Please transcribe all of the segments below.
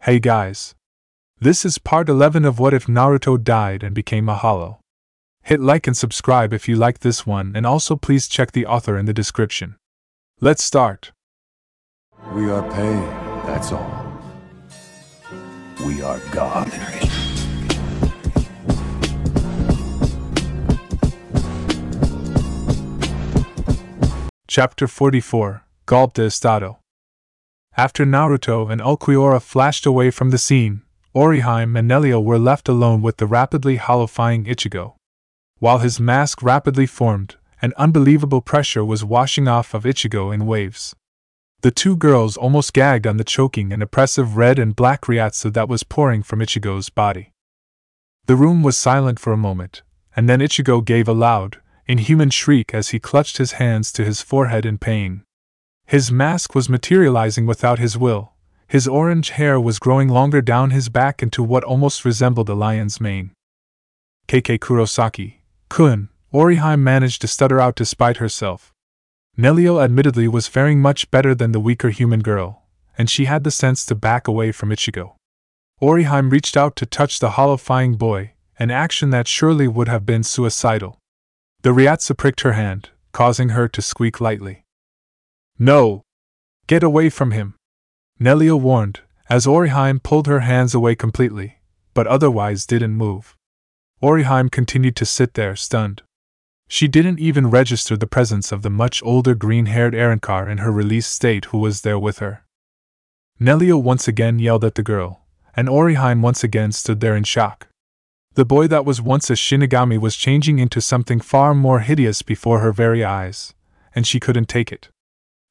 Hey guys! This is part 11 of What If Naruto Died and Became a Hollow. Hit like and subscribe if you like this one, and also please check the author in the description. Let's start. We are pain, that's all. We are God. Chapter 44, Golpe de Estado. After Naruto and Ulquiorra flashed away from the scene, Orihime and Nelio were left alone with the rapidly hollowing Ichigo. While his mask rapidly formed, an unbelievable pressure was washing off of Ichigo in waves. The two girls almost gagged on the choking and oppressive red and black ryatsu that was pouring from Ichigo's body. The room was silent for a moment, and then Ichigo gave a loud, inhuman shriek as he clutched his hands to his forehead in pain. His mask was materializing without his will. His orange hair was growing longer down his back into what almost resembled a lion's mane. "KK Kurosaki-kun," Orihime managed to stutter out despite herself. Nelio admittedly was faring much better than the weaker human girl, and she had the sense to back away from Ichigo. Orihime reached out to touch the hollowing boy, an action that surely would have been suicidal. The ryatsu pricked her hand, causing her to squeak lightly. "No! Get away from him!" Nelio warned, as Orihime pulled her hands away completely, but otherwise didn't move. Orihime continued to sit there, stunned. She didn't even register the presence of the much older green-haired Arrancar in her released state who was there with her. Nelio once again yelled at the girl, and Orihime once again stood there in shock. The boy that was once a Shinigami was changing into something far more hideous before her very eyes, and she couldn't take it.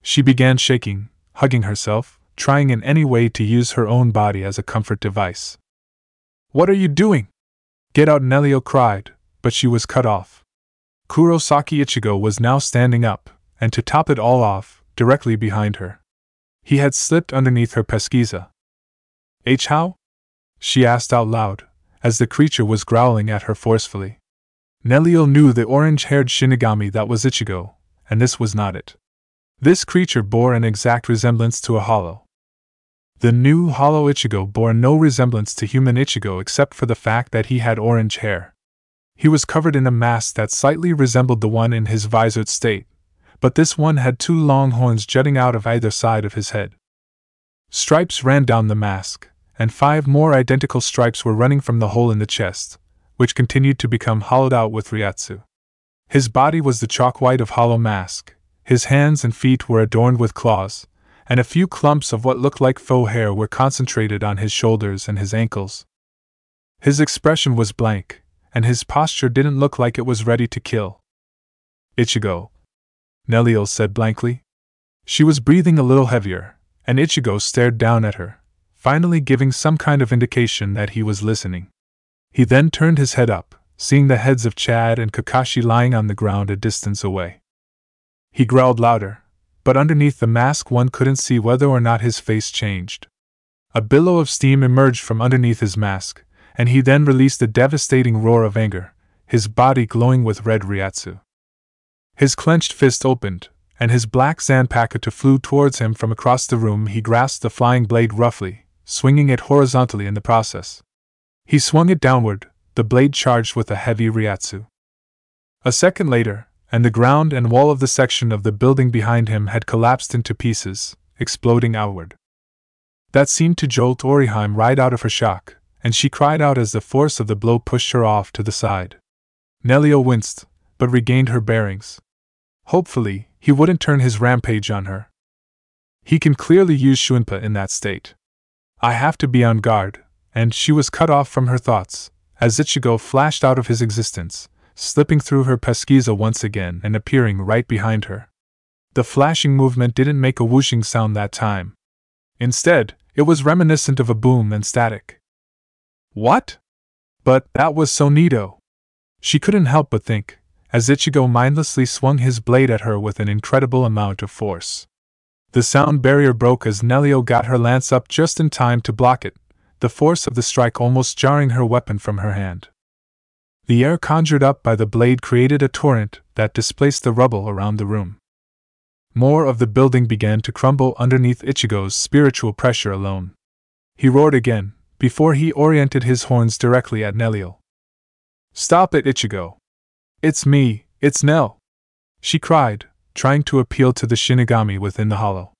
She began shaking, hugging herself, trying in any way to use her own body as a comfort device. "What are you doing? Get out!" Nelio cried, but she was cut off. Kurosaki Ichigo was now standing up, and to top it all off, directly behind her. He had slipped underneath her pesquisa. "How?" she asked out loud, as the creature was growling at her forcefully. Nelio knew the orange-haired Shinigami that was Ichigo, and this was not it. This creature bore an exact resemblance to a hollow. The new hollow Ichigo bore no resemblance to human Ichigo except for the fact that he had orange hair. He was covered in a mask that slightly resembled the one in his visored state, but this one had two long horns jutting out of either side of his head. Stripes ran down the mask, and 5 more identical stripes were running from the hole in the chest, which continued to become hollowed out with ryatsu. His body was the chalk white of hollow mask, his hands and feet were adorned with claws, and a few clumps of what looked like faux hair were concentrated on his shoulders and his ankles. His expression was blank, and his posture didn't look like it was ready to kill. "Ichigo," Nelio said blankly. She was breathing a little heavier, and Ichigo stared down at her, finally giving some kind of indication that he was listening. He then turned his head up, seeing the heads of Chad and Kakashi lying on the ground a distance away. He growled louder, but underneath the mask one couldn't see whether or not his face changed. A billow of steam emerged from underneath his mask, and he then released a devastating roar of anger, his body glowing with red ryatsu. His clenched fist opened, and his black Zanpakuto flew towards him from across the room. He grasped the flying blade roughly, swinging it horizontally in the process. He swung it downward, the blade charged with a heavy ryatsu. A second later, and the ground and wall of the section of the building behind him had collapsed into pieces, exploding outward. That seemed to jolt Orihime right out of her shock, and she cried out as the force of the blow pushed her off to the side. Nelio winced, but regained her bearings. Hopefully, he wouldn't turn his rampage on her. He can clearly use Shunpa in that state. I have to be on guard, and she was cut off from her thoughts, as Ichigo flashed out of his existence, slipping through her pesquisa once again and appearing right behind her. The flashing movement didn't make a whooshing sound that time. Instead, it was reminiscent of a boom and static. What? But that was so neato. She couldn't help but think, as Ichigo mindlessly swung his blade at her with an incredible amount of force. The sound barrier broke as Nelio got her lance up just in time to block it, the force of the strike almost jarring her weapon from her hand. The air conjured up by the blade created a torrent that displaced the rubble around the room. More of the building began to crumble underneath Ichigo's spiritual pressure alone. He roared again, before he oriented his horns directly at Nelio. "Stop it, Ichigo! It's me, it's Nell!" she cried, trying to appeal to the Shinigami within the hollow.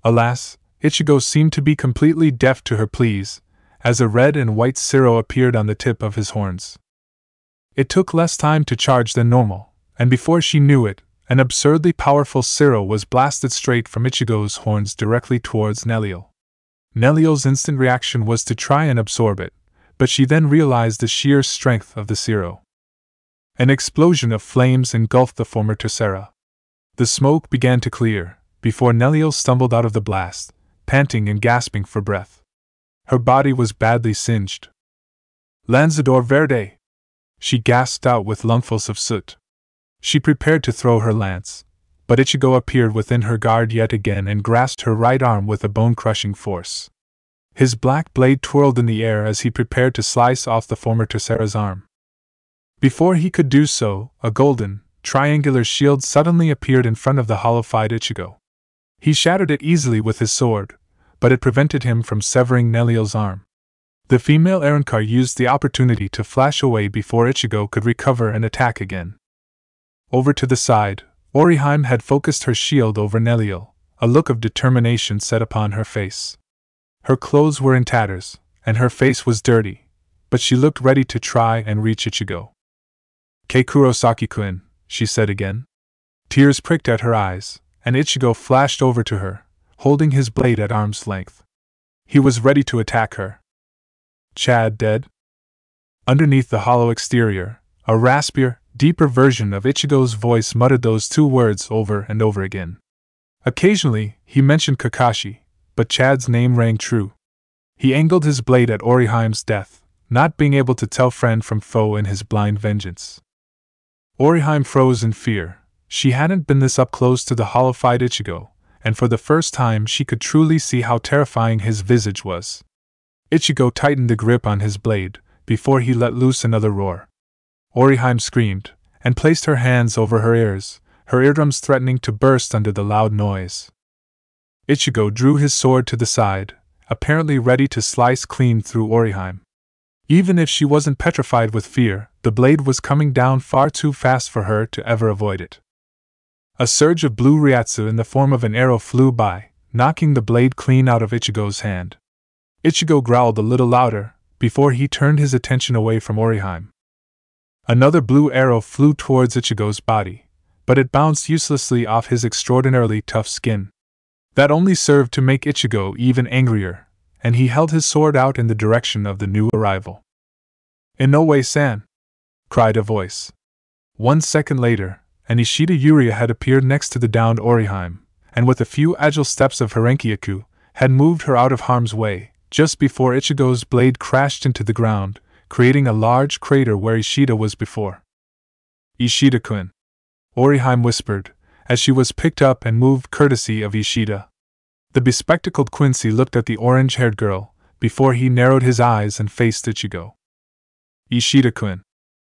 Alas, Ichigo seemed to be completely deaf to her pleas, as a red and white cirro appeared on the tip of his horns. It took less time to charge than normal, and before she knew it, an absurdly powerful cirro was blasted straight from Ichigo's horns directly towards Nelio. Nelio's instant reaction was to try and absorb it, but she then realized the sheer strength of the cirro. An explosion of flames engulfed the former Tercera. The smoke began to clear, before Nelio stumbled out of the blast, panting and gasping for breath. Her body was badly singed. "Lanzador Verde!" she gasped out with lungfuls of soot. She prepared to throw her lance, but Ichigo appeared within her guard yet again and grasped her right arm with a bone-crushing force. His black blade twirled in the air as he prepared to slice off the former Tercera's arm. Before he could do so, a golden, triangular shield suddenly appeared in front of the hollowified Ichigo. He shattered it easily with his sword, but it prevented him from severing Nelio's arm. The female Arrancar used the opportunity to flash away before Ichigo could recover and attack again. Over to the side, Orihime had focused her shield over Nelio, a look of determination set upon her face. Her clothes were in tatters, and her face was dirty, but she looked ready to try and reach Ichigo. "Kei Kurosaki-kun," she said again. Tears pricked at her eyes, and Ichigo flashed over to her, holding his blade at arm's length. He was ready to attack her. "Chad dead?" Underneath the hollow exterior, a raspier, deeper version of Ichigo's voice muttered those two words over and over again. Occasionally, he mentioned Kakashi, but Chad's name rang true. He angled his blade at Orihime's death, not being able to tell friend from foe in his blind vengeance. Orihime froze in fear. She hadn't been this up close to the hollowified Ichigo, and for the first time she could truly see how terrifying his visage was. Ichigo tightened the grip on his blade, before he let loose another roar. Orihime screamed, and placed her hands over her ears, her eardrums threatening to burst under the loud noise. Ichigo drew his sword to the side, apparently ready to slice clean through Orihime. Even if she wasn't petrified with fear, the blade was coming down far too fast for her to ever avoid it. A surge of blue Ryatsu in the form of an arrow flew by, knocking the blade clean out of Ichigo's hand. Ichigo growled a little louder, before he turned his attention away from Orihime. Another blue arrow flew towards Ichigo's body, but it bounced uselessly off his extraordinarily tough skin. That only served to make Ichigo even angrier, and he held his sword out in the direction of the new arrival. "Inoue-san!" cried a voice. 1 second later, and Ishida Yuria had appeared next to the downed Orihime, and with a few agile steps of Harenkyaku, had moved her out of harm's way, just before Ichigo's blade crashed into the ground, creating a large crater where Ishida was before. "Ishida-kun," Orihime whispered, as she was picked up and moved courtesy of Ishida. The bespectacled Quincy looked at the orange-haired girl, before he narrowed his eyes and faced Ichigo. "Ishida-kun.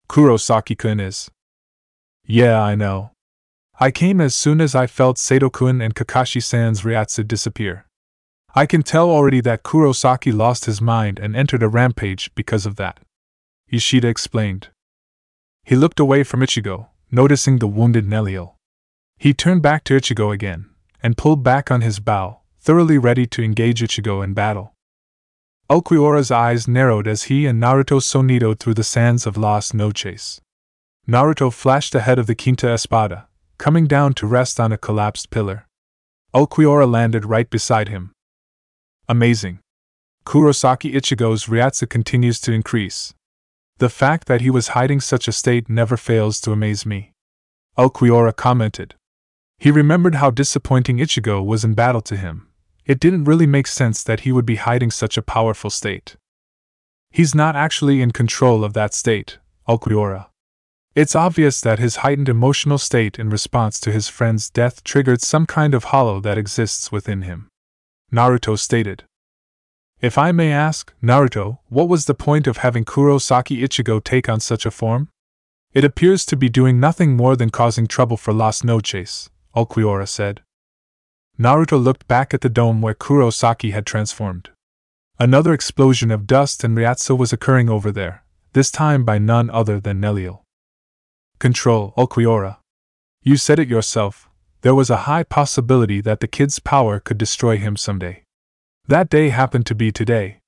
Kurosaki-kun is." "Yeah, I know. I came as soon as I felt Sato-kun and Kakashi-san's Ryatsu disappear. I can tell already that Kurosaki lost his mind and entered a rampage because of that," Ishida explained. He looked away from Ichigo, noticing the wounded Nelio. He turned back to Ichigo again, and pulled back on his bow, thoroughly ready to engage Ichigo in battle. Ulquiorra's eyes narrowed as he and Naruto sonidoed through the sands of Las Noches. Naruto flashed ahead of the Quinta Espada, coming down to rest on a collapsed pillar. Ulquiorra landed right beside him. Amazing. Kurosaki Ichigo's Ryatsu continues to increase. The fact that he was hiding such a state never fails to amaze me, Ulquiorra commented. He remembered how disappointing Ichigo was in battle to him. It didn't really make sense that he would be hiding such a powerful state. He's not actually in control of that state, Ulquiorra. It's obvious that his heightened emotional state in response to his friend's death triggered some kind of hollow that exists within him, Naruto stated. If I may ask, Naruto, what was the point of having Kurosaki Ichigo take on such a form? It appears to be doing nothing more than causing trouble for Las Noches, Ulquiorra said. Naruto looked back at the dome where Kurosaki had transformed. Another explosion of dust and Ryatsu was occurring over there, this time by none other than Neliel. Control, Ulquiorra. You said it yourself, there was a high possibility that the kid's power could destroy him someday. That day happened to be today.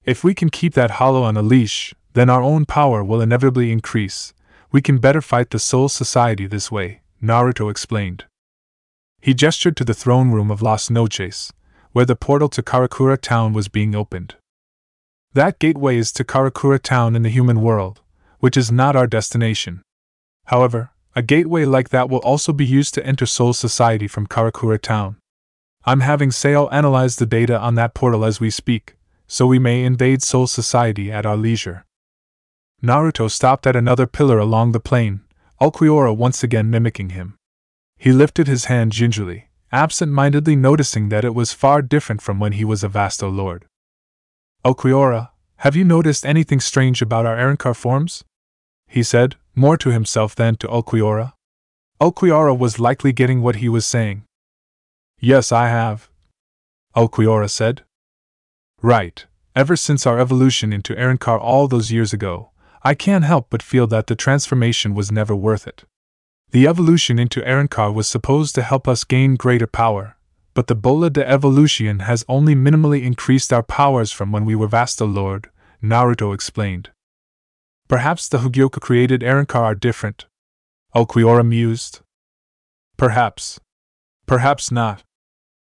If we can keep that hollow on a leash, then our own power will inevitably increase. We can better fight the Soul Society this way, Naruto explained. He gestured to the throne room of Las Noches, where the portal to Karakura Town was being opened. That gateway is to Karakura Town in the human world, which is not our destination. However, a gateway like that will also be used to enter Soul Society from Karakura Town. I'm having Sao analyze the data on that portal as we speak, so we may invade Soul Society at our leisure. Naruto stopped at another pillar along the plain, Ulquiorra once again mimicking him. He lifted his hand gingerly, absent-mindedly noticing that it was far different from when he was a Vasto Lord. Ulquiorra, have you noticed anything strange about our Arrancar forms? He said, more to himself than to Ulquiorra. Ulquiorra was likely getting what he was saying. Yes, I have, Ulquiorra said. Right, ever since our evolution into Arrancar all those years ago, I can't help but feel that the transformation was never worth it. The evolution into Arrancar was supposed to help us gain greater power, but the Bola de Evolution has only minimally increased our powers from when we were Vasto Lord, Naruto explained. Perhaps the Hugyoku created Arrancar are different, Ulquiorra mused. Perhaps. Perhaps not.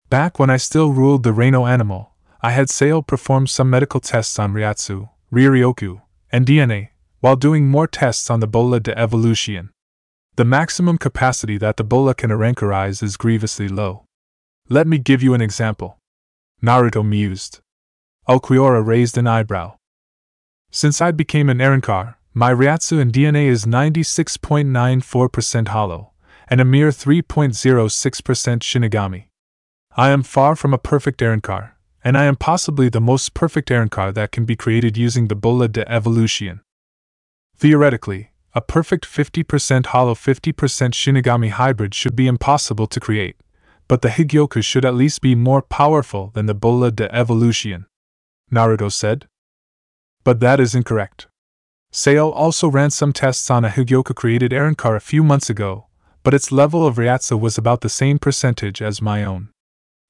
Back when I still ruled the Reino animal, I had Sao perform some medical tests on Ryatsu, Riryoku, and DNA, while doing more tests on the Bola de Evolution. The maximum capacity that the Bola can Arrancarize is grievously low. Let me give you an example, Naruto mused. Ulquiorra raised an eyebrow. Since I became an Arrancar, my Ryatsu and DNA is 96.94% hollow, and a mere 3.06% Shinigami. I am far from a perfect Arrancar, and I am possibly the most perfect Arrancar that can be created using the Bola de Evolution. Theoretically, a perfect 50% hollow 50% Shinigami hybrid should be impossible to create, but the Higyoku should at least be more powerful than the Bola de Evolution, Naruto said. But that is incorrect. Sao also ran some tests on a Higyoku created Arrancar a few months ago, but its level of Ryatsu was about the same percentage as my own.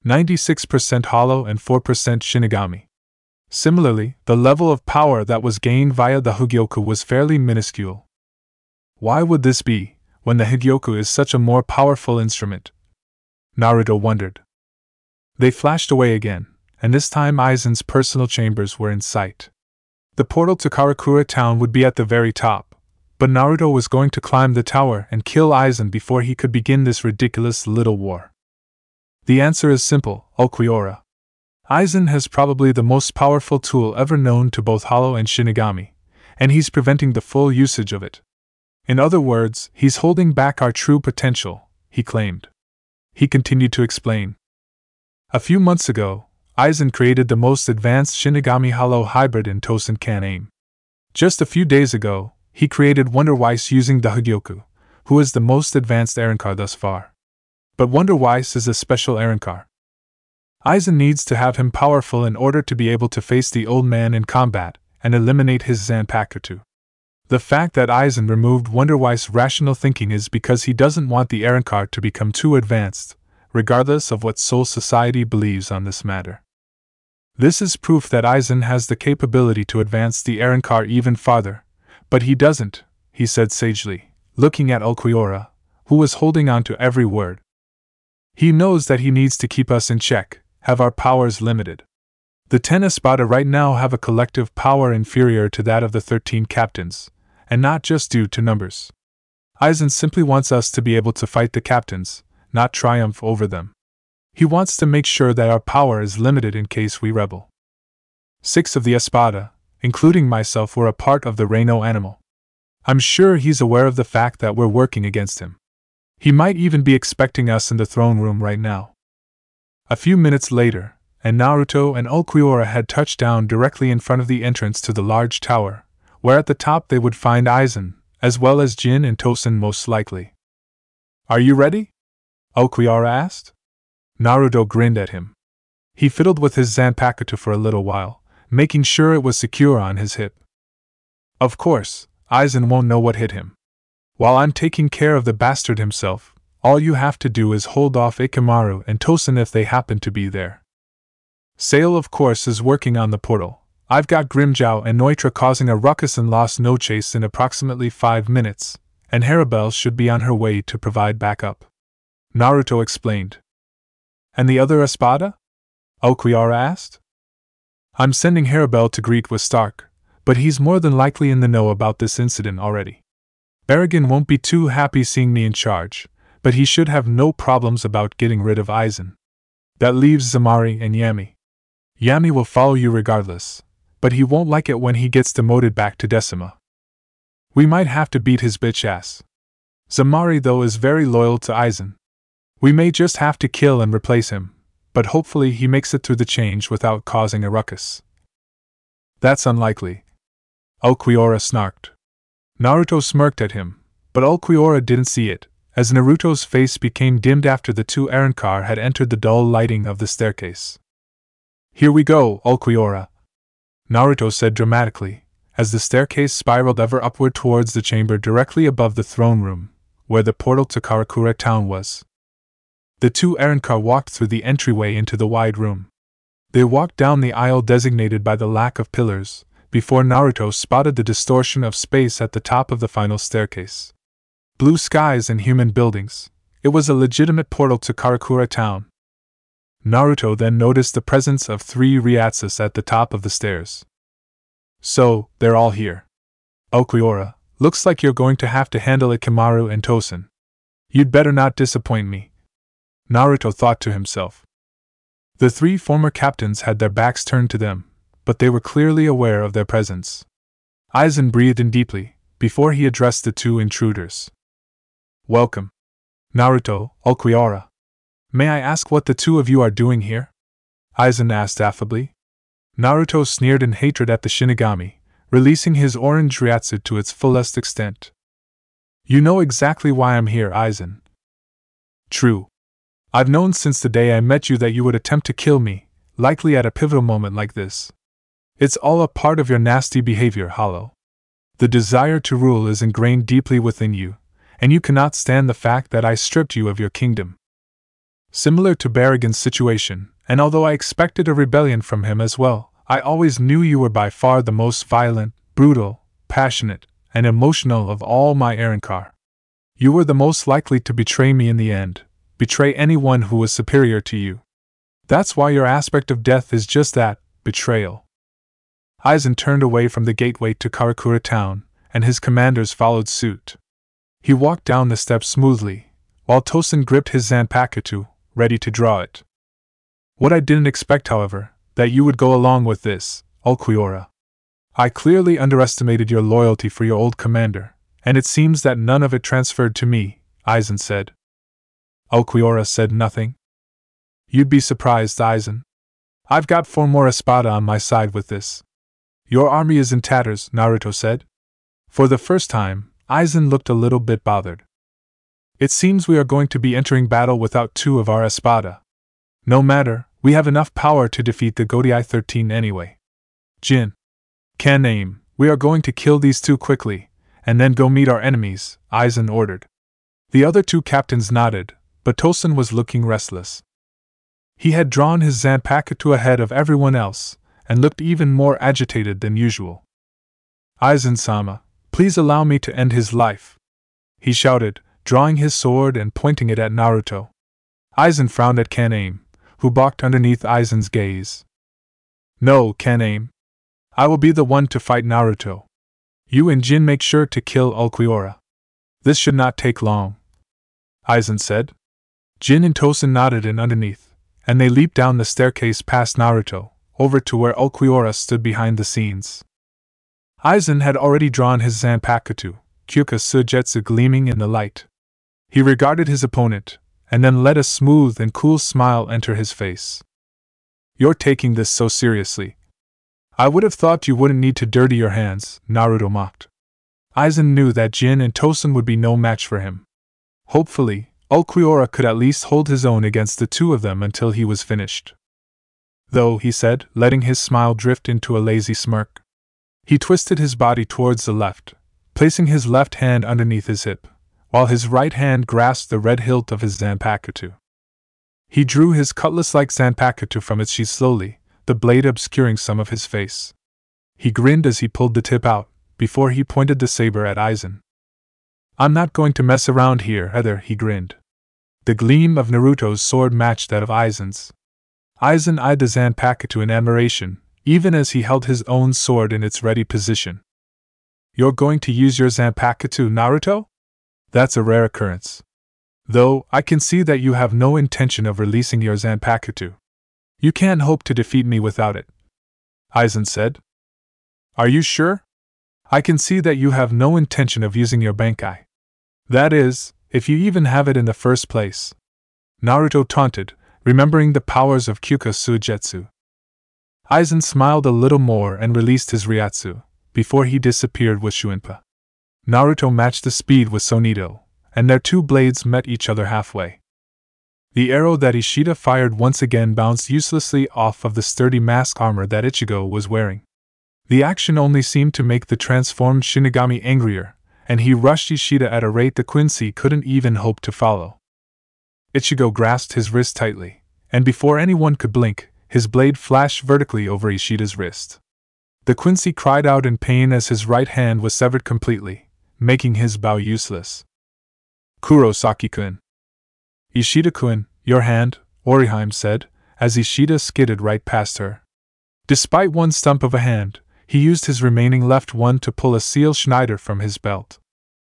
96% hollow and 4% Shinigami. Similarly, the level of power that was gained via the Higyoku was fairly minuscule. Why would this be, when the Higyoku is such a more powerful instrument? Naruto wondered. They flashed away again, and this time Aizen's personal chambers were in sight. The portal to Karakura Town would be at the very top, but Naruto was going to climb the tower and kill Aizen before he could begin this ridiculous little war. The answer is simple, Ulquiorra. Aizen has probably the most powerful tool ever known to both Hollow and Shinigami, and he's preventing the full usage of it. In other words, he's holding back our true potential, he claimed. He continued to explain. A few months ago, Aizen created the most advanced Shinigami Hollow hybrid in Tosen Kan Aim. Just a few days ago, he created Wonder Weiss using the Higyoku, who is the most advanced Arrancar thus far. But Wonder Weiss is a special Arrancar. Aizen needs to have him powerful in order to be able to face the old man in combat and eliminate his Zanpakuto. The fact that Aizen removed Wonder Weiss' rational thinking is because he doesn't want the Arrancar to become too advanced, regardless of what Soul Society believes on this matter. This is proof that Aizen has the capability to advance the Arrancar even farther, but he doesn't, he said sagely, looking at Ulquiorra, who was holding on to every word. He knows that he needs to keep us in check, have our powers limited. The 10 Espada right now have a collective power inferior to that of the 13 captains, and not just due to numbers. Aizen simply wants us to be able to fight the captains, not triumph over them. He wants to make sure that our power is limited in case we rebel. 6 of the Espada, including myself, were a part of the Reino animal. I'm sure he's aware of the fact that we're working against him. He might even be expecting us in the throne room right now. A few minutes later, and Naruto and Ulquiorra had touched down directly in front of the entrance to the large tower, where at the top they would find Aizen, as well as Jin and Tosen most likely. Are you ready? Ulquiorra asked. Naruto grinned at him. He fiddled with his Zanpakuto for a little while, making sure it was secure on his hip. Of course, Aizen won't know what hit him. While I'm taking care of the bastard himself, all you have to do is hold off Ikamaru and Tosen if they happen to be there. Sale, of course, is working on the portal. I've got Grimjow and Neutra causing a ruckus and Lost No Chase in approximately 5 minutes, and Harabelle should be on her way to provide backup. Naruto explained. And the other Espada? Okuiara asked. I'm sending Harabelle to greet with Stark, but he's more than likely in the know about this incident already. Barrigan won't be too happy seeing me in charge, but he should have no problems about getting rid of Aizen. That leaves Zamari and Yami. Yami will follow you regardless, but he won't like it when he gets demoted back to Decima. We might have to beat his bitch ass. Zamari, though, is very loyal to Aizen. We may just have to kill and replace him, but hopefully he makes it through the change without causing a ruckus. That's unlikely. Ulquiorra snarked. Naruto smirked at him, but Ulquiorra didn't see it, as Naruto's face became dimmed after the two Arrancar had entered the dull lighting of the staircase. Here we go, Ulquiorra, Naruto said dramatically, as the staircase spiraled ever upward towards the chamber directly above the throne room, where the portal to Karakura town was. The two Arrancar walked through the entryway into the wide room. They walked down the aisle designated by the lack of pillars, before Naruto spotted the distortion of space at the top of the final staircase. Blue skies and human buildings. It was a legitimate portal to Karakura town. Naruto then noticed the presence of 3 Ryatsas at the top of the stairs. So, they're all here. Ulquiorra, looks like you're going to have to handle Ikamaru and Tosen. You'd better not disappoint me, Naruto thought to himself. The 3 former captains had their backs turned to them, but they were clearly aware of their presence. Aizen breathed in deeply, before he addressed the 2 intruders. Welcome, Naruto, Ulquiorra. May I ask what the 2 of you are doing here? Aizen asked affably. Naruto sneered in hatred at the Shinigami, releasing his orange Ryatsu to its fullest extent. You know exactly why I'm here, Aizen. True. I've known since the day I met you that you would attempt to kill me, likely at a pivotal moment like this. It's all a part of your nasty behavior, Hollow. The desire to rule is ingrained deeply within you, and you cannot stand the fact that I stripped you of your kingdom. Similar to Barrigan's situation, and although I expected a rebellion from him as well, I always knew you were by far the most violent, brutal, passionate, and emotional of all my Arrancar. You were the most likely to betray me in the end, betray anyone who was superior to you. That's why your aspect of death is just that, betrayal. Aizen turned away from the gateway to Karakura town, and his commanders followed suit. He walked down the steps smoothly, while Tosen gripped his Zanpakuto, ready to draw it. What I didn't expect, however, that you would go along with this, Ulquiorra. I clearly underestimated your loyalty for your old commander, and it seems that none of it transferred to me, Aizen said. Ulquiorra said nothing. You'd be surprised, Aizen. I've got 4 more Espada on my side with this. Your army is in tatters, Naruto said. For the first time, Aizen looked a little bit bothered. It seems we are going to be entering battle without 2 of our Espada. No matter, we have enough power to defeat the Godai 13 anyway. Jin. Can aim, we are going to kill these 2 quickly, and then go meet our enemies, Aizen ordered. The other 2 captains nodded, but Tosen was looking restless. He had drawn his Zanpakuto ahead of everyone else, and looked even more agitated than usual. Aizen-sama, please allow me to end his life, he shouted, drawing his sword and pointing it at Naruto. Aizen frowned at Kan-Aim, who balked underneath Aizen's gaze. No, Kan-Aim. I will be the one to fight Naruto. You and Jin make sure to kill Ulquiorra. This should not take long, Aizen said. Jin and Tosen nodded in underneath, and they leaped down the staircase past Naruto, over to where Ulquiorra stood behind the scenes. Aizen had already drawn his Zanpakuto, Kyuka Sujetsu gleaming in the light. He regarded his opponent, and then let a smooth and cool smile enter his face. You're taking this so seriously. I would have thought you wouldn't need to dirty your hands, Naruto mocked. Aizen knew that Jin and Tosen would be no match for him. Hopefully, Ulquiorra could at least hold his own against the 2 of them until he was finished. though, he said, letting his smile drift into a lazy smirk. He twisted his body towards the left, placing his left hand underneath his hip, while his right hand grasped the red hilt of his zanpakuto. He drew his cutlass-like zanpakuto from its sheath slowly, the blade obscuring some of his face. He grinned as he pulled the tip out, before he pointed the saber at Aizen. "I'm not going to mess around here, either," he grinned. The gleam of Naruto's sword matched that of Aizen's. Aizen eyed the zanpakuto in admiration, even as he held his own sword in its ready position. "You're going to use your zanpakuto, Naruto? That's a rare occurrence. Though, I can see that you have no intention of releasing your zanpakuto. You can't hope to defeat me without it," Aizen said. "Are you sure? I can see that you have no intention of using your bankai. That is, if you even have it in the first place," Naruto taunted, remembering the powers of Kyuka Suigetsu. Aizen smiled a little more and released his Ryatsu, before he disappeared with Shuinpa. Naruto matched the speed with Sonito, and their two blades met each other halfway. The arrow that Ishida fired once again bounced uselessly off of the sturdy mask armor that Ichigo was wearing. The action only seemed to make the transformed Shinigami angrier, and he rushed Ishida at a rate the Quincy couldn't even hope to follow. Ichigo grasped his wrist tightly, and before anyone could blink, his blade flashed vertically over Ishida's wrist. The Quincy cried out in pain as his right hand was severed completely, making his bow useless. "Kurosaki-kun." "Ishida-kun, your hand," Oriheim said, as Ishida skidded right past her. Despite one stump of a hand, he used his remaining left one to pull a seal Schneider from his belt.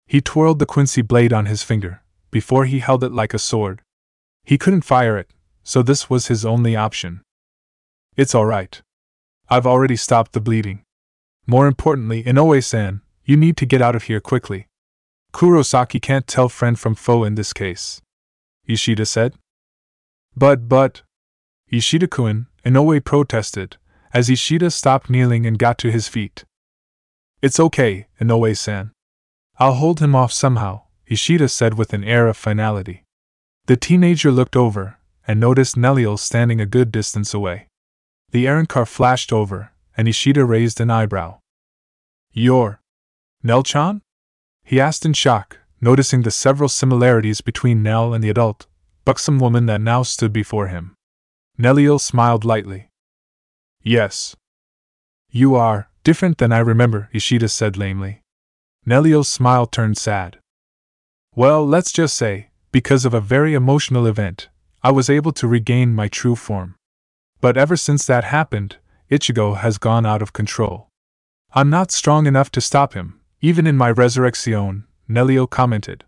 He twirled the Quincy blade on his finger, before he held it like a sword. He couldn't fire it, so this was his only option. "It's alright. I've already stopped the bleeding. More importantly, Inoue-san, you need to get out of here quickly. Kurosaki can't tell friend from foe in this case," Ishida said. But, Ishida-kun," Inoue protested, as Ishida stopped kneeling and got to his feet. "It's okay, Inoue-san. I'll hold him off somehow," Ishida said with an air of finality. The teenager looked over, and noticed Neliel standing a good distance away. The errand car flashed over, and Ishida raised an eyebrow. "You're Nel-chan?" he asked in shock, noticing the several similarities between Nell and the adult, buxom woman that now stood before him. Neliel smiled lightly. "Yes. You are different than I remember," Ishida said lamely. Neliel's smile turned sad. "Well, let's just say, because of a very emotional event, I was able to regain my true form. But ever since that happened, Ichigo has gone out of control. I'm not strong enough to stop him, even in my resurrection," Neliel commented.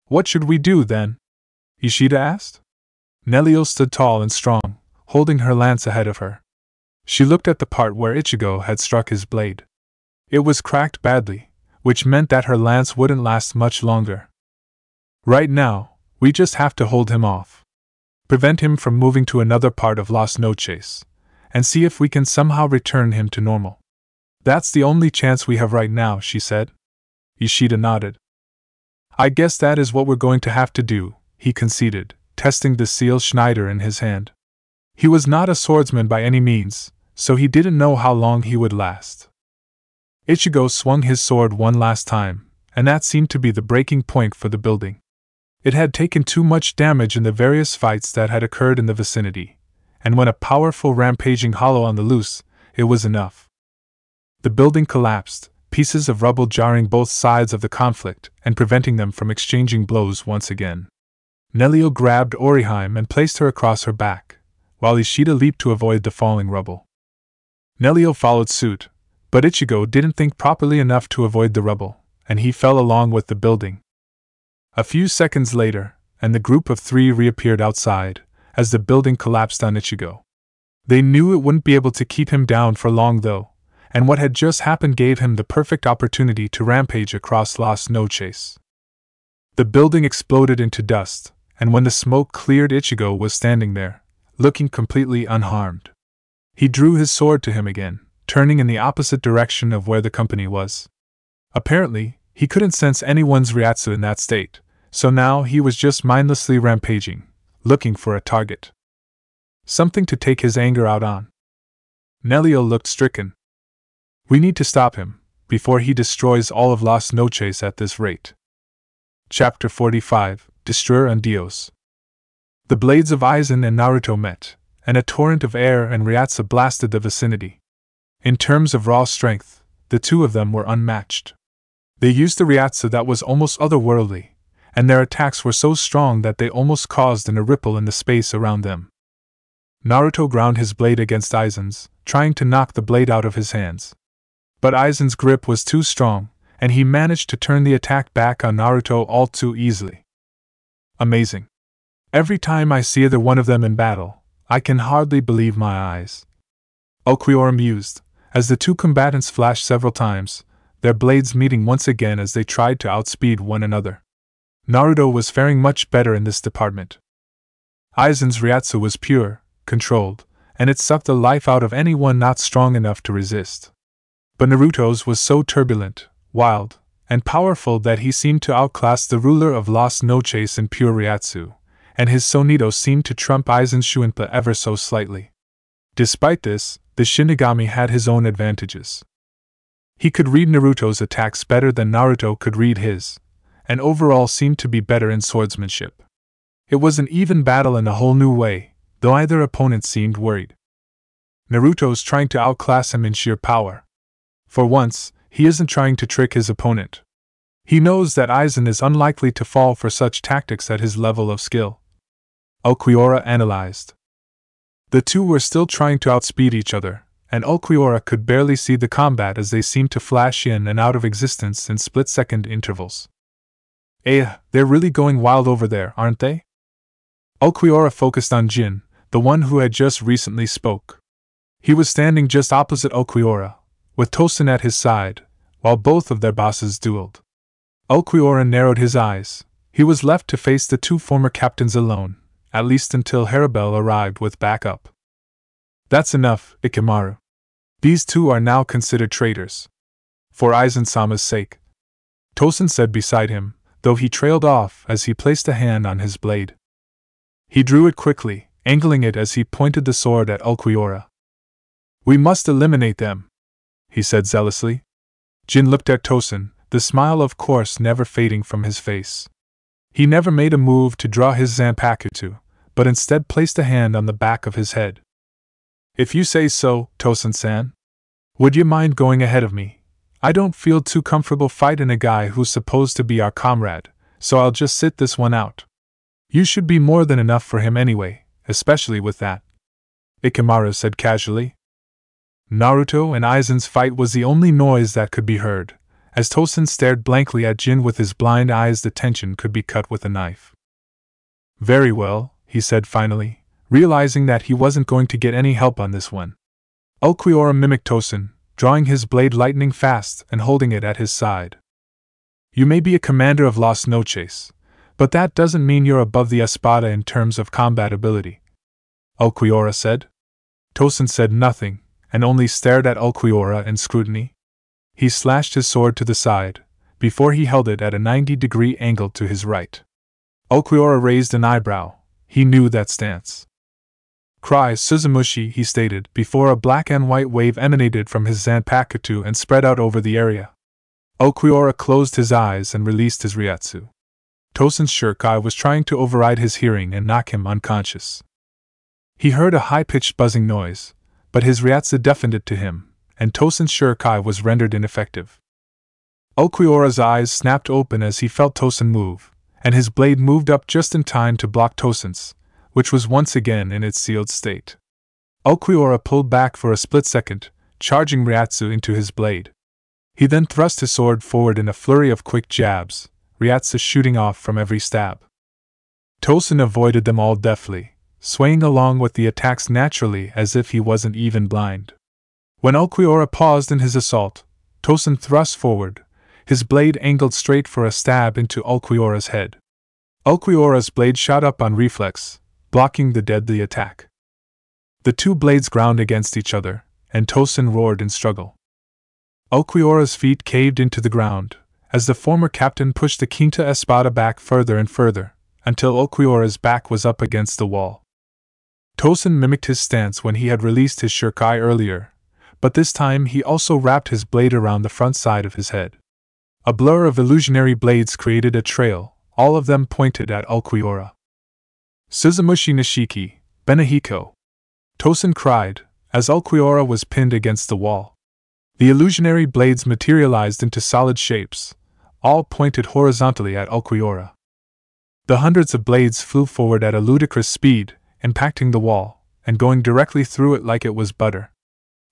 "What should we do, then?" Ishida asked. Neliel stood tall and strong, holding her lance ahead of her. She looked at the part where Ichigo had struck his blade. It was cracked badly, which meant that her lance wouldn't last much longer. "Right now, we just have to hold him off. Prevent him from moving to another part of Las Noches, and see if we can somehow return him to normal. That's the only chance we have right now," she said. Ishida nodded. "I guess that is what we're going to have to do," he conceded, testing the seal Schneider in his hand. He was not a swordsman by any means, so he didn't know how long he would last. Ichigo swung his sword one last time, and that seemed to be the breaking point for the building. It had taken too much damage in the various fights that had occurred in the vicinity, and when a powerful rampaging hollow on the loose, it was enough. The building collapsed, pieces of rubble jarring both sides of the conflict and preventing them from exchanging blows once again. Neliel grabbed Oriheim and placed her across her back, while Ishida leaped to avoid the falling rubble. Neliel followed suit, but Ichigo didn't think properly enough to avoid the rubble, and he fell along with the building. A few seconds later, and the group of three reappeared outside, as the building collapsed on Ichigo. They knew it wouldn't be able to keep him down for long though, and what had just happened gave him the perfect opportunity to rampage across Las Noches. The building exploded into dust, and when the smoke cleared, Ichigo was standing there, looking completely unharmed. He drew his sword to him again, turning in the opposite direction of where the company was. Apparently, he couldn't sense anyone's Ryatsu in that state, so now he was just mindlessly rampaging, looking for a target. something to take his anger out on. Nelio looked stricken. We need to stop him, before he destroys all of Las Noches at this rate. Chapter 45, Destroyer and Dios. The blades of Aizen and Naruto met, and a torrent of air and Ryatsu blasted the vicinity. In terms of raw strength, the two of them were unmatched. They used a Ryatsu that was almost otherworldly, and their attacks were so strong that they almost caused a ripple in the space around them. Naruto ground his blade against Aizen's, trying to knock the blade out of his hands. But Aizen's grip was too strong, and he managed to turn the attack back on Naruto all too easily. Amazing. Every time I see either one of them in battle, I can hardly believe my eyes. Ulquiorra mused, as the two combatants flashed several times, their blades meeting once again as they tried to outspeed one another. Naruto was faring much better in this department. Aizen's Ryatsu was pure, controlled, and it sucked the life out of anyone not strong enough to resist. But Naruto's was so turbulent, wild, and powerful that he seemed to outclass the ruler of Las Noches in pure Ryatsu, and his Sonido seemed to trump Aizen's Shuinpa ever so slightly. Despite this, the Shinigami had his own advantages. He could read Naruto's attacks better than Naruto could read his, and overall seemed to be better in swordsmanship. It was an even battle in a whole new way, though either opponent seemed worried. Naruto's trying to outclass him in sheer power. For once, he isn't trying to trick his opponent. He knows that Aizen is unlikely to fall for such tactics at his level of skill. Ulquiorra analyzed. The two were still trying to outspeed each other, and Ulquiorra could barely see the combat as they seemed to flash in and out of existence in split-second intervals. They're really going wild over there, aren't they? Ulquiorra focused on Jin, the one who had just recently spoke. He was standing just opposite Ulquiorra, with Tosen at his side, while both of their bosses dueled. Ulquiorra narrowed his eyes. He was left to face the two former captains alone, at least until Haribel arrived with backup. That's enough, Ikemaru. These two are now considered traitors. For Aizen-sama's sake, Tosen said beside him, though he trailed off as he placed a hand on his blade. He drew it quickly, angling it as he pointed the sword at Ulquiorra. We must eliminate them, he said zealously. Jin looked at Tosen, the smile of course never fading from his face. He never made a move to draw his Zanpakuto, but instead placed a hand on the back of his head. If you say so, Tosen-san. Would you mind going ahead of me? I don't feel too comfortable fighting a guy who's supposed to be our comrade, so I'll just sit this one out. You should be more than enough for him anyway, especially with that, Ikemaru said casually. Naruto and Aizen's fight was the only noise that could be heard. As Tosen stared blankly at Jin with his blind eyes, the tension could be cut with a knife. Very well, he said finally, realizing that he wasn't going to get any help on this one. Ulquiorra mimicked Tosen, drawing his blade lightning fast and holding it at his side. You may be a commander of Las Noches, but that doesn't mean you're above the Espada in terms of combat ability, Ulquiorra said. Tosen said nothing, and only stared at Ulquiorra in scrutiny. He slashed his sword to the side, before he held it at a 90-degree angle to his right. Ulquiorra raised an eyebrow. He knew that stance. Cry Suzumushi, he stated, before a black and white wave emanated from his Zanpakuto and spread out over the area. Ulquiorra closed his eyes and released his Ryatsu. Tosen's Shurikai was trying to override his hearing and knock him unconscious. He heard a high-pitched buzzing noise, but his Ryatsu deafened it to him, and Tosen's Shurikai was rendered ineffective. Ulquiorra's eyes snapped open as he felt Tosen move, and his blade moved up just in time to block Tosen's, which was once again in its sealed state. Ulquiorra pulled back for a split second, charging Ryatsu into his blade. He then thrust his sword forward in a flurry of quick jabs, Ryatsu shooting off from every stab. Tosen avoided them all deftly, swaying along with the attacks naturally as if he wasn't even blind. When Ulquiorra paused in his assault, Tosen thrust forward, his blade angled straight for a stab into Ulquiorra's head. Ulquiorra's blade shot up on reflex, blocking the deadly attack. The two blades ground against each other, and Tosen roared in struggle. Ulquiorra's feet caved into the ground, as the former captain pushed the Quinta Espada back further and further, until Ulquiorra's back was up against the wall. Tosin mimicked his stance when he had released his shuriken earlier, but this time he also wrapped his blade around the front side of his head. A blur of illusionary blades created a trail, all of them pointed at Ulquiorra. Suzumushi Nishiki, Benehiko! Tosin cried, as Ulquiorra was pinned against the wall. The illusionary blades materialized into solid shapes, all pointed horizontally at Ulquiorra. The hundreds of blades flew forward at a ludicrous speed, impacting the wall, and going directly through it like it was butter.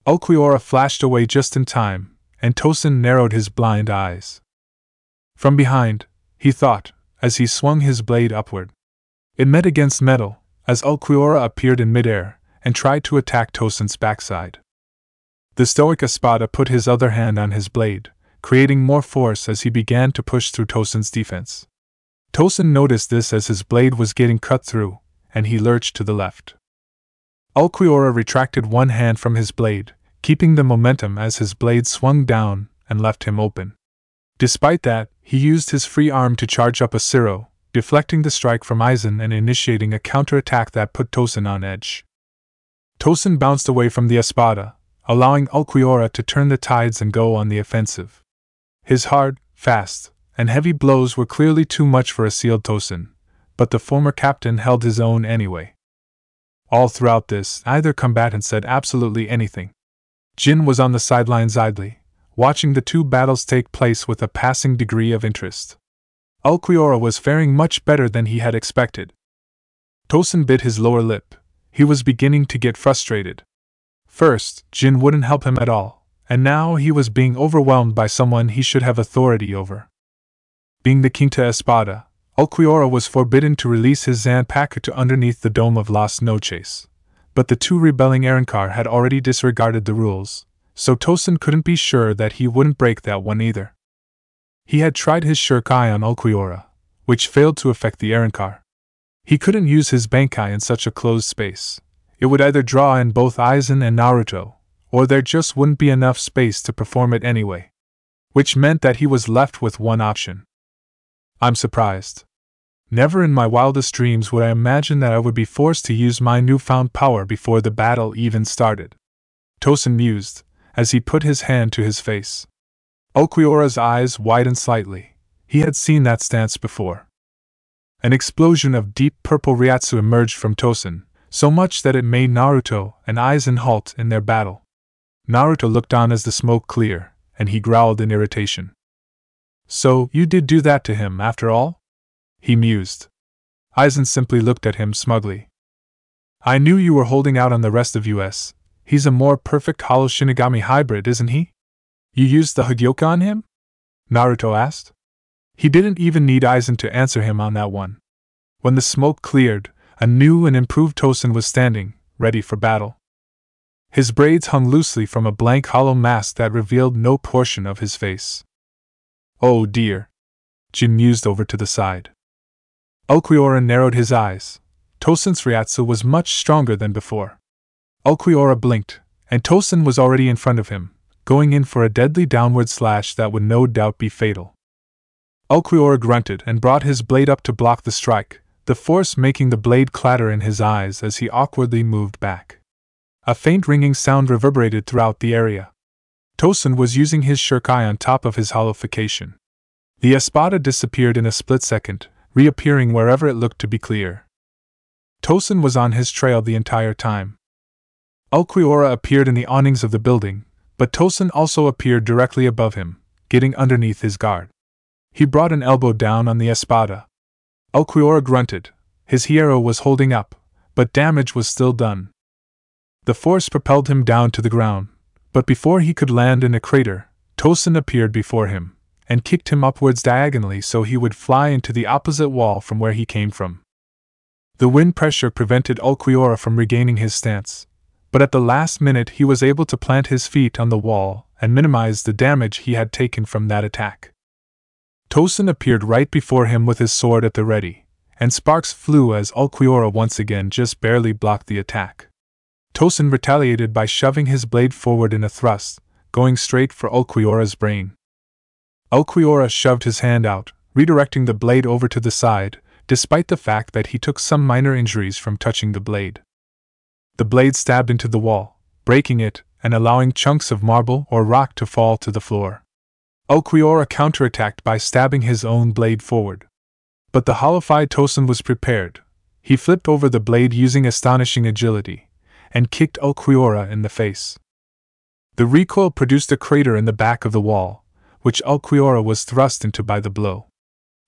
Ulquiorra flashed away just in time, and Tosin narrowed his blind eyes. From behind, he thought, as he swung his blade upward. It met against metal, as Ulquiorra appeared in midair, and tried to attack Tosin's backside. The stoic Espada put his other hand on his blade, creating more force as he began to push through Tosin's defense. Tosin noticed this as his blade was getting cut through, and he lurched to the left. Ulquiorra retracted one hand from his blade, keeping the momentum as his blade swung down and left him open. Despite that, he used his free arm to charge up a Siro, deflecting the strike from Aizen and initiating a counterattack that put Tosin on edge. Tosin bounced away from the Espada, allowing Ulquiorra to turn the tides and go on the offensive. His hard, fast, and heavy blows were clearly too much for a sealed Tosin, but the former captain held his own anyway. All throughout this, neither combatant said absolutely anything. Jin was on the sidelines idly, watching the two battles take place with a passing degree of interest. Ulquiorra was faring much better than he had expected. Tosin bit his lower lip. He was beginning to get frustrated. First, Jin wouldn't help him at all, and now he was being overwhelmed by someone he should have authority over. Being the Quinta Espada, Ulquiorra was forbidden to release his Zanpakuto to underneath the dome of Las Noches, but the two rebelling Arankar had already disregarded the rules, so Tosin couldn't be sure that he wouldn't break that one either. He had tried his shuriken on Ulquiorra, which failed to affect the Arankar. He couldn't use his Bankai in such a closed space. It would either draw in both Aizen and Naruto, or there just wouldn't be enough space to perform it anyway. Which meant that he was left with one option. I'm surprised. Never in my wildest dreams would I imagine that I would be forced to use my newfound power before the battle even started. Tosin mused, as he put his hand to his face. Ulquiorra's eyes widened slightly. He had seen that stance before. An explosion of deep purple Ryatsu emerged from Tosin, so much that it made Naruto and Aizen halt in their battle. Naruto looked on as the smoke cleared, and he growled in irritation. So, you did do that to him after all? He mused. Aizen simply looked at him smugly. I knew you were holding out on the rest of us. He's a more perfect Hollow Shinigami hybrid, isn't he? You used the Hogyoka on him? Naruto asked. He didn't even need Aizen to answer him on that one. When the smoke cleared, a new and improved Tosin was standing, ready for battle. His braids hung loosely from a blank hollow mask that revealed no portion of his face. Oh dear. Jin mused over to the side. Ulquiorra narrowed his eyes. Tosin's Ryatsu was much stronger than before. Ulquiorra blinked, and Tosin was already in front of him, going in for a deadly downward slash that would no doubt be fatal. Ulquiorra grunted and brought his blade up to block the strike, the force making the blade clatter in his eyes as he awkwardly moved back. A faint ringing sound reverberated throughout the area. Tosin was using his shuriken on top of his hollowification. The Espada disappeared in a split second, reappearing wherever it looked to be clear. Tosin was on his trail the entire time. Ulquiorra appeared in the awnings of the building, but Tosin also appeared directly above him, getting underneath his guard. He brought an elbow down on the Espada. Ulquiorra grunted. His hierro was holding up, but damage was still done. The force propelled him down to the ground, but before he could land in a crater, Tosin appeared before him, and kicked him upwards diagonally so he would fly into the opposite wall from where he came from. The wind pressure prevented Ulquiorra from regaining his stance, but at the last minute he was able to plant his feet on the wall and minimize the damage he had taken from that attack. Tosin appeared right before him with his sword at the ready, and sparks flew as Ulquiorra once again just barely blocked the attack. Tosin retaliated by shoving his blade forward in a thrust, going straight for Ulquiorra's brain. Ulquiorra shoved his hand out, redirecting the blade over to the side, despite the fact that he took some minor injuries from touching the blade. The blade stabbed into the wall, breaking it and allowing chunks of marble or rock to fall to the floor. Ulquiorra counterattacked by stabbing his own blade forward. But the hollowified Tosin was prepared. He flipped over the blade using astonishing agility, and kicked Ulquiorra in the face. The recoil produced a crater in the back of the wall, which Ulquiorra was thrust into by the blow.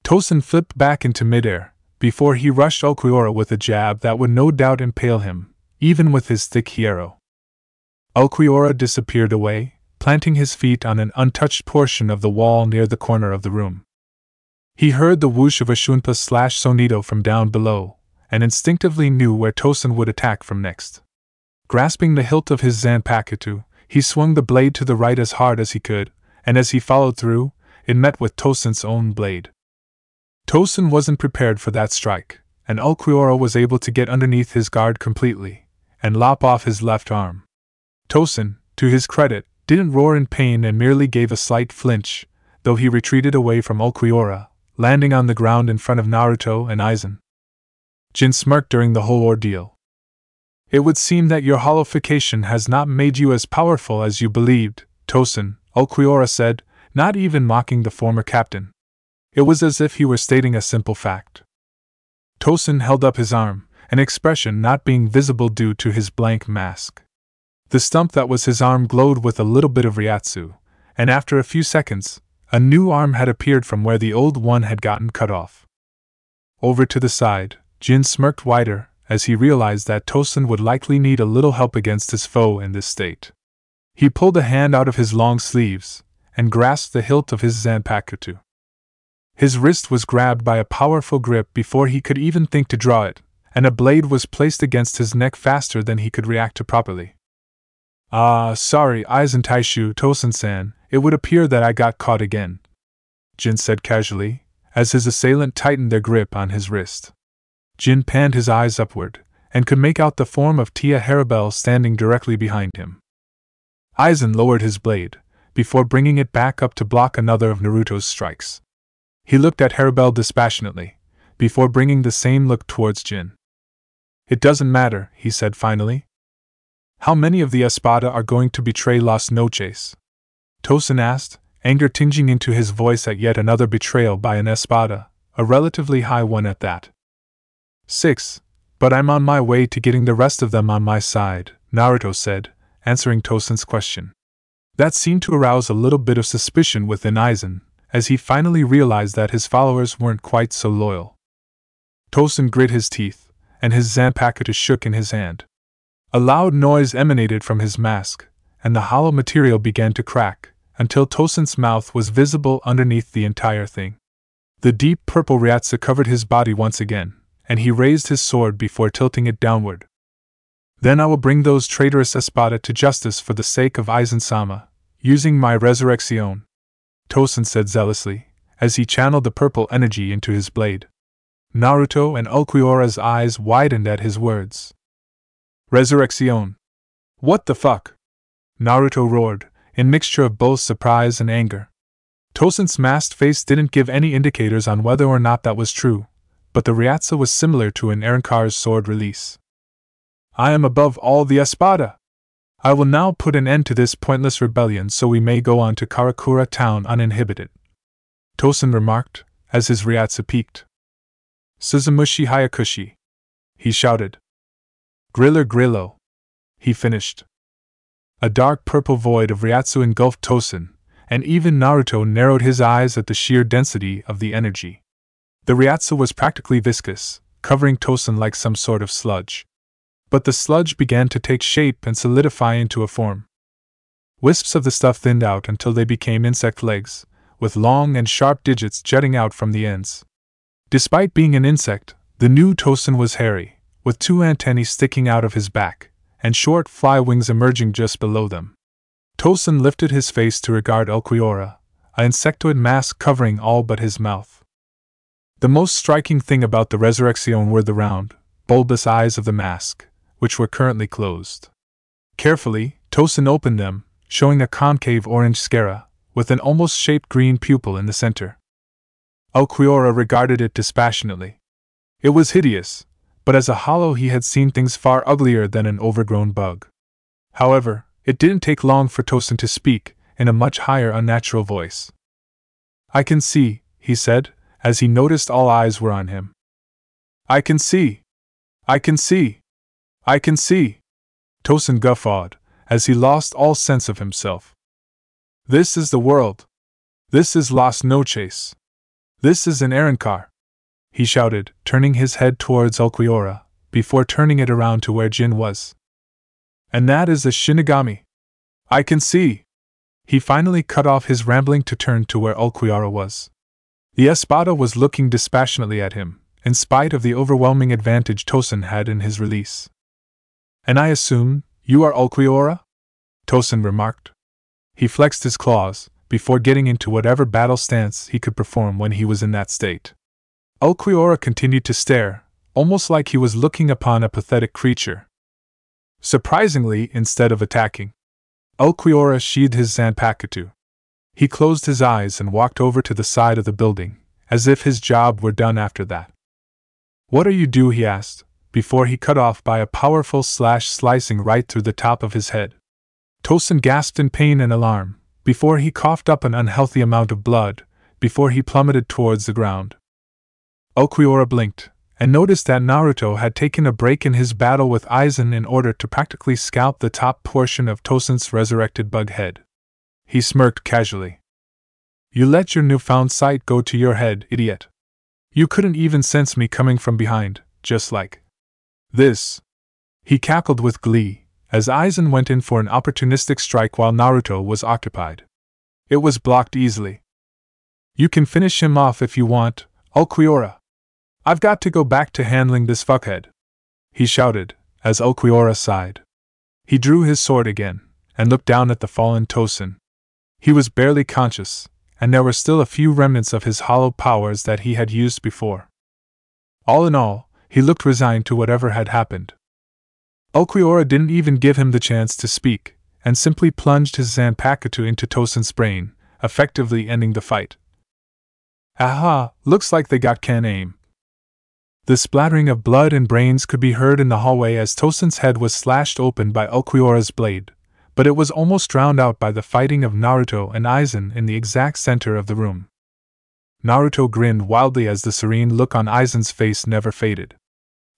Tosin flipped back into midair, before he rushed Ulquiorra with a jab that would no doubt impale him, even with his thick hierro. Ulquiorra disappeared away, planting his feet on an untouched portion of the wall near the corner of the room. He heard the whoosh of a shunpa/sonito from down below, and instinctively knew where Tosin would attack from next. Grasping the hilt of his zanpakuto, he swung the blade to the right as hard as he could, and as he followed through, it met with Tosin's own blade. Tosin wasn't prepared for that strike, and Ulquiorra was able to get underneath his guard completely, and lop off his left arm. Tosin, to his credit, didn't roar in pain and merely gave a slight flinch, though he retreated away from Ulquiorra, landing on the ground in front of Naruto and Aizen. Jin smirked during the whole ordeal. "It would seem that your hollowification has not made you as powerful as you believed, Tosin," Ulquiorra said, not even mocking the former captain. It was as if he were stating a simple fact. Tosin held up his arm, an expression not being visible due to his blank mask. The stump that was his arm glowed with a little bit of Ryatsu, and after a few seconds, a new arm had appeared from where the old one had gotten cut off. Over to the side, Jin smirked wider as he realized that Tosin would likely need a little help against his foe in this state. He pulled a hand out of his long sleeves and grasped the hilt of his zanpakuto. His wrist was grabbed by a powerful grip before he could even think to draw it, and a blade was placed against his neck faster than he could react to properly. Sorry, Aizen Taishu, Tosin-san, it would appear that I got caught again," Jin said casually, as his assailant tightened their grip on his wrist. Jin panned his eyes upward, and could make out the form of Tia Haribel standing directly behind him. Aizen lowered his blade, before bringing it back up to block another of Naruto's strikes. He looked at Haribel dispassionately, before bringing the same look towards Jin. "It doesn't matter," he said finally. "How many of the Espada are going to betray Las Noches?" Tosin asked, anger tinging into his voice at yet another betrayal by an Espada, a relatively high one at that. "6, but I'm on my way to getting the rest of them on my side," Naruto said, answering Tosin's question. That seemed to arouse a little bit of suspicion within Aizen, as he finally realized that his followers weren't quite so loyal. Tosin grit his teeth, and his zanpakuto shook in his hand. A loud noise emanated from his mask, and the hollow material began to crack, until Tosin's mouth was visible underneath the entire thing. The deep purple Ryatsu covered his body once again, and he raised his sword before tilting it downward. "Then I will bring those traitorous Espada to justice for the sake of Aizen-sama, using my resurrection," Tosin said zealously, as he channeled the purple energy into his blade. Naruto and Ulquiorra's eyes widened at his words. "Resurrection? What the fuck?" Naruto roared, in mixture of both surprise and anger. Tosin's masked face didn't give any indicators on whether or not that was true, but the Ryatsu was similar to an Aaroncar's sword release. "I am above all the Espada! I will now put an end to this pointless rebellion so we may go on to Karakura town uninhibited," Tosin remarked, as his Ryatsu peaked. "Suzumushi Hayakushi!" he shouted. "Griller Grillo!" he finished. A dark purple void of Ryatsu engulfed Tosin, and even Naruto narrowed his eyes at the sheer density of the energy. The Ryatsu was practically viscous, covering Tosin like some sort of sludge. But the sludge began to take shape and solidify into a form. Wisps of the stuff thinned out until they became insect legs, with long and sharp digits jutting out from the ends. Despite being an insect, the new Tosin was hairy, with 2 antennae sticking out of his back, and short fly wings emerging just below them. Tosin lifted his face to regard Ulquiorra, an insectoid mask covering all but his mouth. The most striking thing about the resurrection were the round, bulbous eyes of the mask, which were currently closed. Carefully, Tosin opened them, showing a concave orange sclera, with an almost shaped green pupil in the center. Ulquiorra regarded it dispassionately. It was hideous, but as a hollow he had seen things far uglier than an overgrown bug. However, it didn't take long for Tosin to speak, in a much higher unnatural voice. "I can see," he said, as he noticed all eyes were on him. "I can see! I can see! I can see!" Tosin guffawed, as he lost all sense of himself. "This is the world! This is Las Noches! This is an Arrancar!" he shouted, turning his head towards Ulquiorra, before turning it around to where Jin was. "And that is a Shinigami! I can see!" He finally cut off his rambling to turn to where Ulquiorra was. The Espada was looking dispassionately at him, in spite of the overwhelming advantage Tosin had in his release. "And I assume you are Ulquiorra?" Tosin remarked. He flexed his claws, before getting into whatever battle stance he could perform when he was in that state. Ulquiorra continued to stare, almost like he was looking upon a pathetic creature. Surprisingly, instead of attacking, Ulquiorra sheathed his Zanpakuto. He closed his eyes and walked over to the side of the building, as if his job were done after that. "What are you do?" he asked, before he cut off by a powerful slash slicing right through the top of his head. Tosin gasped in pain and alarm, before he coughed up an unhealthy amount of blood, before he plummeted towards the ground. Ulquiorra blinked, and noticed that Naruto had taken a break in his battle with Aizen in order to practically scalp the top portion of Tosin's resurrected bug head. He smirked casually. "You let your newfound sight go to your head, idiot. You couldn't even sense me coming from behind, just like this." He cackled with glee, as Aizen went in for an opportunistic strike while Naruto was occupied. It was blocked easily. "You can finish him off if you want, Ulquiorra. I've got to go back to handling this fuckhead," he shouted, as Ulquiorra sighed. He drew his sword again, and looked down at the fallen Tosin. He was barely conscious, and there were still a few remnants of his hollow powers that he had used before. All in all, he looked resigned to whatever had happened. Ulquiorra didn't even give him the chance to speak, and simply plunged his Zanpakuto into Tosin's brain, effectively ending the fight. "Aha, looks like they got can aim." The splattering of blood and brains could be heard in the hallway as Tosin's head was slashed open by Ulquiorra's blade, but it was almost drowned out by the fighting of Naruto and Aizen in the exact center of the room. Naruto grinned wildly as the serene look on Aizen's face never faded.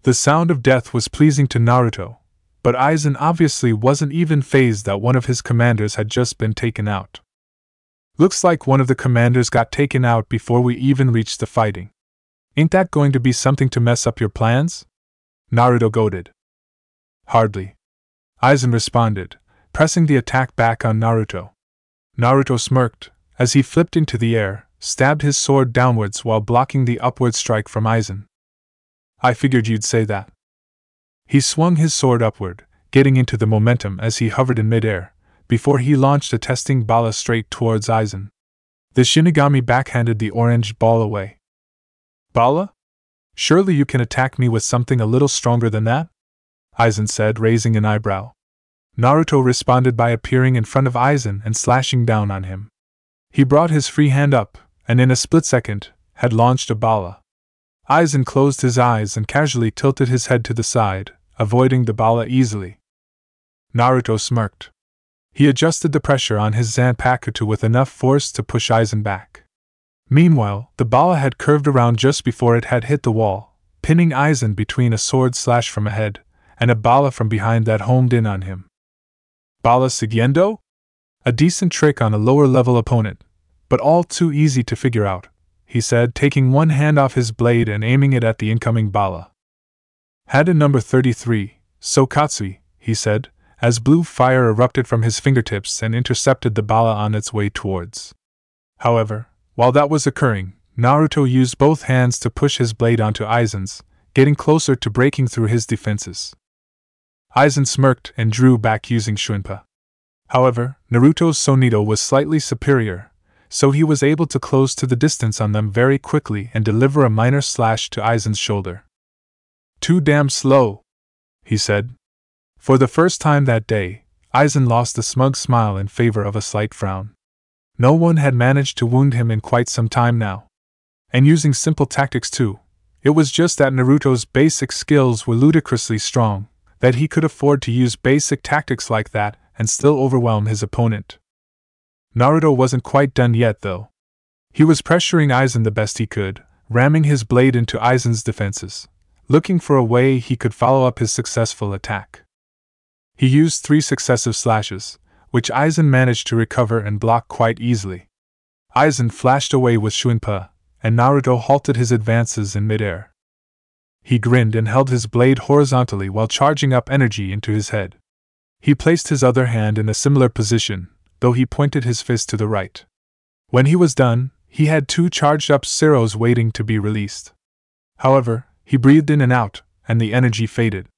The sound of death was pleasing to Naruto, but Aizen obviously wasn't even fazed that one of his commanders had just been taken out. "Looks like one of the commanders got taken out before we even reached the fighting. Ain't that going to be something to mess up your plans?" Naruto goaded. "Hardly," Aizen responded, pressing the attack back on Naruto. Naruto smirked, as he flipped into the air, stabbed his sword downwards while blocking the upward strike from Aizen. "I figured you'd say that." He swung his sword upward, getting into the momentum as he hovered in midair, before he launched a testing balla straight towards Aizen. The Shinigami backhanded the orange ball away. "Balla? Surely you can attack me with something a little stronger than that?" Aizen said, raising an eyebrow. Naruto responded by appearing in front of Aizen and slashing down on him. He brought his free hand up, and in a split second, had launched a balla. Aizen closed his eyes and casually tilted his head to the side, avoiding the balla easily. Naruto smirked. He adjusted the pressure on his Zanpakuto with enough force to push Aizen back. Meanwhile, the balla had curved around just before it had hit the wall, pinning Aizen between a sword slash from ahead and a balla from behind that homed in on him. Balla siguiendo? A decent trick on a lower-level opponent, but all too easy to figure out, he said, taking one hand off his blade and aiming it at the incoming balla. Hada number 33, Sokatsui, he said, as blue fire erupted from his fingertips and intercepted the balla on its way towards. However, while that was occurring, Naruto used both hands to push his blade onto Aizen's, getting closer to breaking through his defenses. Aizen smirked and drew back using Shunpa. However, Naruto's Sonito was slightly superior, so he was able to close to the distance on them very quickly and deliver a minor slash to Aizen's shoulder. "Too damn slow," he said. For the first time that day, Aizen lost the smug smile in favor of a slight frown. No one had managed to wound him in quite some time now. And using simple tactics too, It was just that Naruto's basic skills were ludicrously strong, that he could afford to use basic tactics like that and still overwhelm his opponent. Naruto wasn't quite done yet, though. He was pressuring Aizen the best he could, ramming his blade into Aizen's defenses, looking for a way he could follow up his successful attack. He used 3 successive slashes, which Aizen managed to recover and block quite easily. Aizen flashed away with Shuinpa, and Naruto halted his advances in midair. He grinned and held his blade horizontally while charging up energy into his head. He placed his other hand in a similar position, though he pointed his fist to the right. When he was done, he had 2 charged-up Zeros waiting to be released. However, he breathed in and out, and the energy faded.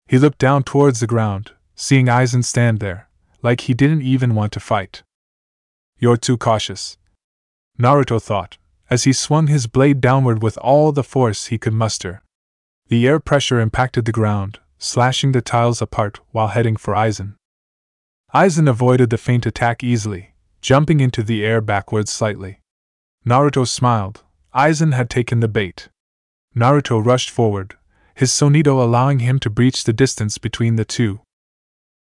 He looked down towards the ground, seeing Aizen stand there, like he didn't even want to fight. "You're too cautious," Naruto thought, as he swung his blade downward with all the force he could muster. The air pressure impacted the ground, slashing the tiles apart while heading for Aizen. Aizen avoided the feint attack easily, jumping into the air backwards slightly. Naruto smiled. Aizen had taken the bait. Naruto rushed forward, his Sonito allowing him to breach the distance between the two.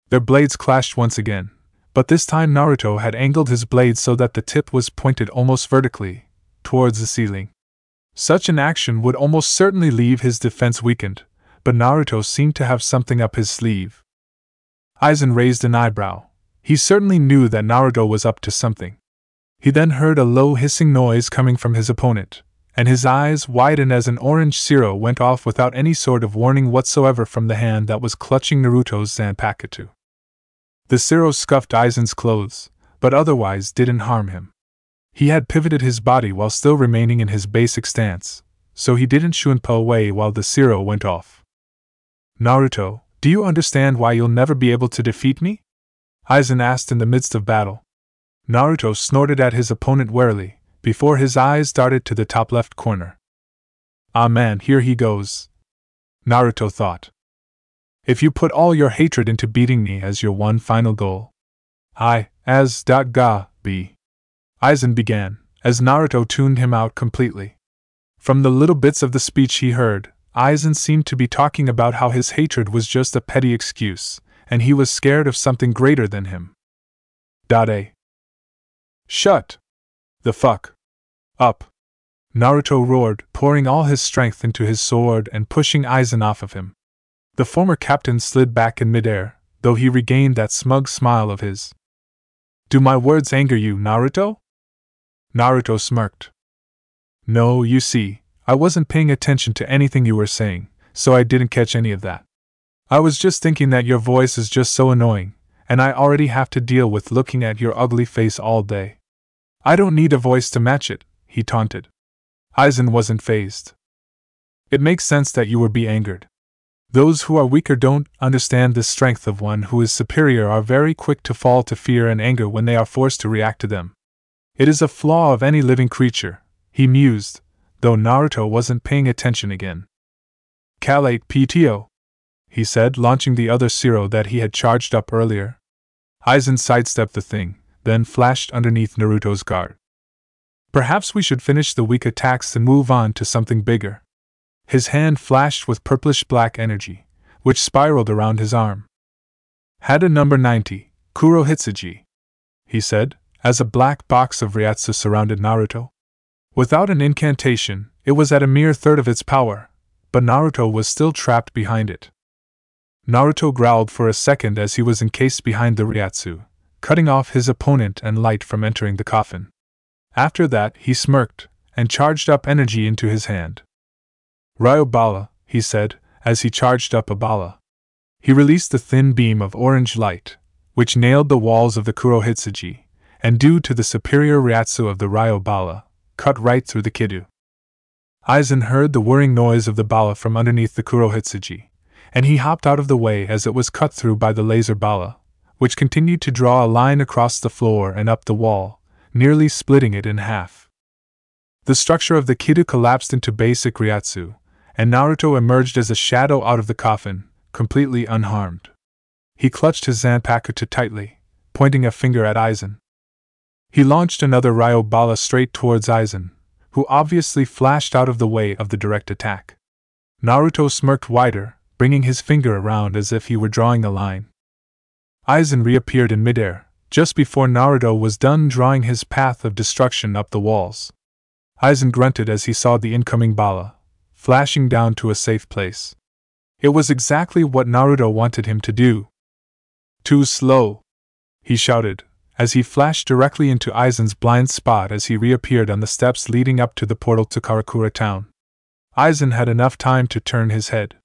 Their blades clashed once again, but this time Naruto had angled his blade so that the tip was pointed almost vertically, towards the ceiling. Such an action would almost certainly leave his defense weakened, but Naruto seemed to have something up his sleeve. Aizen raised an eyebrow. He certainly knew that Naruto was up to something. He then heard a low hissing noise coming from his opponent, and his eyes widened as an orange Zero went off without any sort of warning whatsoever from the hand that was clutching Naruto's Zanpakuto. The Zero scuffed Aizen's clothes, but otherwise didn't harm him. He had pivoted his body while still remaining in his basic stance, so he didn't Shuinpa away while the Zero went off. "Naruto, do you understand why you'll never be able to defeat me?" Aizen asked in the midst of battle. Naruto snorted at his opponent warily, before his eyes darted to the top left corner. "Ah man, here he goes," Naruto thought. "If you put all your hatred into beating me as your one final goal, be," Aizen began, as Naruto tuned him out completely. From the little bits of the speech he heard, Aizen seemed to be talking about how his hatred was just a petty excuse, and he was scared of something greater than him. "Shut the fuck up!" Naruto roared, pouring all his strength into his sword and pushing Aizen off of him. The former captain slid back in midair, though he regained that smug smile of his. "Do my words anger you, Naruto?" Naruto smirked. "No, you see, I wasn't paying attention to anything you were saying, so I didn't catch any of that. I was just thinking that your voice is just so annoying, and I already have to deal with looking at your ugly face all day. I don't need a voice to match it," he taunted. Aizen wasn't fazed. "It makes sense that you would be angered. Those who are weaker don't understand the strength of one who is superior are very quick to fall to fear and anger when they are forced to react to them. It is a flaw of any living creature," he mused, though Naruto wasn't paying attention again. "Calate PTO," he said, launching the other Zero that he had charged up earlier. Aizen sidestepped the thing, then flashed underneath Naruto's guard. "Perhaps we should finish the weak attacks and move on to something bigger." His hand flashed with purplish-black energy, which spiraled around his arm. "Hada number 90, Kurohitsuji," he said, as a black box of Ryatsu surrounded Naruto. Without an incantation, it was at a mere third of its power, but Naruto was still trapped behind it. Naruto growled for a second as he was encased behind the Ryatsu, cutting off his opponent and light from entering the coffin. After that, he smirked, and charged up energy into his hand. "Ryobala," he said, as he charged up a bala. He released a thin beam of orange light, which nailed the walls of the Kurohitsuji, and due to the superior Ryatsu of the Ryobala, cut right through the Kidu. Aizen heard the whirring noise of the bala from underneath the Kurohitsuji, and he hopped out of the way as it was cut through by the laser bala, which continued to draw a line across the floor and up the wall, nearly splitting it in half. The structure of the Kidu collapsed into basic Ryatsu, and Naruto emerged as a shadow out of the coffin, completely unharmed. He clutched his Zanpakuto tightly, pointing a finger at Aizen. He launched another Ryobala straight towards Aizen, who obviously flashed out of the way of the direct attack. Naruto smirked wider, bringing his finger around as if he were drawing a line. Aizen reappeared in midair, just before Naruto was done drawing his path of destruction up the walls. Aizen grunted as he saw the incoming bala, flashing down to a safe place. It was exactly what Naruto wanted him to do. Too slow, he shouted, as he flashed directly into Aizen's blind spot as he reappeared on the steps leading up to the portal to Karakura town. Aizen had enough time to turn his head.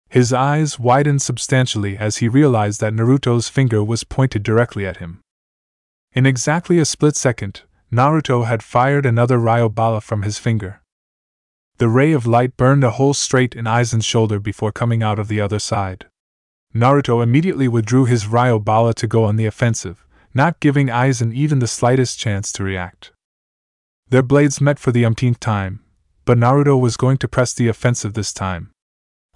His eyes widened substantially as he realized that Naruto's finger was pointed directly at him. In exactly a split second, Naruto had fired another Ryo Bala from his finger. The ray of light burned a hole straight in Aizen's shoulder before coming out of the other side. Naruto immediately withdrew his Ryo Bala to go on the offensive, not giving Aizen even the slightest chance to react. Their blades met for the umpteenth time, but Naruto was going to press the offensive this time.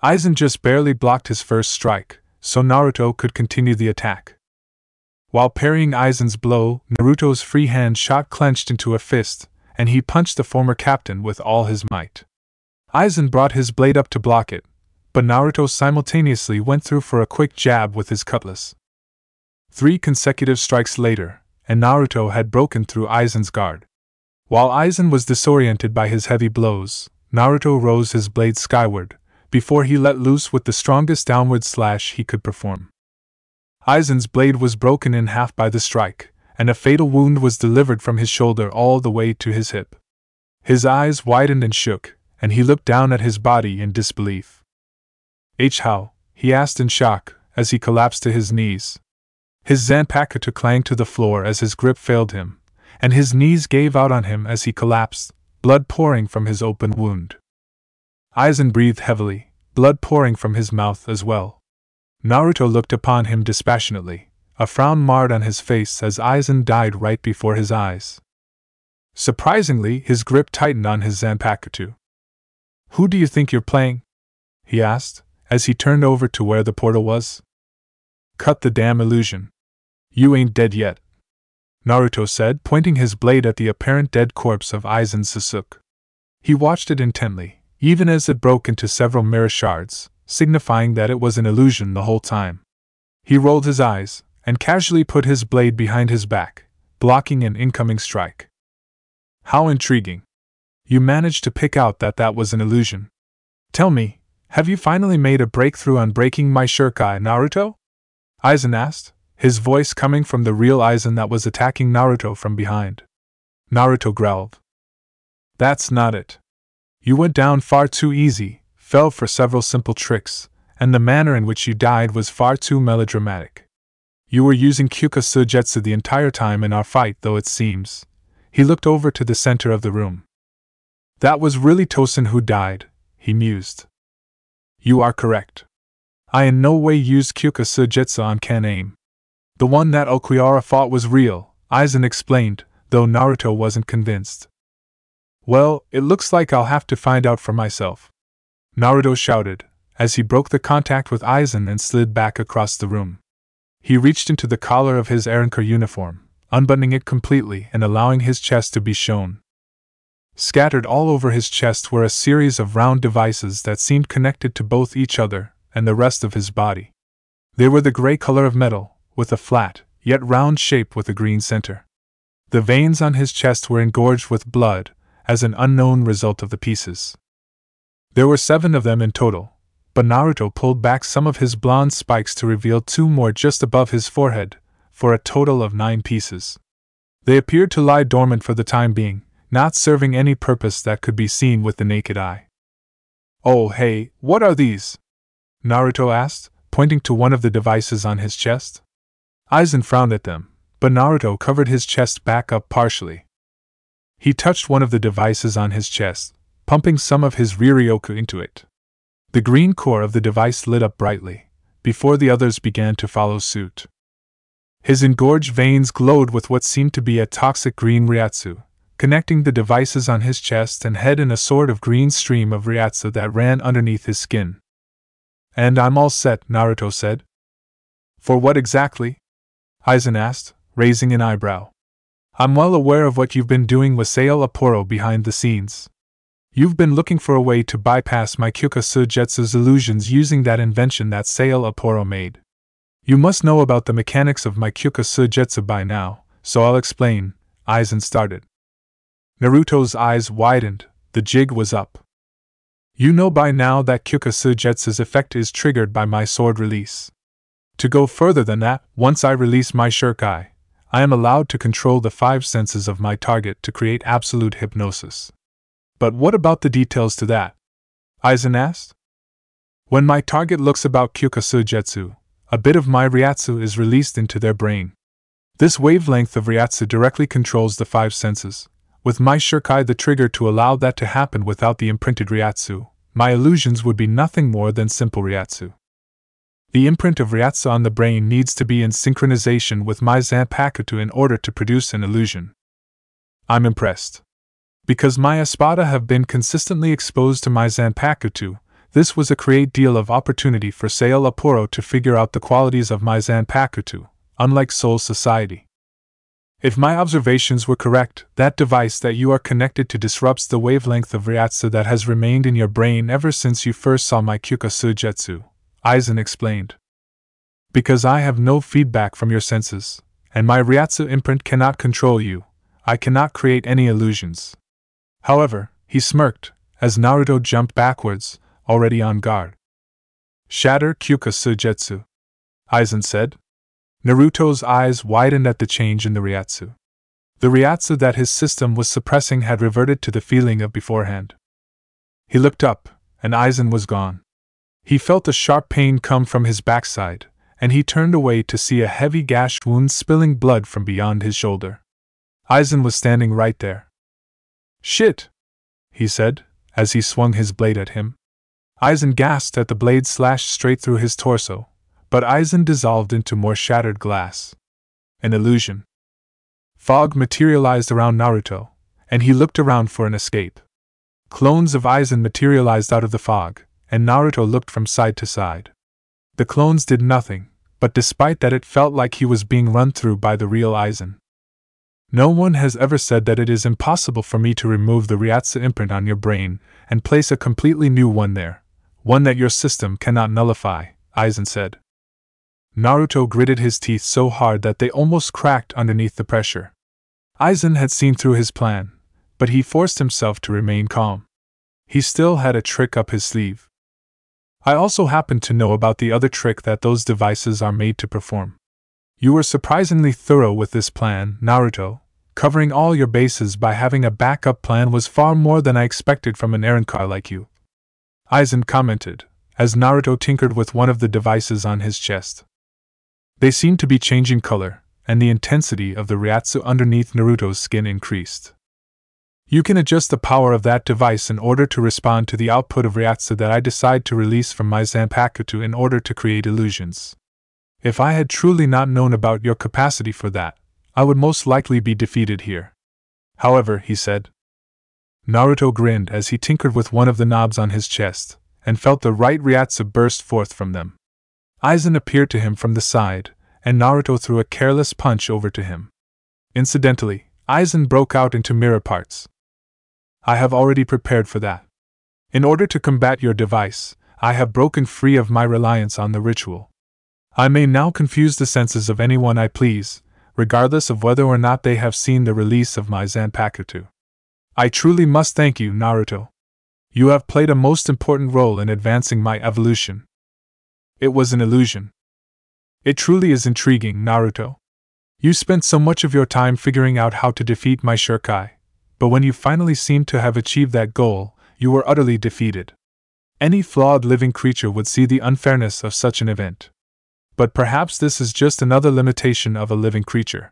Aizen just barely blocked his first strike, so Naruto could continue the attack. While parrying Aizen's blow, Naruto's free hand shot clenched into a fist, and he punched the former captain with all his might. Aizen brought his blade up to block it, but Naruto simultaneously went through for a quick jab with his cutlass. 3 consecutive strikes later, and Naruto had broken through Aizen's guard. While Aizen was disoriented by his heavy blows, Naruto rose his blade skyward, before he let loose with the strongest downward slash he could perform. Aizen's blade was broken in half by the strike, and a fatal wound was delivered from his shoulder all the way to his hip. His eyes widened and shook, and he looked down at his body in disbelief. How? He asked in shock, as he collapsed to his knees. His Zanpakuto clanged to the floor as his grip failed him, and his knees gave out on him as he collapsed, blood pouring from his open wound. Aizen breathed heavily, blood pouring from his mouth as well. Naruto looked upon him dispassionately, a frown marred on his face as Aizen died right before his eyes. Surprisingly, his grip tightened on his Zanpakuto. "Who do you think you're playing?" he asked, as he turned over to where the portal was. "Cut the damn illusion. You ain't dead yet," Naruto said, pointing his blade at the apparent dead corpse of Aizen Sasuke. He watched it intently, even as it broke into several mirror shards, signifying that it was an illusion the whole time. He rolled his eyes, and casually put his blade behind his back, blocking an incoming strike. "How intriguing. You managed to pick out that was an illusion. Tell me, have you finally made a breakthrough on breaking my Shurikai, Naruto?" Aizen asked, his voice coming from the real Aizen that was attacking Naruto from behind. Naruto growled. "That's not it. You went down far too easy, fell for several simple tricks, and the manner in which you died was far too melodramatic. You were using Kyuka Sujetsu the entire time in our fight, though it seems." He looked over to the center of the room. "That was really Tosen who died," he mused. "You are correct. I in no way used Kyuka Sujetsu on Kan-Aim. The one that Ulquiorra fought was real," Aizen explained, though Naruto wasn't convinced. "Well, it looks like I'll have to find out for myself," Naruto shouted, as he broke the contact with Aizen and slid back across the room. He reached into the collar of his Erinker uniform, unbuttoning it completely and allowing his chest to be shown. Scattered all over his chest were a series of round devices that seemed connected to both each other and the rest of his body. They were the gray color of metal, with a flat, yet round shape with a green center. The veins on his chest were engorged with blood, as an unknown result of the pieces. There were 7 of them in total, but Naruto pulled back some of his blonde spikes to reveal 2 more just above his forehead, for a total of 9 pieces. They appeared to lie dormant for the time being, not serving any purpose that could be seen with the naked eye. "Oh hey, what are these?" Naruto asked, pointing to one of the devices on his chest. Aizen frowned at them, but Naruto covered his chest back up partially. He touched one of the devices on his chest, pumping some of his Riryoku into it. The green core of the device lit up brightly, before the others began to follow suit. His engorged veins glowed with what seemed to be a toxic green Ryatsu, connecting the devices on his chest and head in a sort of green stream of Ryatsu that ran underneath his skin. "And I'm all set," Naruto said. "For what exactly?" Aizen asked, raising an eyebrow. I'm well aware of what you've been doing with Sail Aporo behind the scenes. You've been looking for a way to bypass my Kyuka Sujetsu's illusions using that invention that Sail Aporo made. You must know about the mechanics of my Kyuka Sujetsu by now, so I'll explain, Aizen started. Naruto's eyes widened, the jig was up. You know by now that Kyuka Sujetsu's effect is triggered by my sword release. To go further than that, once I release my shuriken, I am allowed to control the 5 senses of my target to create absolute hypnosis. But what about the details to that? Aizen asked. When my target looks about Kyuka Sujetsu, a bit of my Ryatsu is released into their brain. This wavelength of Ryatsu directly controls the 5 senses. With my shuriken the trigger to allow that to happen without the imprinted Ryatsu, my illusions would be nothing more than simple Ryatsu. The imprint of Ryatsu on the brain needs to be in synchronization with my Zanpakuto in order to produce an illusion. I'm impressed. Because my Espada have been consistently exposed to my Zanpakuto, this was a great deal of opportunity for Sail Aporo to figure out the qualities of my Zanpakuto, unlike Soul Society. If my observations were correct, that device that you are connected to disrupts the wavelength of Ryatsu that has remained in your brain ever since you first saw my Kyuka Sujetsu, Aizen explained. Because I have no feedback from your senses, and my Ryatsu imprint cannot control you, I cannot create any illusions. However, he smirked, as Naruto jumped backwards, already on guard. Shatter Kyuka Sujetsu, Aizen said. Naruto's eyes widened at the change in the Ryatsu. The Ryatsu that his system was suppressing had reverted to the feeling of beforehand. He looked up, and Aizen was gone. He felt a sharp pain come from his backside, and he turned away to see a heavy gashed wound spilling blood from beyond his shoulder. Aizen was standing right there. Shit! He said, as he swung his blade at him. Aizen gasped at the blade slashed straight through his torso, but Aizen dissolved into more shattered glass. An illusion. Fog materialized around Naruto, and he looked around for an escape. Clones of Aizen materialized out of the fog, and Naruto looked from side to side. The clones did nothing, but despite that it felt like he was being run through by the real Aizen. No one has ever said that it is impossible for me to remove the Ryatsu imprint on your brain and place a completely new one there, one that your system cannot nullify, Aizen said. Naruto gritted his teeth so hard that they almost cracked underneath the pressure. Aizen had seen through his plan, but he forced himself to remain calm. He still had a trick up his sleeve. I also happen to know about the other trick that those devices are made to perform. You were surprisingly thorough with this plan, Naruto. Covering all your bases by having a backup plan was far more than I expected from an errand-car like you. Aizen commented, as Naruto tinkered with one of the devices on his chest. They seemed to be changing color, and the intensity of the Ryatsu underneath Naruto's skin increased. You can adjust the power of that device in order to respond to the output of Ryatsu that I decide to release from my Zanpakuto in order to create illusions. If I had truly not known about your capacity for that, I would most likely be defeated here. However, he said. Naruto grinned as he tinkered with one of the knobs on his chest, and felt the right Ryatsu burst forth from them. Aizen appeared to him from the side, and Naruto threw a careless punch over to him. Incidentally, Aizen broke out into mirror parts. I have already prepared for that. In order to combat your device, I have broken free of my reliance on the ritual. I may now confuse the senses of anyone I please, regardless of whether or not they have seen the release of my Zanpakuto. I truly must thank you, Naruto. You have played a most important role in advancing my evolution. It was an illusion. It truly is intriguing, Naruto. You spent so much of your time figuring out how to defeat my shuriken, but when you finally seemed to have achieved that goal, you were utterly defeated. Any flawed living creature would see the unfairness of such an event. But perhaps this is just another limitation of a living creature.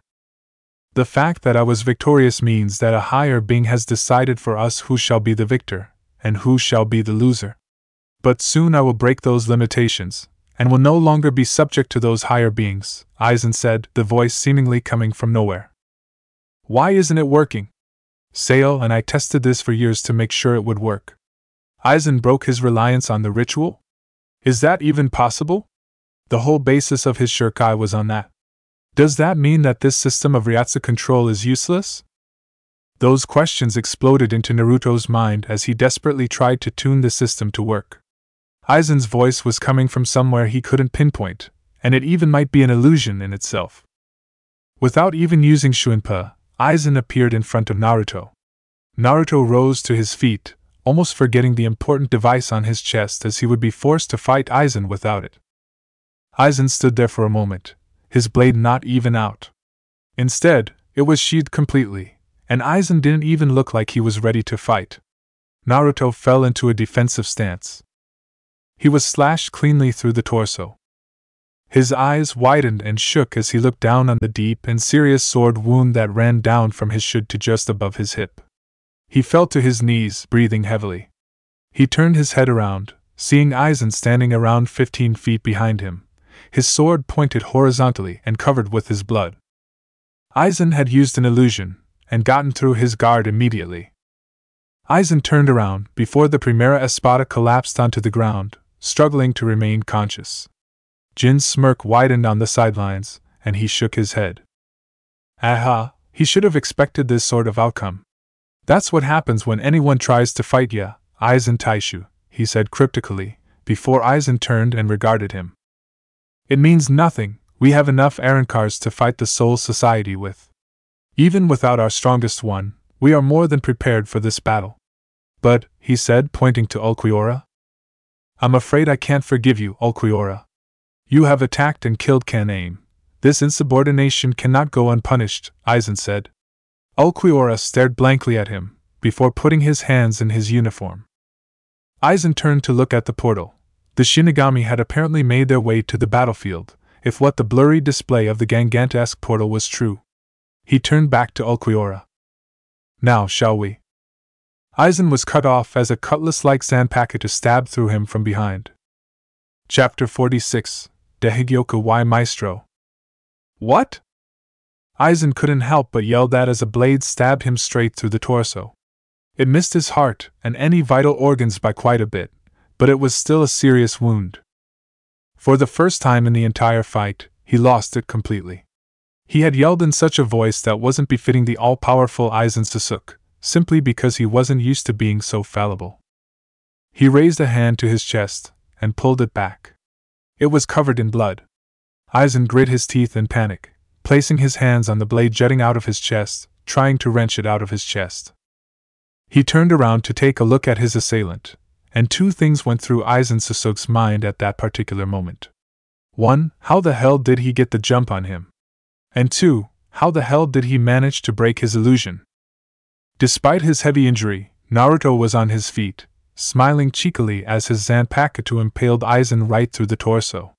The fact that I was victorious means that a higher being has decided for us who shall be the victor, and who shall be the loser. But soon I will break those limitations, and will no longer be subject to those higher beings, Aizen said, the voice seemingly coming from nowhere. Why isn't it working? Sail and I tested this for years to make sure it would work. Aizen broke his reliance on the ritual? Is that even possible? The whole basis of his shuriken was on that. Does that mean that this system of Ryatsu control is useless? Those questions exploded into Naruto's mind as he desperately tried to tune the system to work. Aizen's voice was coming from somewhere he couldn't pinpoint, and it even might be an illusion in itself. Without even using Shuinpa, Aizen appeared in front of Naruto. Naruto rose to his feet, almost forgetting the important device on his chest as he would be forced to fight Aizen without it. Aizen stood there for a moment, his blade not even out. Instead, it was sheathed completely, and Aizen didn't even look like he was ready to fight. Naruto fell into a defensive stance. He was slashed cleanly through the torso. His eyes widened and shook as he looked down on the deep and serious sword wound that ran down from his shoulder to just above his hip. He fell to his knees, breathing heavily. He turned his head around, seeing Aizen standing around 15 feet behind him, his sword pointed horizontally and covered with his blood. Aizen had used an illusion, and gotten through his guard immediately. Aizen turned around before the Primera Espada collapsed onto the ground, struggling to remain conscious. Jin's smirk widened on the sidelines, and he shook his head. Aha, he should have expected this sort of outcome. That's what happens when anyone tries to fight ya, Aizen Taishu, he said cryptically, before Aizen turned and regarded him. It means nothing, we have enough Arankars to fight the Soul Society with. Even without our strongest one, we are more than prepared for this battle. But, he said, pointing to Ulquiorra, I'm afraid I can't forgive you, Ulquiorra. You have attacked and killed Kan-Aim. This insubordination cannot go unpunished, Aizen said. Ulquiorra stared blankly at him, before putting his hands in his uniform. Aizen turned to look at the portal. The Shinigami had apparently made their way to the battlefield, if what the blurry display of the Gigantesque portal was true. He turned back to Ulquiorra. Now, shall we? Aizen was cut off as a cutlass-like Zanpakuto stabbed through him from behind. Chapter 46, Dehigyoku y Maestro. What? Aizen couldn't help but yell that as a blade stabbed him straight through the torso. It missed his heart and any vital organs by quite a bit, but it was still a serious wound. For the first time in the entire fight, he lost it completely. He had yelled in such a voice that wasn't befitting the all-powerful Aizen Sasuke, simply because he wasn't used to being so fallible. He raised a hand to his chest and pulled it back. It was covered in blood. Aizen grit his teeth in panic, placing his hands on the blade jutting out of his chest, trying to wrench it out of his chest. He turned around to take a look at his assailant, and two things went through Aizen Sasuke's mind at that particular moment. 1. How the hell did he get the jump on him? And 2. How the hell did he manage to break his illusion? Despite his heavy injury, Naruto was on his feet, smiling cheekily as his Zanpakuto impaled Aizen right through the torso.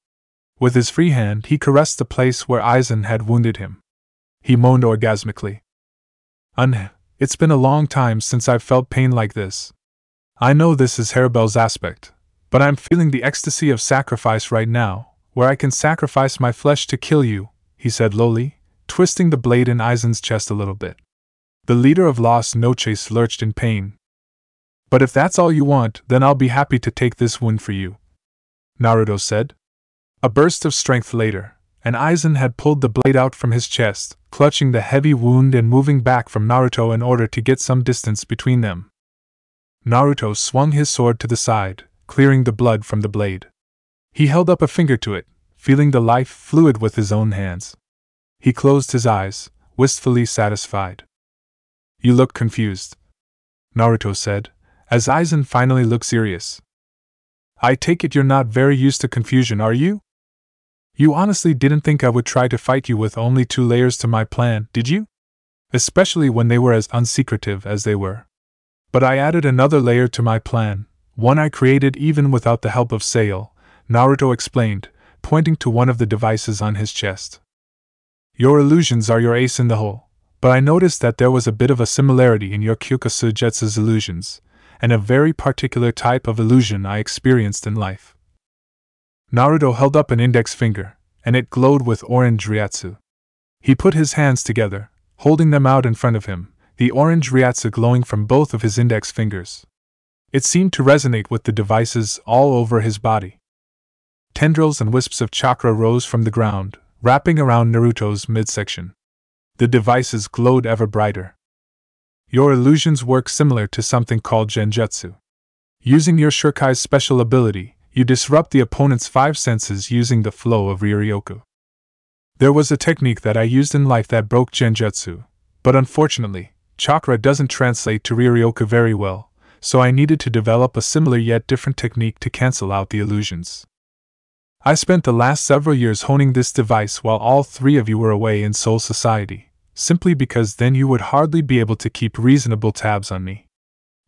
With his free hand he caressed the place where Aizen had wounded him. He moaned orgasmically. It's been a long time since I've felt pain like this. I know this is Haribel's aspect, but I'm feeling the ecstasy of sacrifice right now, where I can sacrifice my flesh to kill you, he said lowly, twisting the blade in Aizen's chest a little bit. The leader of Las Noches lurched in pain. But if that's all you want, then I'll be happy to take this wound for you, Naruto said. A burst of strength later, and Aizen had pulled the blade out from his chest, clutching the heavy wound and moving back from Naruto in order to get some distance between them. Naruto swung his sword to the side, clearing the blood from the blade. He held up a finger to it, feeling the life fluid with his own hands. He closed his eyes, wistfully satisfied. You look confused, Naruto said, as Aizen finally looked serious. I take it you're not very used to confusion, are you? You honestly didn't think I would try to fight you with only 2 layers to my plan, did you? Especially when they were as unsecretive as they were. But I added another layer to my plan, one I created even without the help of Sail, Naruto explained, pointing to one of the devices on his chest. Your illusions are your ace in the hole, but I noticed that there was a bit of a similarity in your Kyokusujutsu's illusions, and a very particular type of illusion I experienced in life. Naruto held up an index finger, and it glowed with orange Ryatsu. He put his hands together, holding them out in front of him, the orange Ryatsu glowing from both of his index fingers. It seemed to resonate with the devices all over his body. Tendrils and wisps of chakra rose from the ground, wrapping around Naruto's midsection. The devices glowed ever brighter. Your illusions work similar to something called genjutsu. Using your Shurikai's special ability, you disrupt the opponent's 5 senses using the flow of Riryoku. There was a technique that I used in life that broke genjutsu, but unfortunately, chakra doesn't translate to Riryoku very well, so I needed to develop a similar yet different technique to cancel out the illusions. I spent the last several years honing this device while all 3 of you were away in Soul Society, simply because then you would hardly be able to keep reasonable tabs on me.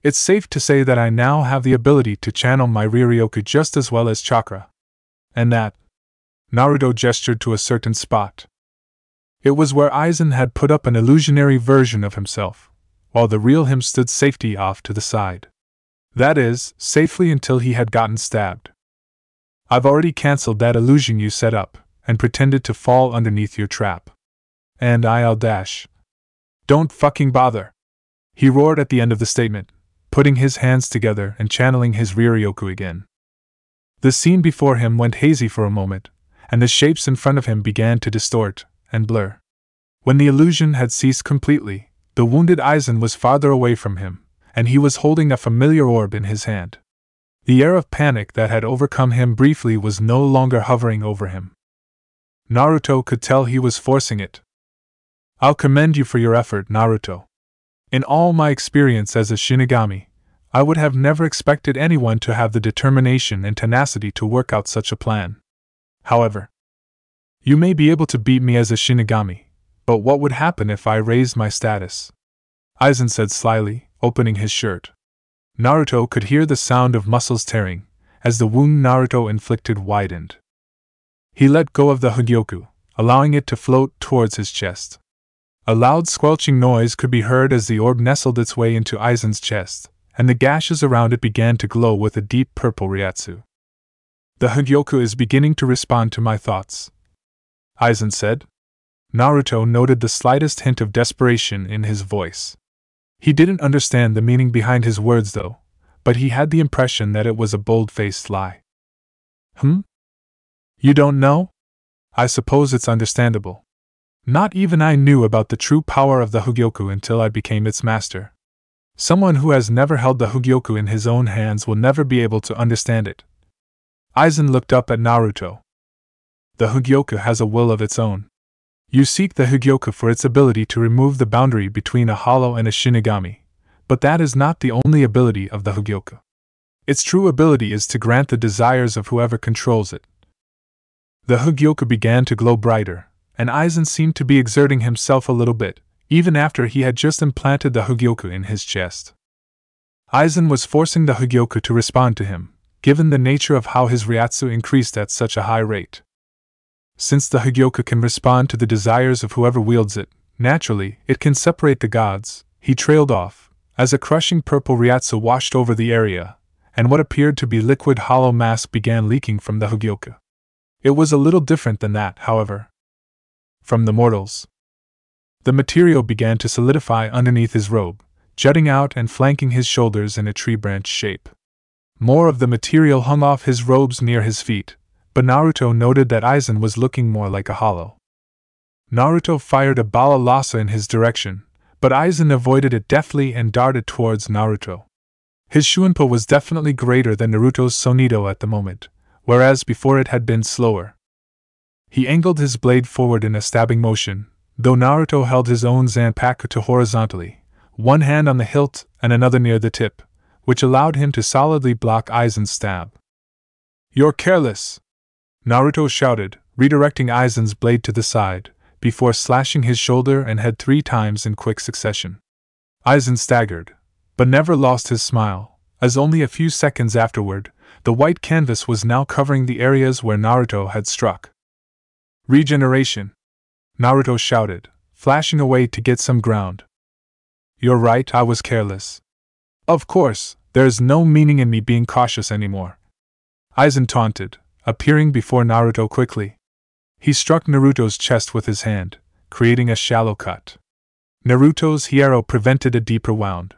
It's safe to say that I now have the ability to channel my Riryoku just as well as chakra. And that... Naruto gestured to a certain spot. It was where Aizen had put up an illusionary version of himself, while the real him stood safety off to the side. That is, safely until he had gotten stabbed. I've already cancelled that illusion you set up, and pretended to fall underneath your trap. And I'll dash. Don't fucking bother! He roared at the end of the statement, putting his hands together and channeling his Riryoku again. The scene before him went hazy for a moment, and the shapes in front of him began to distort and blur. When the illusion had ceased completely, the wounded Aizen was farther away from him, and he was holding a familiar orb in his hand. The air of panic that had overcome him briefly was no longer hovering over him. Naruto could tell he was forcing it. I'll commend you for your effort, Naruto. In all my experience as a Shinigami, I would have never expected anyone to have the determination and tenacity to work out such a plan. However, you may be able to beat me as a Shinigami, but what would happen if I raised my status? Aizen said slyly, opening his shirt. Naruto could hear the sound of muscles tearing, as the wound Naruto inflicted widened. He let go of the Hogyoku, allowing it to float towards his chest. A loud squelching noise could be heard as the orb nestled its way into Aizen's chest, and the gashes around it began to glow with a deep purple Ryatsu. The Hogyoku is beginning to respond to my thoughts, Aizen said. Naruto noted the slightest hint of desperation in his voice. He didn't understand the meaning behind his words though, but he had the impression that it was a bold-faced lie. You don't know? I suppose it's understandable. Not even I knew about the true power of the Hogyoku until I became its master. Someone who has never held the Hogyoku in his own hands will never be able to understand it. Aizen looked up at Naruto. The Hogyoku has a will of its own. You seek the Hogyoku for its ability to remove the boundary between a hollow and a Shinigami, but that is not the only ability of the Hogyoku. Its true ability is to grant the desires of whoever controls it. The Hogyoku began to glow brighter, and Aizen seemed to be exerting himself a little bit, even after he had just implanted the Hogyoku in his chest. Aizen was forcing the Hogyoku to respond to him, given the nature of how his Ryatsu increased at such a high rate. Since the Hogyoku can respond to the desires of whoever wields it, naturally, it can separate the gods. He trailed off, as a crushing purple Ryatsu washed over the area, and what appeared to be liquid hollow mass began leaking from the Hogyoku. It was a little different than that, however. From the mortals. The material began to solidify underneath his robe, jutting out and flanking his shoulders in a tree branch shape. More of the material hung off his robes near his feet, but Naruto noted that Aizen was looking more like a hollow. Naruto fired a bala lassa in his direction, but Aizen avoided it deftly and darted towards Naruto. His Shuinpo was definitely greater than Naruto's Sonido at the moment, whereas before it had been slower. He angled his blade forward in a stabbing motion, though Naruto held his own Zanpakuto horizontally, one hand on the hilt and another near the tip, which allowed him to solidly block Aizen's stab. You're careless! Naruto shouted, redirecting Aizen's blade to the side, before slashing his shoulder and head 3 times in quick succession. Aizen staggered, but never lost his smile, as only a few seconds afterward, the white canvas was now covering the areas where Naruto had struck. Regeneration! Naruto shouted, flashing away to get some ground. You're right, I was careless. Of course, there's no meaning in me being cautious anymore. Aizen taunted, appearing before Naruto quickly. He struck Naruto's chest with his hand, creating a shallow cut. Naruto's Hiero prevented a deeper wound.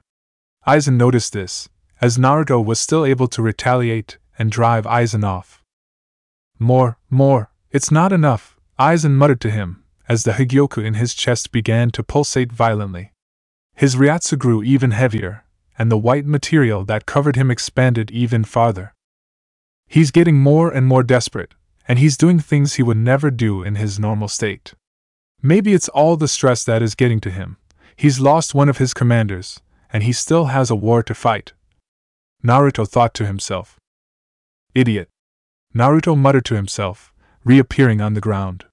Aizen noticed this, as Naruto was still able to retaliate and drive Aizen off. More, it's not enough, Aizen muttered to him, as the Higyoku in his chest began to pulsate violently. His Ryatsu grew even heavier, and the white material that covered him expanded even farther. He's getting more and more desperate, and he's doing things he would never do in his normal state. Maybe it's all the stress that is getting to him. He's lost one of his commanders, and he still has a war to fight. Naruto thought to himself. Idiot. Naruto muttered to himself, reappearing on the ground.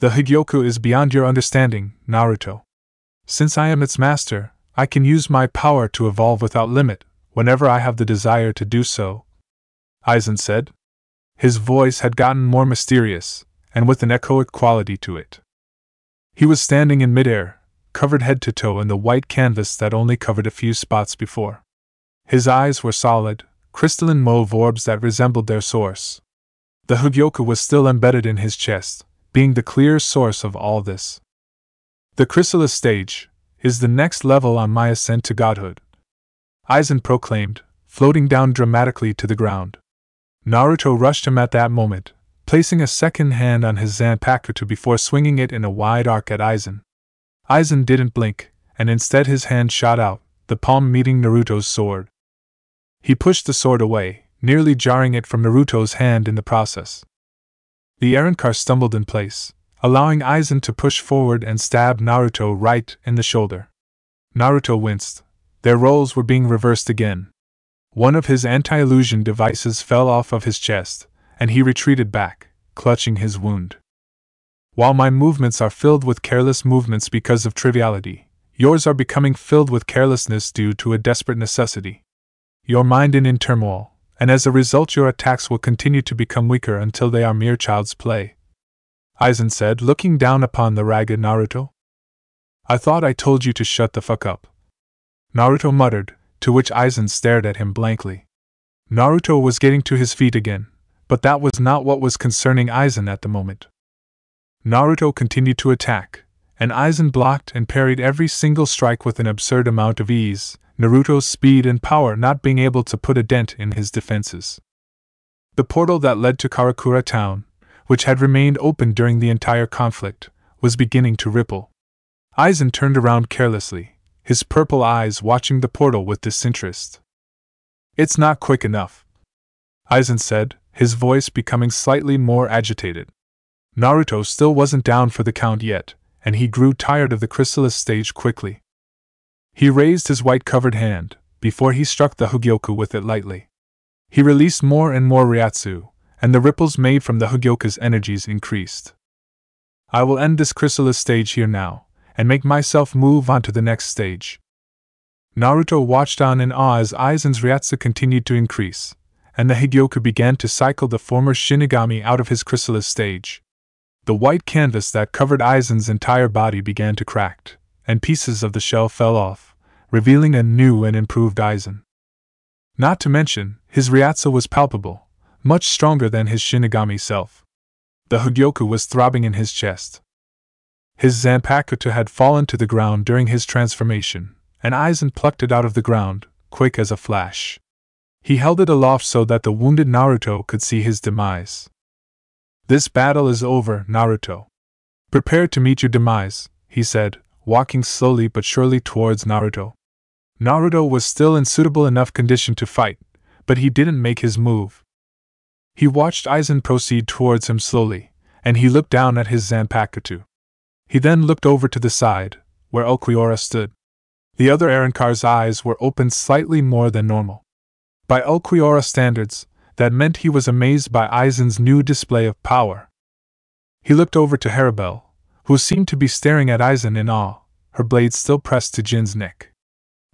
The Higyoku is beyond your understanding, Naruto. Since I am its master, I can use my power to evolve without limit, whenever I have the desire to do so, Aizen said. His voice had gotten more mysterious, and with an echoic quality to it. He was standing in midair, covered head to toe in the white canvas that only covered a few spots before. His eyes were solid, crystalline mauve orbs that resembled their source. The Higyoku was still embedded in his chest, being the clear source of all this. The chrysalis stage is the next level on my ascent to godhood, Aizen proclaimed, floating down dramatically to the ground. Naruto rushed him at that moment, placing a second hand on his Zanpakuto before swinging it in a wide arc at Aizen. Aizen didn't blink, and instead his hand shot out, the palm meeting Naruto's sword. He pushed the sword away, nearly jarring it from Naruto's hand in the process. The Arrancar stumbled in place, allowing Aizen to push forward and stab Naruto right in the shoulder. Naruto winced. Their roles were being reversed again. One of his anti-illusion devices fell off of his chest, and he retreated back, clutching his wound. While my movements are filled with careless movements because of triviality, yours are becoming filled with carelessness due to a desperate necessity. Your mind is in turmoil, and as a result your attacks will continue to become weaker until they are mere child's play, Aizen said, looking down upon the ragged Naruto. I thought I told you to shut the fuck up, Naruto muttered, to which Aizen stared at him blankly. Naruto was getting to his feet again, but that was not what was concerning Aizen at the moment. Naruto continued to attack, and Aizen blocked and parried every single strike with an absurd amount of ease, Naruto's speed and power not being able to put a dent in his defenses. The portal that led to Karakura town, which had remained open during the entire conflict, was beginning to ripple. Aizen turned around carelessly, his purple eyes watching the portal with disinterest. It's not quick enough, Aizen said, his voice becoming slightly more agitated. Naruto still wasn't down for the count yet, and he grew tired of the chrysalis stage quickly. He raised his white-covered hand, before he struck the Hugyoku with it lightly. He released more and more Ryatsu, and the ripples made from the Hugyoku's energies increased. I will end this chrysalis stage here now, and make myself move on to the next stage. Naruto watched on in awe as Aizen's Ryatsu continued to increase, and the Higyoku began to cycle the former Shinigami out of his chrysalis stage. The white canvas that covered Aizen's entire body began to crack, and pieces of the shell fell off, revealing a new and improved Aizen. Not to mention, his Ryatsu was palpable, much stronger than his Shinigami self. The Higyoku was throbbing in his chest. His Zanpakuto had fallen to the ground during his transformation, and Aizen plucked it out of the ground, quick as a flash. He held it aloft so that the wounded Naruto could see his demise. This battle is over, Naruto. Prepare to meet your demise, he said, walking slowly but surely towards Naruto. Naruto was still in suitable enough condition to fight, but he didn't make his move. He watched Aizen proceed towards him slowly, and he looked down at his Zanpakuto. He then looked over to the side, where Ulquiorra stood. The other Arrancar's eyes were opened slightly more than normal. By Ulquiorra standards, that meant he was amazed by Aizen's new display of power. He looked over to Haribel, who seemed to be staring at Aizen in awe, her blade still pressed to Jin's neck.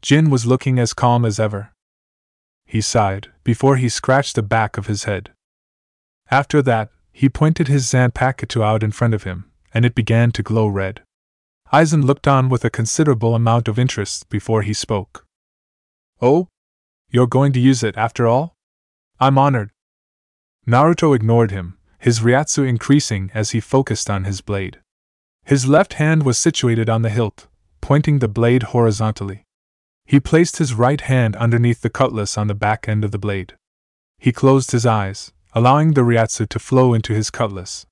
Jin was looking as calm as ever. He sighed, before he scratched the back of his head. After that, he pointed his Zanpakuto out in front of him, and it began to glow red. Aizen looked on with a considerable amount of interest before he spoke. Oh? You're going to use it after all? I'm honored. Naruto ignored him, his Ryatsu increasing as he focused on his blade. His left hand was situated on the hilt, pointing the blade horizontally. He placed his right hand underneath the cutlass on the back end of the blade. He closed his eyes, allowing the Ryatsu to flow into his cutlass.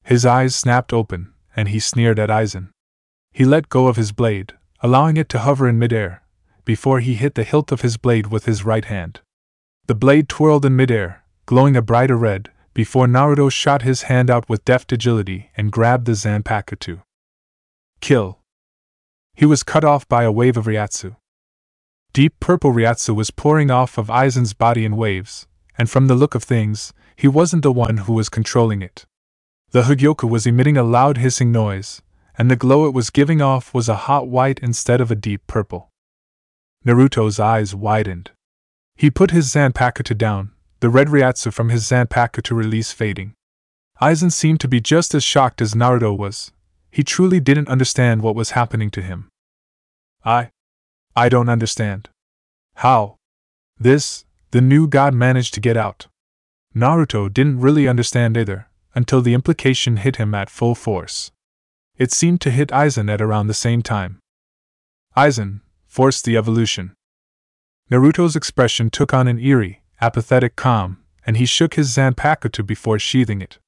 His eyes snapped open, and he sneered at Aizen. He let go of his blade, allowing it to hover in midair, before he hit the hilt of his blade with his right hand. The blade twirled in midair, glowing a brighter red, before Naruto shot his hand out with deft agility and grabbed the Zanpakuto. Kill! He was cut off by a wave of Ryatsu. Deep purple Ryatsu was pouring off of Aizen's body in waves, and from the look of things, he wasn't the one who was controlling it. The Hogyoku was emitting a loud hissing noise, and the glow it was giving off was a hot white instead of a deep purple. Naruto's eyes widened. He put his Zanpakuto down, the red Ryatsu from his Zanpakuto release fading. Aizen seemed to be just as shocked as Naruto was. He truly didn't understand what was happening to him. I don't understand. How? The new god managed to get out. Naruto didn't really understand either, until the implication hit him at full force. It seemed to hit Aizen at around the same time. Aizen forced the evolution. Naruto's expression took on an eerie, apathetic calm, and he shook his Zanpakuto before sheathing it.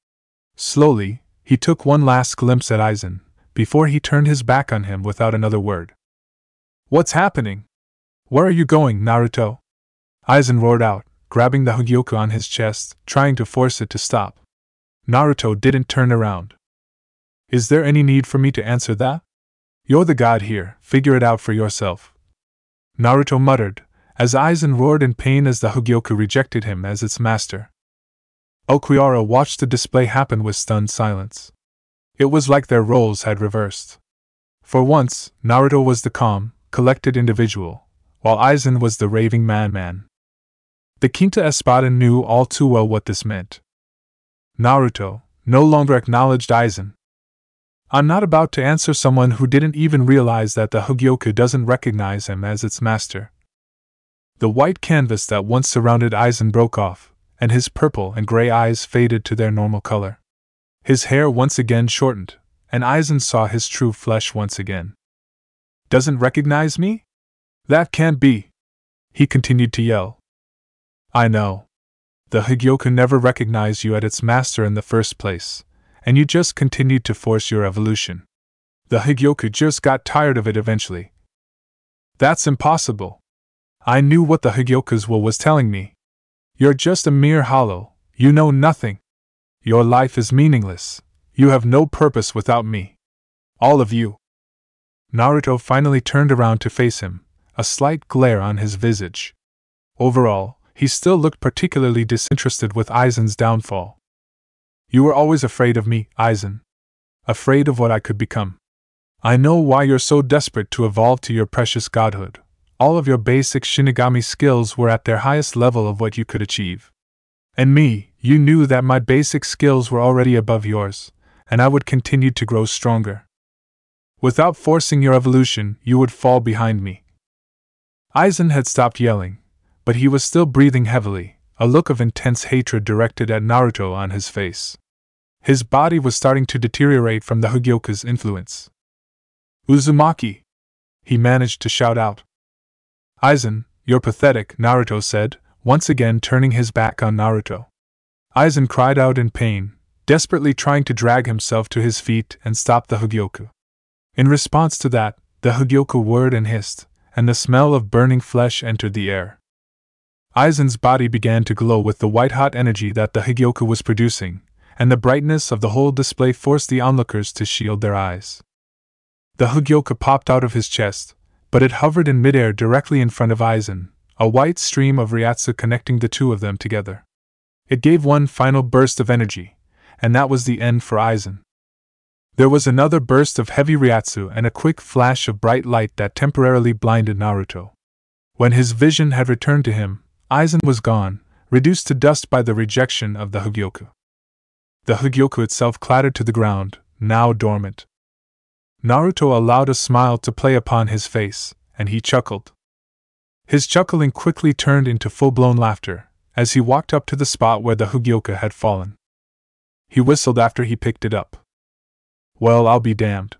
Slowly, he took one last glimpse at Aizen, before he turned his back on him without another word. What's happening? Where are you going, Naruto? Aizen roared out, grabbing the Hogyoku on his chest, trying to force it to stop. Naruto didn't turn around. Is there any need for me to answer that? You're the god here, figure it out for yourself. Naruto muttered, as Aizen roared in pain as the Hogyoku rejected him as its master. Okuiara watched the display happen with stunned silence. It was like their roles had reversed. For once, Naruto was the calm, collected individual, while Aizen was the raving madman. The Quinta Espada knew all too well what this meant. Naruto no longer acknowledged Aizen. I'm not about to answer someone who didn't even realize that the Hogyoku doesn't recognize him as its master. The white canvas that once surrounded Aizen broke off, and his purple and gray eyes faded to their normal color. His hair once again shortened, and Aizen saw his true flesh once again. Doesn't recognize me? That can't be! He continued to yell. I know. The Hogyoku never recognized you as its master in the first place, and you just continued to force your evolution. The Hogyoku just got tired of it eventually. That's impossible. I knew what the Hogyoku's will was telling me. You're just a mere hollow, you know nothing. Your life is meaningless, you have no purpose without me. All of you. Naruto finally turned around to face him, a slight glare on his visage. Overall, he still looked particularly disinterested with Aizen's downfall. You were always afraid of me, Aizen. Afraid of what I could become. I know why you're so desperate to evolve to your precious godhood. All of your basic Shinigami skills were at their highest level of what you could achieve. And me, you knew that my basic skills were already above yours, and I would continue to grow stronger. Without forcing your evolution, you would fall behind me. Aizen had stopped yelling, but he was still breathing heavily, a look of intense hatred directed at Naruto on his face. His body was starting to deteriorate from the Hogyoku's influence. Uzumaki! He managed to shout out. Aizen, you're pathetic, Naruto said, once again turning his back on Naruto. Aizen cried out in pain, desperately trying to drag himself to his feet and stop the Hogyoku. In response to that, the Hogyoku whirred and hissed, and the smell of burning flesh entered the air. Aizen's body began to glow with the white-hot energy that the Hogyoku was producing, and the brightness of the whole display forced the onlookers to shield their eyes. The Hogyoku popped out of his chest, but it hovered in midair directly in front of Aizen, a white stream of Ryatsu connecting the two of them together. It gave one final burst of energy, and that was the end for Aizen. There was another burst of heavy Ryatsu and a quick flash of bright light that temporarily blinded Naruto. When his vision had returned to him, Aizen was gone, reduced to dust by the rejection of the Hogyoku. The Hogyoku itself clattered to the ground, now dormant. Naruto allowed a smile to play upon his face, and he chuckled. His chuckling quickly turned into full-blown laughter, as he walked up to the spot where the Hogyoku had fallen. He whistled after he picked it up. Well, I'll be damned.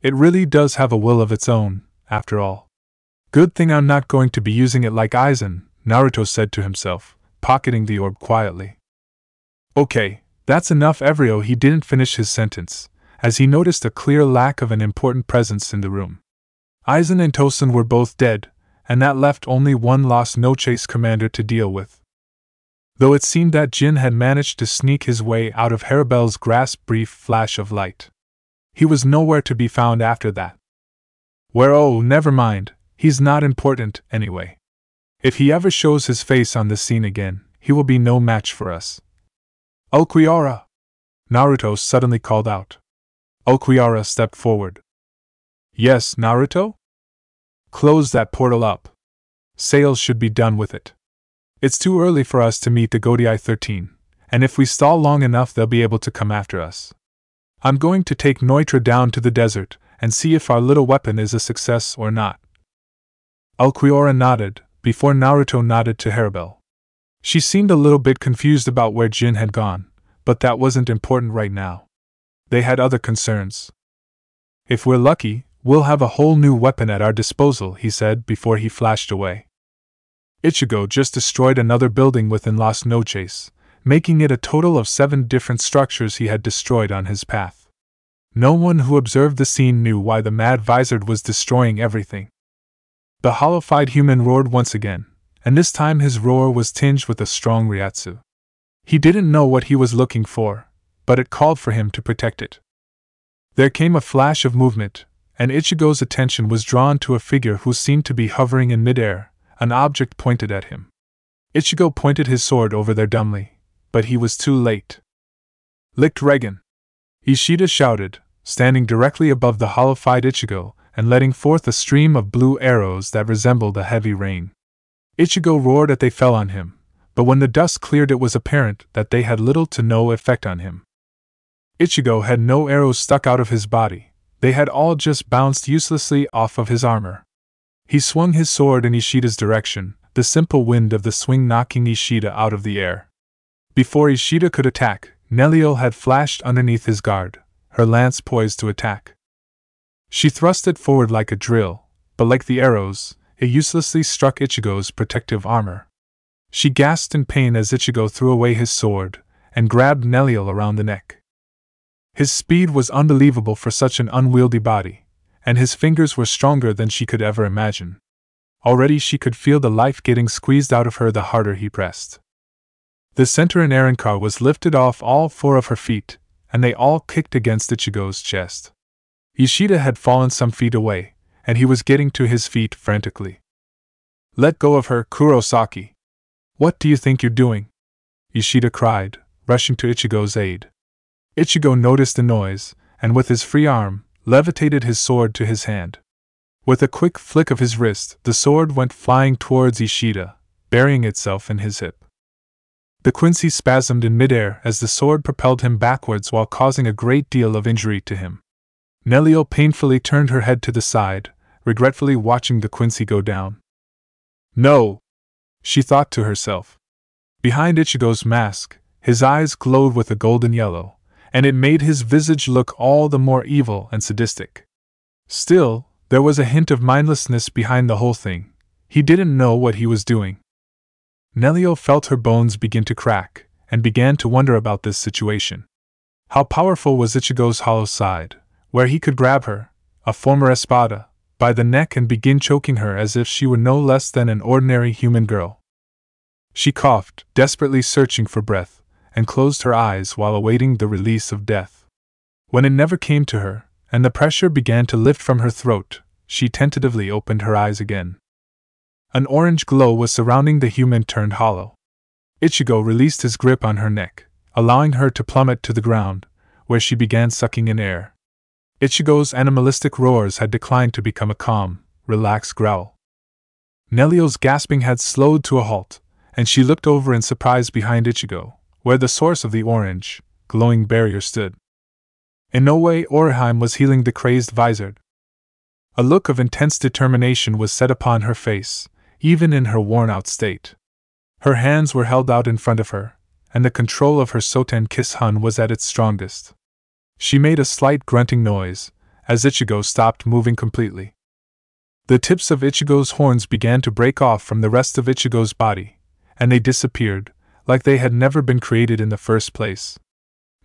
It really does have a will of its own, after all. Good thing I'm not going to be using it like Aizen, Naruto said to himself, pocketing the orb quietly. Okay, That's enough, Evrio. He didn't finish his sentence, as he noticed a clear lack of an important presence in the room. Aizen and Tosin were both dead, and that left only one Lost No-Chase commander to deal with. Though it seemed that Jin had managed to sneak his way out of Harabel's grasp, brief flash of light. He was nowhere to be found after that. Oh, never mind, he's not important anyway. If he ever shows his face on the scene again, he will be no match for us. Ulquiorra! Naruto suddenly called out. Ulquiorra stepped forward. Yes, Naruto? Close that portal up. Sales should be done with it. It's too early for us to meet the Godii 13, and if we stall long enough they'll be able to come after us. I'm going to take Neutra down to the desert and see if our little weapon is a success or not. Ulquiorra nodded, before Naruto nodded to Harabel. She seemed a little bit confused about where Jin had gone, but that wasn't important right now. They had other concerns. If we're lucky, we'll have a whole new weapon at our disposal, he said before he flashed away. Ichigo just destroyed another building within Lost No-Chase, making it a total of 7 different structures he had destroyed on his path. No one who observed the scene knew why the Mad Vizard was destroying everything. The hollow-eyed human roared once again, and this time his roar was tinged with a strong ryatsu. He didn't know what he was looking for, but it called for him to protect it. There came a flash of movement, and Ichigo's attention was drawn to a figure who seemed to be hovering in midair, an object pointed at him. Ichigo pointed his sword over there dumbly, but he was too late. Licked Regan! Ishida shouted, standing directly above the hollow-eyed Ichigo, and letting forth a stream of blue arrows that resembled a heavy rain. Ichigo roared as they fell on him, but when the dust cleared it was apparent that they had little to no effect on him. Ichigo had no arrows stuck out of his body, they had all just bounced uselessly off of his armor. He swung his sword in Ishida's direction, the simple wind of the swing knocking Ishida out of the air. Before Ishida could attack, Nelio had flashed underneath his guard, her lance poised to attack. She thrust it forward like a drill, but like the arrows, it uselessly struck Ichigo's protective armor. She gasped in pain as Ichigo threw away his sword, and grabbed Nelio around the neck. His speed was unbelievable for such an unwieldy body, and his fingers were stronger than she could ever imagine. Already she could feel the life getting squeezed out of her the harder he pressed. The Centauran Arancar was lifted off all 4 of her feet, and they all kicked against Ichigo's chest. Ishida had fallen some feet away, and he was getting to his feet frantically. Let go of her, Kurosaki! What do you think you're doing? Ishida cried, rushing to Ichigo's aid. Ichigo noticed the noise, and with his free arm, levitated his sword to his hand. With a quick flick of his wrist, the sword went flying towards Ishida, burying itself in his hip. The Quincy spasmed in midair as the sword propelled him backwards while causing a great deal of injury to him. Nelio painfully turned her head to the side, regretfully watching the Quincy go down. No! She thought to herself. Behind Ichigo's mask, his eyes glowed with a golden yellow, and it made his visage look all the more evil and sadistic. Still, there was a hint of mindlessness behind the whole thing. He didn't know what he was doing. Nelio felt her bones begin to crack, and began to wonder about this situation. How powerful was Ichigo's hollow side, where he could grab her, a former espada, by the neck and begin choking her as if she were no less than an ordinary human girl. She coughed, desperately searching for breath, and closed her eyes while awaiting the release of death. When it never came to her, and the pressure began to lift from her throat, she tentatively opened her eyes again. An orange glow was surrounding the human turned hollow. Ichigo released his grip on her neck, allowing her to plummet to the ground, where she began sucking in air. Ichigo's animalistic roars had declined to become a calm, relaxed growl. Nelio's gasping had slowed to a halt, and she looked over in surprise behind Ichigo, where the source of the orange, glowing barrier stood. In no way Orihime was healing the crazed Vizard. A look of intense determination was set upon her face, even in her worn-out state. Her hands were held out in front of her, and the control of her Soten Kiss-hun was at its strongest. She made a slight grunting noise, as Ichigo stopped moving completely. The tips of Ichigo's horns began to break off from the rest of Ichigo's body, and they disappeared, like they had never been created in the first place.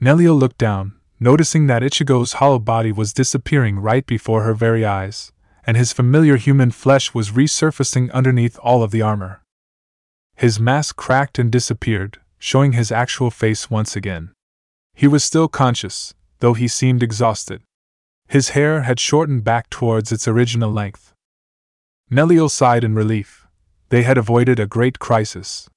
Nelio looked down, noticing that Ichigo's hollow body was disappearing right before her very eyes, and his familiar human flesh was resurfacing underneath all of the armor. His mask cracked and disappeared, showing his actual face once again. He was still conscious, though he seemed exhausted. His hair had shortened back towards its original length. Nelio sighed in relief. They had avoided a great crisis.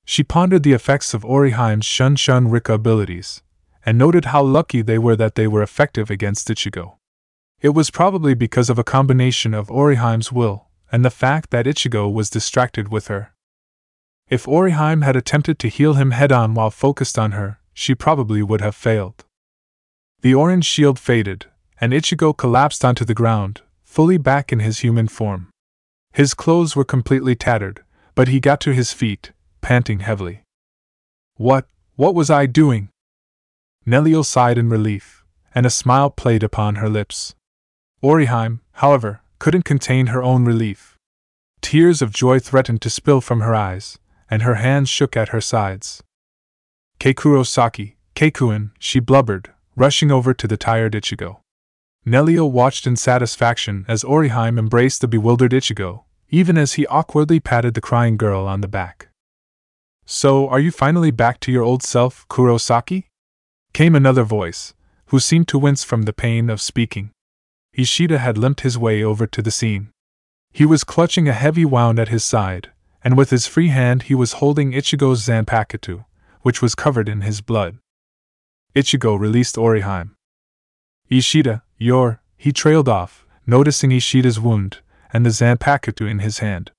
She pondered the effects of Oriheim's Shun Rika abilities, and noted how lucky they were that they were effective against Ichigo. It was probably because of a combination of Oriheim's will and the fact that Ichigo was distracted with her. If Oriheim had attempted to heal him head-on while focused on her, she probably would have failed. The orange shield faded, and Ichigo collapsed onto the ground, fully back in his human form. His clothes were completely tattered, but he got to his feet, panting heavily. What was I doing? Nelio sighed in relief, and a smile played upon her lips. Oriheim, however, couldn't contain her own relief. Tears of joy threatened to spill from her eyes, and her hands shook at her sides. Kekurosaki, Kekuin, she blubbered, rushing over to the tired Ichigo. Nelio watched in satisfaction as Oriheim embraced the bewildered Ichigo, even as he awkwardly patted the crying girl on the back. So, are you finally back to your old self, Kurosaki? Came another voice, who seemed to wince from the pain of speaking. Ishida had limped his way over to the scene. He was clutching a heavy wound at his side, and with his free hand he was holding Ichigo's Zanpakuto, which was covered in his blood. Ichigo released Oriheim. Ishida, he trailed off, noticing Ishida's wound, and the Zanpakuto in his hand.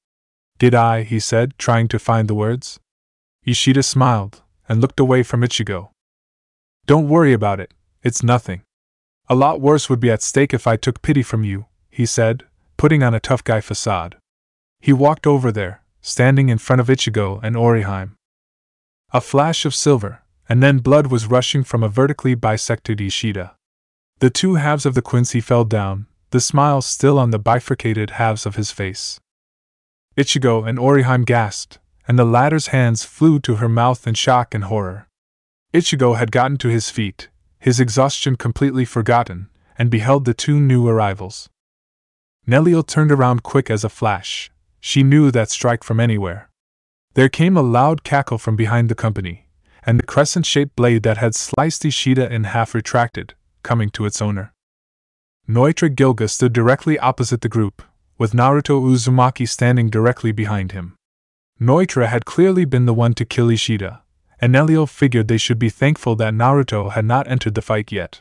Did I, he said, trying to find the words. Ishida smiled, and looked away from Ichigo. Don't worry about it, it's nothing. A lot worse would be at stake if I took pity from you, he said, putting on a tough guy facade. He walked over there, standing in front of Ichigo and Oriheim. A flash of silver, and then blood was rushing from a vertically bisected Ishida. The two halves of the quincy fell down, the smile still on the bifurcated halves of his face. Ichigo and Oriheim gasped, and the latter's hands flew to her mouth in shock and horror. Ichigo had gotten to his feet, his exhaustion completely forgotten, and beheld the two new arrivals. Nelio turned around quick as a flash. She knew that strike from anywhere. There came a loud cackle from behind the company, and the crescent-shaped blade that had sliced Ishida in half retracted, coming to its owner. Noitra Gilga stood directly opposite the group, with Naruto Uzumaki standing directly behind him. Noitra had clearly been the one to kill Ishida, and Nelio figured they should be thankful that Naruto had not entered the fight yet.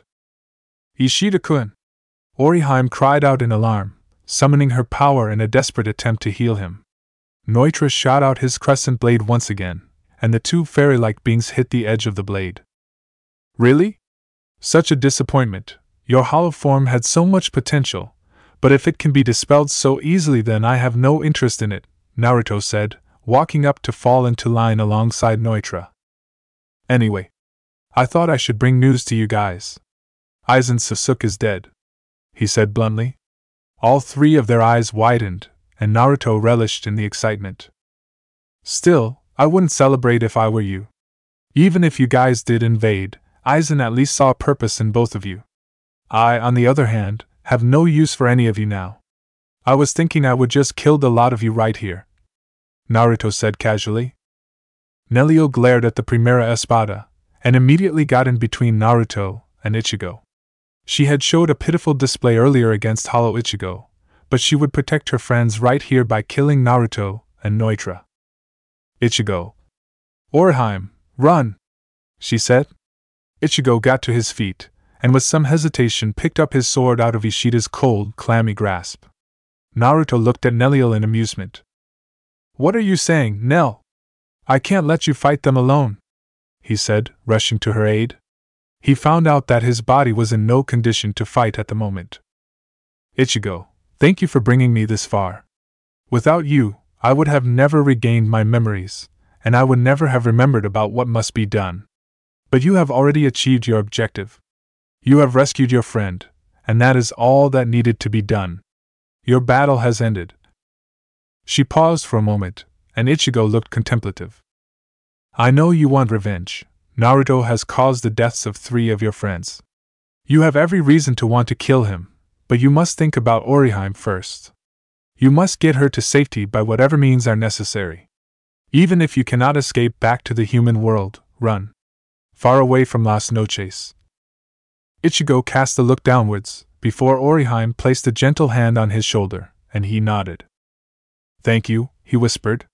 Ishida-kun! Oriheim cried out in alarm, summoning her power in a desperate attempt to heal him. Noitra shot out his crescent blade once again, and the two fairy-like beings hit the edge of the blade. Really? Such a disappointment. Your hollow form had so much potential, but if it can be dispelled so easily then I have no interest in it, Naruto said, walking up to fall into line alongside Noitra. Anyway, I thought I should bring news to you guys. Aizen Sasuke is dead, he said bluntly. All three of their eyes widened, and Naruto relished in the excitement. Still, I wouldn't celebrate if I were you. Even if you guys did invade, Aizen at least saw a purpose in both of you. I, on the other hand, have no use for any of you now. I was thinking I would just kill the lot of you right here, Naruto said casually. Nelio glared at the Primera Espada, and immediately got in between Naruto and Ichigo. She had showed a pitiful display earlier against Hollow Ichigo, but she would protect her friends right here by killing Naruto and Noitra. Ichigo. Oriheim, run! She said. Ichigo got to his feet, and with some hesitation picked up his sword out of Ishida's cold, clammy grasp. Naruto looked at Nelio in amusement. What are you saying, Nell? I can't let you fight them alone, he said, rushing to her aid. He found out that his body was in no condition to fight at the moment. Ichigo, thank you for bringing me this far. Without you, I would have never regained my memories, and I would never have remembered about what must be done. But you have already achieved your objective. You have rescued your friend, and that is all that needed to be done. Your battle has ended. She paused for a moment, and Ichigo looked contemplative. I know you want revenge, Naruto has caused the deaths of 3 of your friends. You have every reason to want to kill him, but you must think about Orihime first. You must get her to safety by whatever means are necessary. Even if you cannot escape back to the human world, run far away from Las Noches. Ichigo cast a look downwards, before Orihime placed a gentle hand on his shoulder, and he nodded. Thank you, he whispered.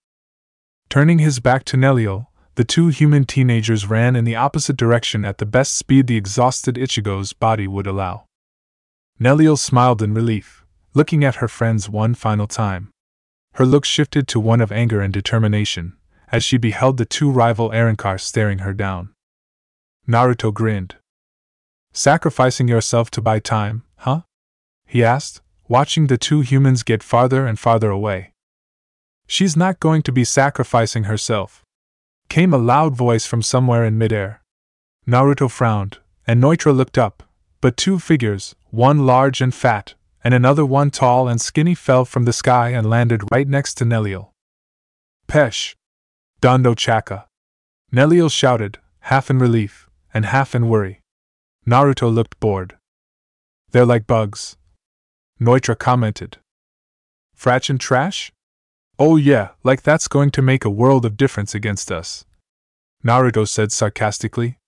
Turning his back to Nelio, the 2 human teenagers ran in the opposite direction at the best speed the exhausted Ichigo's body would allow. Nelio smiled in relief, looking at her friends one final time. Her look shifted to one of anger and determination, as she beheld the 2 rival Arankars staring her down. Naruto grinned. Sacrificing yourself to buy time, huh? He asked, watching the 2 humans get farther and farther away. She's not going to be sacrificing herself, came a loud voice from somewhere in midair. Naruto frowned, and Neutra looked up, but 2 figures, one large and fat, and another one tall and skinny, fell from the sky and landed right next to Nelio. Pesh! Dondo Chaka! Nelio shouted, half in relief, and half in worry. Naruto looked bored. They're like bugs, Neutra commented. Fraction trash? Oh yeah, like that's going to make a world of difference against us, Naruto said sarcastically.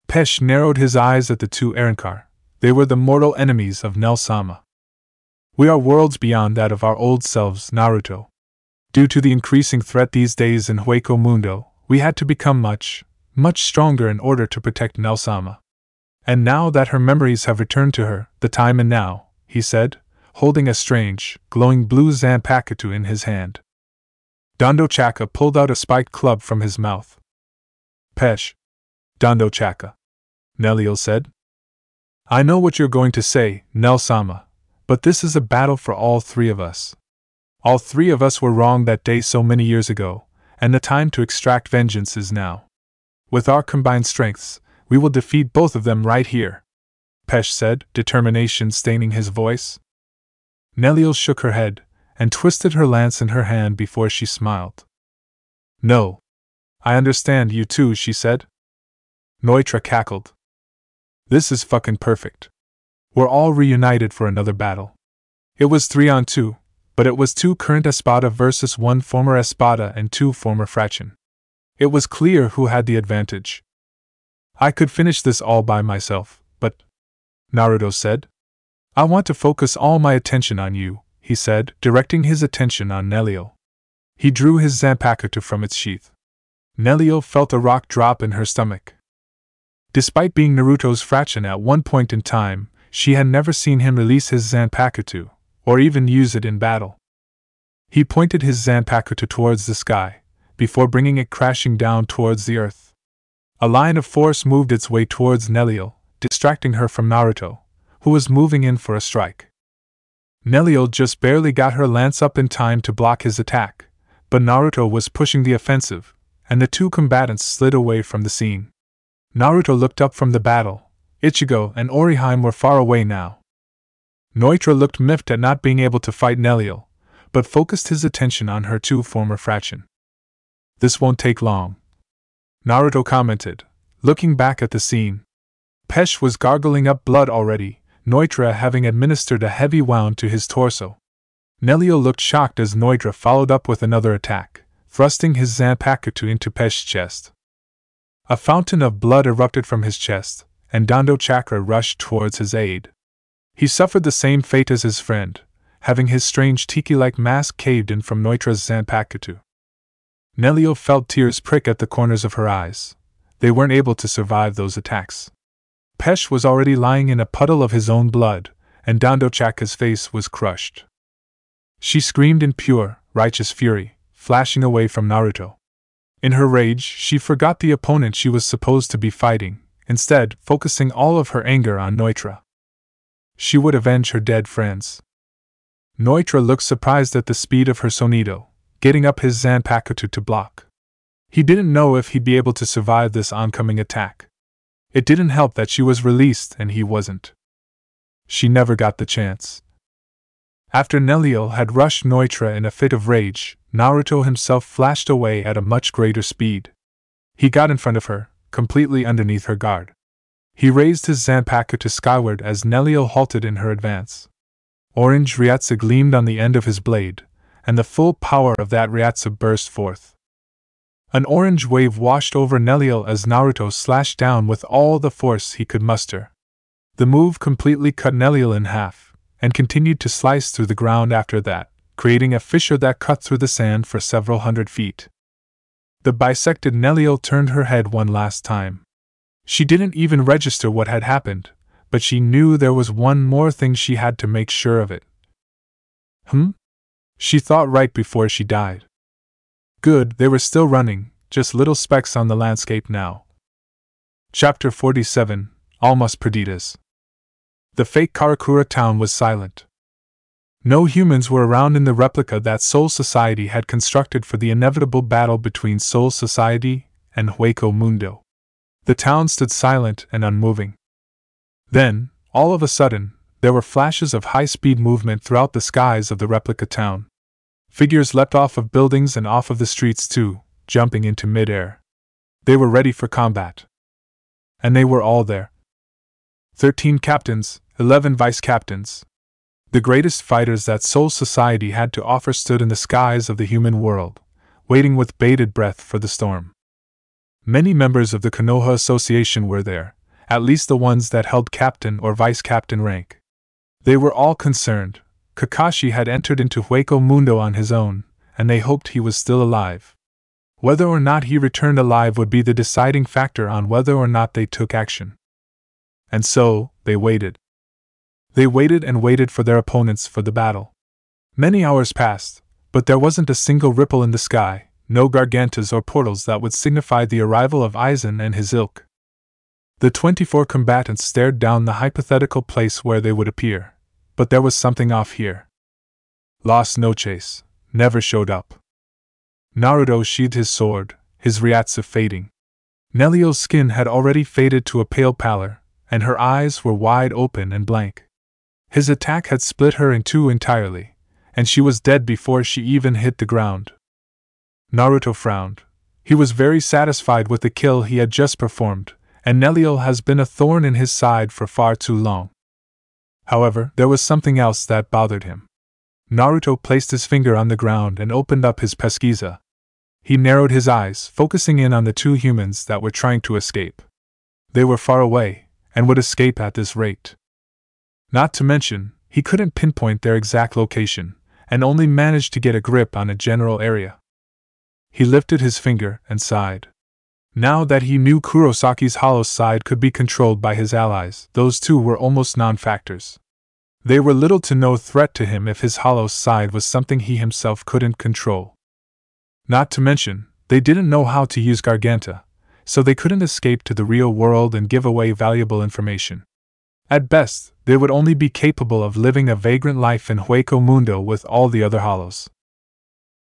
Pesh narrowed his eyes at the 2 Arankar. They were the mortal enemies of Nel-sama. We are worlds beyond that of our old selves, Naruto. Due to the increasing threat these days in Hueco Mundo, we had to become much stronger in order to protect Nel-sama. And now that her memories have returned to her, the time and now, he said, holding a strange, glowing blue Zanpakuto in his hand. Dondo Chaka pulled out a spiked club from his mouth. Pesh! Dondo Chaka, Nelio said. I know what you're going to say, Nel-sama, but this is a battle for all 3 of us. All 3 of us were wrong that day so many years ago, and the time to extract vengeance is now. With our combined strengths, we will defeat both of them right here, Pesh said, determination staining his voice. Nelio shook her head, and twisted her lance in her hand before she smiled. No. I understand you too, she said. Neutra cackled. This is fucking perfect. We're all reunited for another battle. It was 3 on 2, but it was 2 current Espada versus 1 former Espada and 2 former Fraction. It was clear who had the advantage. I could finish this all by myself, but, Naruto said, I want to focus all my attention on you, he said, directing his attention on Nelio. He drew his Zanpakuto from its sheath. Nelio felt a rock drop in her stomach. Despite being Naruto's Fraction at one point in time, she had never seen him release his Zanpakuto, or even use it in battle. He pointed his Zanpakuto towards the sky, before bringing it crashing down towards the earth. A line of force moved its way towards Nelio, distracting her from Naruto, who was moving in for a strike. Nelio just barely got her lance up in time to block his attack, but Naruto was pushing the offensive, and the 2 combatants slid away from the scene. Naruto looked up from the battle. Ichigo and Orihime were far away now. Neutra looked miffed at not being able to fight Nelio, but focused his attention on her 2 former Fraction. This won't take long, Naruto commented, looking back at the scene. Pesh was gargling up blood already, Neutra having administered a heavy wound to his torso. Nelio looked shocked as Neutra followed up with another attack, thrusting his Zanpakuto into Pesh's chest. A fountain of blood erupted from his chest, and Dondo Chakra rushed towards his aid. He suffered the same fate as his friend, having his strange tiki-like mask caved in from Neutra's Zanpakuto. Nelio felt tears prick at the corners of her eyes. They weren't able to survive those attacks. Pesh was already lying in a puddle of his own blood, and Dondo Chaka's face was crushed. She screamed in pure, righteous fury, flashing away from Naruto. In her rage, she forgot the opponent she was supposed to be fighting, instead focusing all of her anger on Neutra. She would avenge her dead friends. Neutra looked surprised at the speed of her Sonido, getting up his Zanpakuto to block. He didn't know if he'd be able to survive this oncoming attack. It didn't help that she was released and he wasn't. She never got the chance. After Nelio had rushed Neutra in a fit of rage, Naruto himself flashed away at a much greater speed. He got in front of her, completely underneath her guard. He raised his Zanpakuto to skyward as Nelio halted in her advance. Orange Ryatsu gleamed on the end of his blade, and the full power of that Ryatsu burst forth. An orange wave washed over Nelio as Naruto slashed down with all the force he could muster. The move completely cut Nelio in half, and continued to slice through the ground after that, creating a fissure that cut through the sand for several hundred feet. The bisected Nelio turned her head one last time. She didn't even register what had happened, but she knew there was one more thing she had to make sure of it. She thought right before she died. Good, they were still running, just little specks on the landscape now. Chapter 47, Almas Perdidas. The fake Karakura town was silent. No humans were around in the replica that Soul Society had constructed for the inevitable battle between Soul Society and Hueco Mundo. The town stood silent and unmoving. Then, all of a sudden, there were flashes of high-speed movement throughout the skies of the replica town. Figures leapt off of buildings and off of the streets too, jumping into mid-air. They were ready for combat. And they were all there. 13 captains, 11 vice-captains. The greatest fighters that Soul Society had to offer stood in the skies of the human world, waiting with bated breath for the storm. Many members of the Konoha Association were there, at least the ones that held captain or vice-captain rank. They were all concerned. Kakashi had entered into Hueco Mundo on his own, and they hoped he was still alive. Whether or not he returned alive would be the deciding factor on whether or not they took action. And so, they waited. They waited and waited for their opponents for the battle. Many hours passed, but there wasn't a single ripple in the sky, no gargantas or portals that would signify the arrival of Aizen and his ilk. The 24 combatants stared down the hypothetical place where they would appear, but there was something off here. Las Noches never showed up. Naruto sheathed his sword, his Ryatsu fading. Nelio's skin had already faded to a pale pallor, and her eyes were wide open and blank. His attack had split her in two entirely, and she was dead before she even hit the ground. Naruto frowned. He was very satisfied with the kill he had just performed, and Nelio has been a thorn in his side for far too long. However, there was something else that bothered him. Naruto placed his finger on the ground and opened up his pesquisa. He narrowed his eyes, focusing in on the two humans that were trying to escape. They were far away, and would escape at this rate. Not to mention, he couldn't pinpoint their exact location, and only managed to get a grip on a general area. He lifted his finger and sighed. Now that he knew Kurosaki's hollow side could be controlled by his allies, those two were almost non-factors. They were little to no threat to him if his hollow side was something he himself couldn't control. Not to mention, they didn't know how to use Garganta, so they couldn't escape to the real world and give away valuable information. At best, they would only be capable of living a vagrant life in Hueco Mundo with all the other hollows.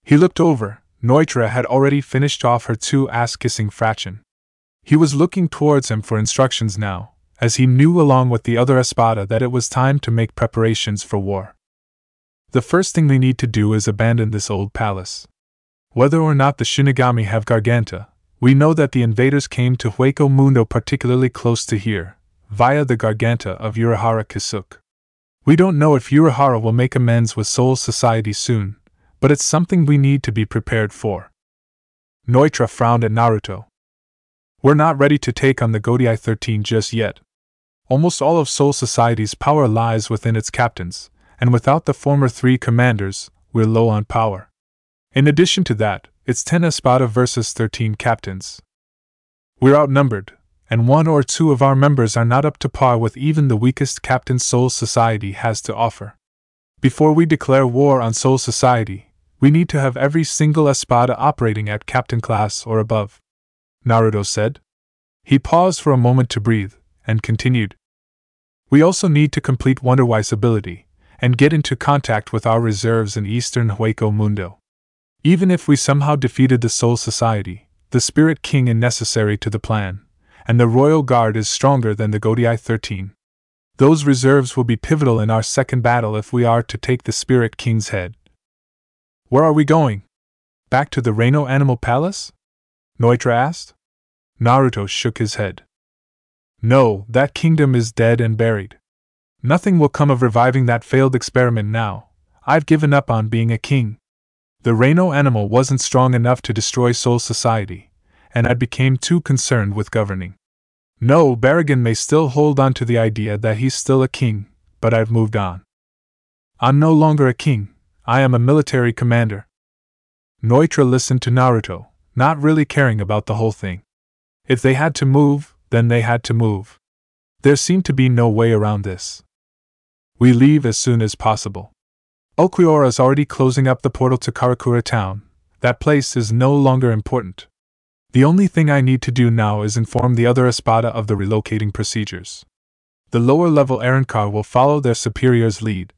He looked over. Neutra had already finished off her two ass-kissing fraction. He was looking towards him for instructions now, as he knew along with the other Espada that it was time to make preparations for war. The first thing they need to do is abandon this old palace. Whether or not the Shinigami have Garganta, we know that the invaders came to Hueco Mundo particularly close to here, via the Garganta of Urahara Kisuke. We don't know if Urahara will make amends with Soul Society soon, but it's something we need to be prepared for. Neutra frowned at Naruto. We're not ready to take on the Godai 13 just yet. Almost all of Soul Society's power lies within its captains, and without the former 3 commanders, we're low on power. In addition to that, it's 10 Espada versus 13 captains. We're outnumbered, and 1 or 2 of our members are not up to par with even the weakest captain Soul Society has to offer. Before we declare war on Soul Society, we need to have every single Espada operating at captain class or above, Naruto said. He paused for a moment to breathe, and continued. We also need to complete Wonderwise ability, and get into contact with our reserves in Eastern Hueco Mundo. Even if we somehow defeated the Soul Society, the Spirit King is necessary to the plan, and the Royal Guard is stronger than the Godai 13. Those reserves will be pivotal in our second battle if we are to take the Spirit King's head. Where are we going? Back to the Reino Animal Palace? Neutra asked. Naruto shook his head. No, that kingdom is dead and buried. Nothing will come of reviving that failed experiment now. I've given up on being a king. The Reino animal wasn't strong enough to destroy Soul Society, and I became too concerned with governing. No, Baragon may still hold on to the idea that he's still a king, but I've moved on. I'm no longer a king, I am a military commander. Neutra listened to Naruto, not really caring about the whole thing. If they had to move, then they had to move. There seemed to be no way around this. We leave as soon as possible. Ulquiorra is already closing up the portal to Karakura town. That place is no longer important. The only thing I need to do now is inform the other Espada of the relocating procedures. The lower-level errand car will follow their superior's lead.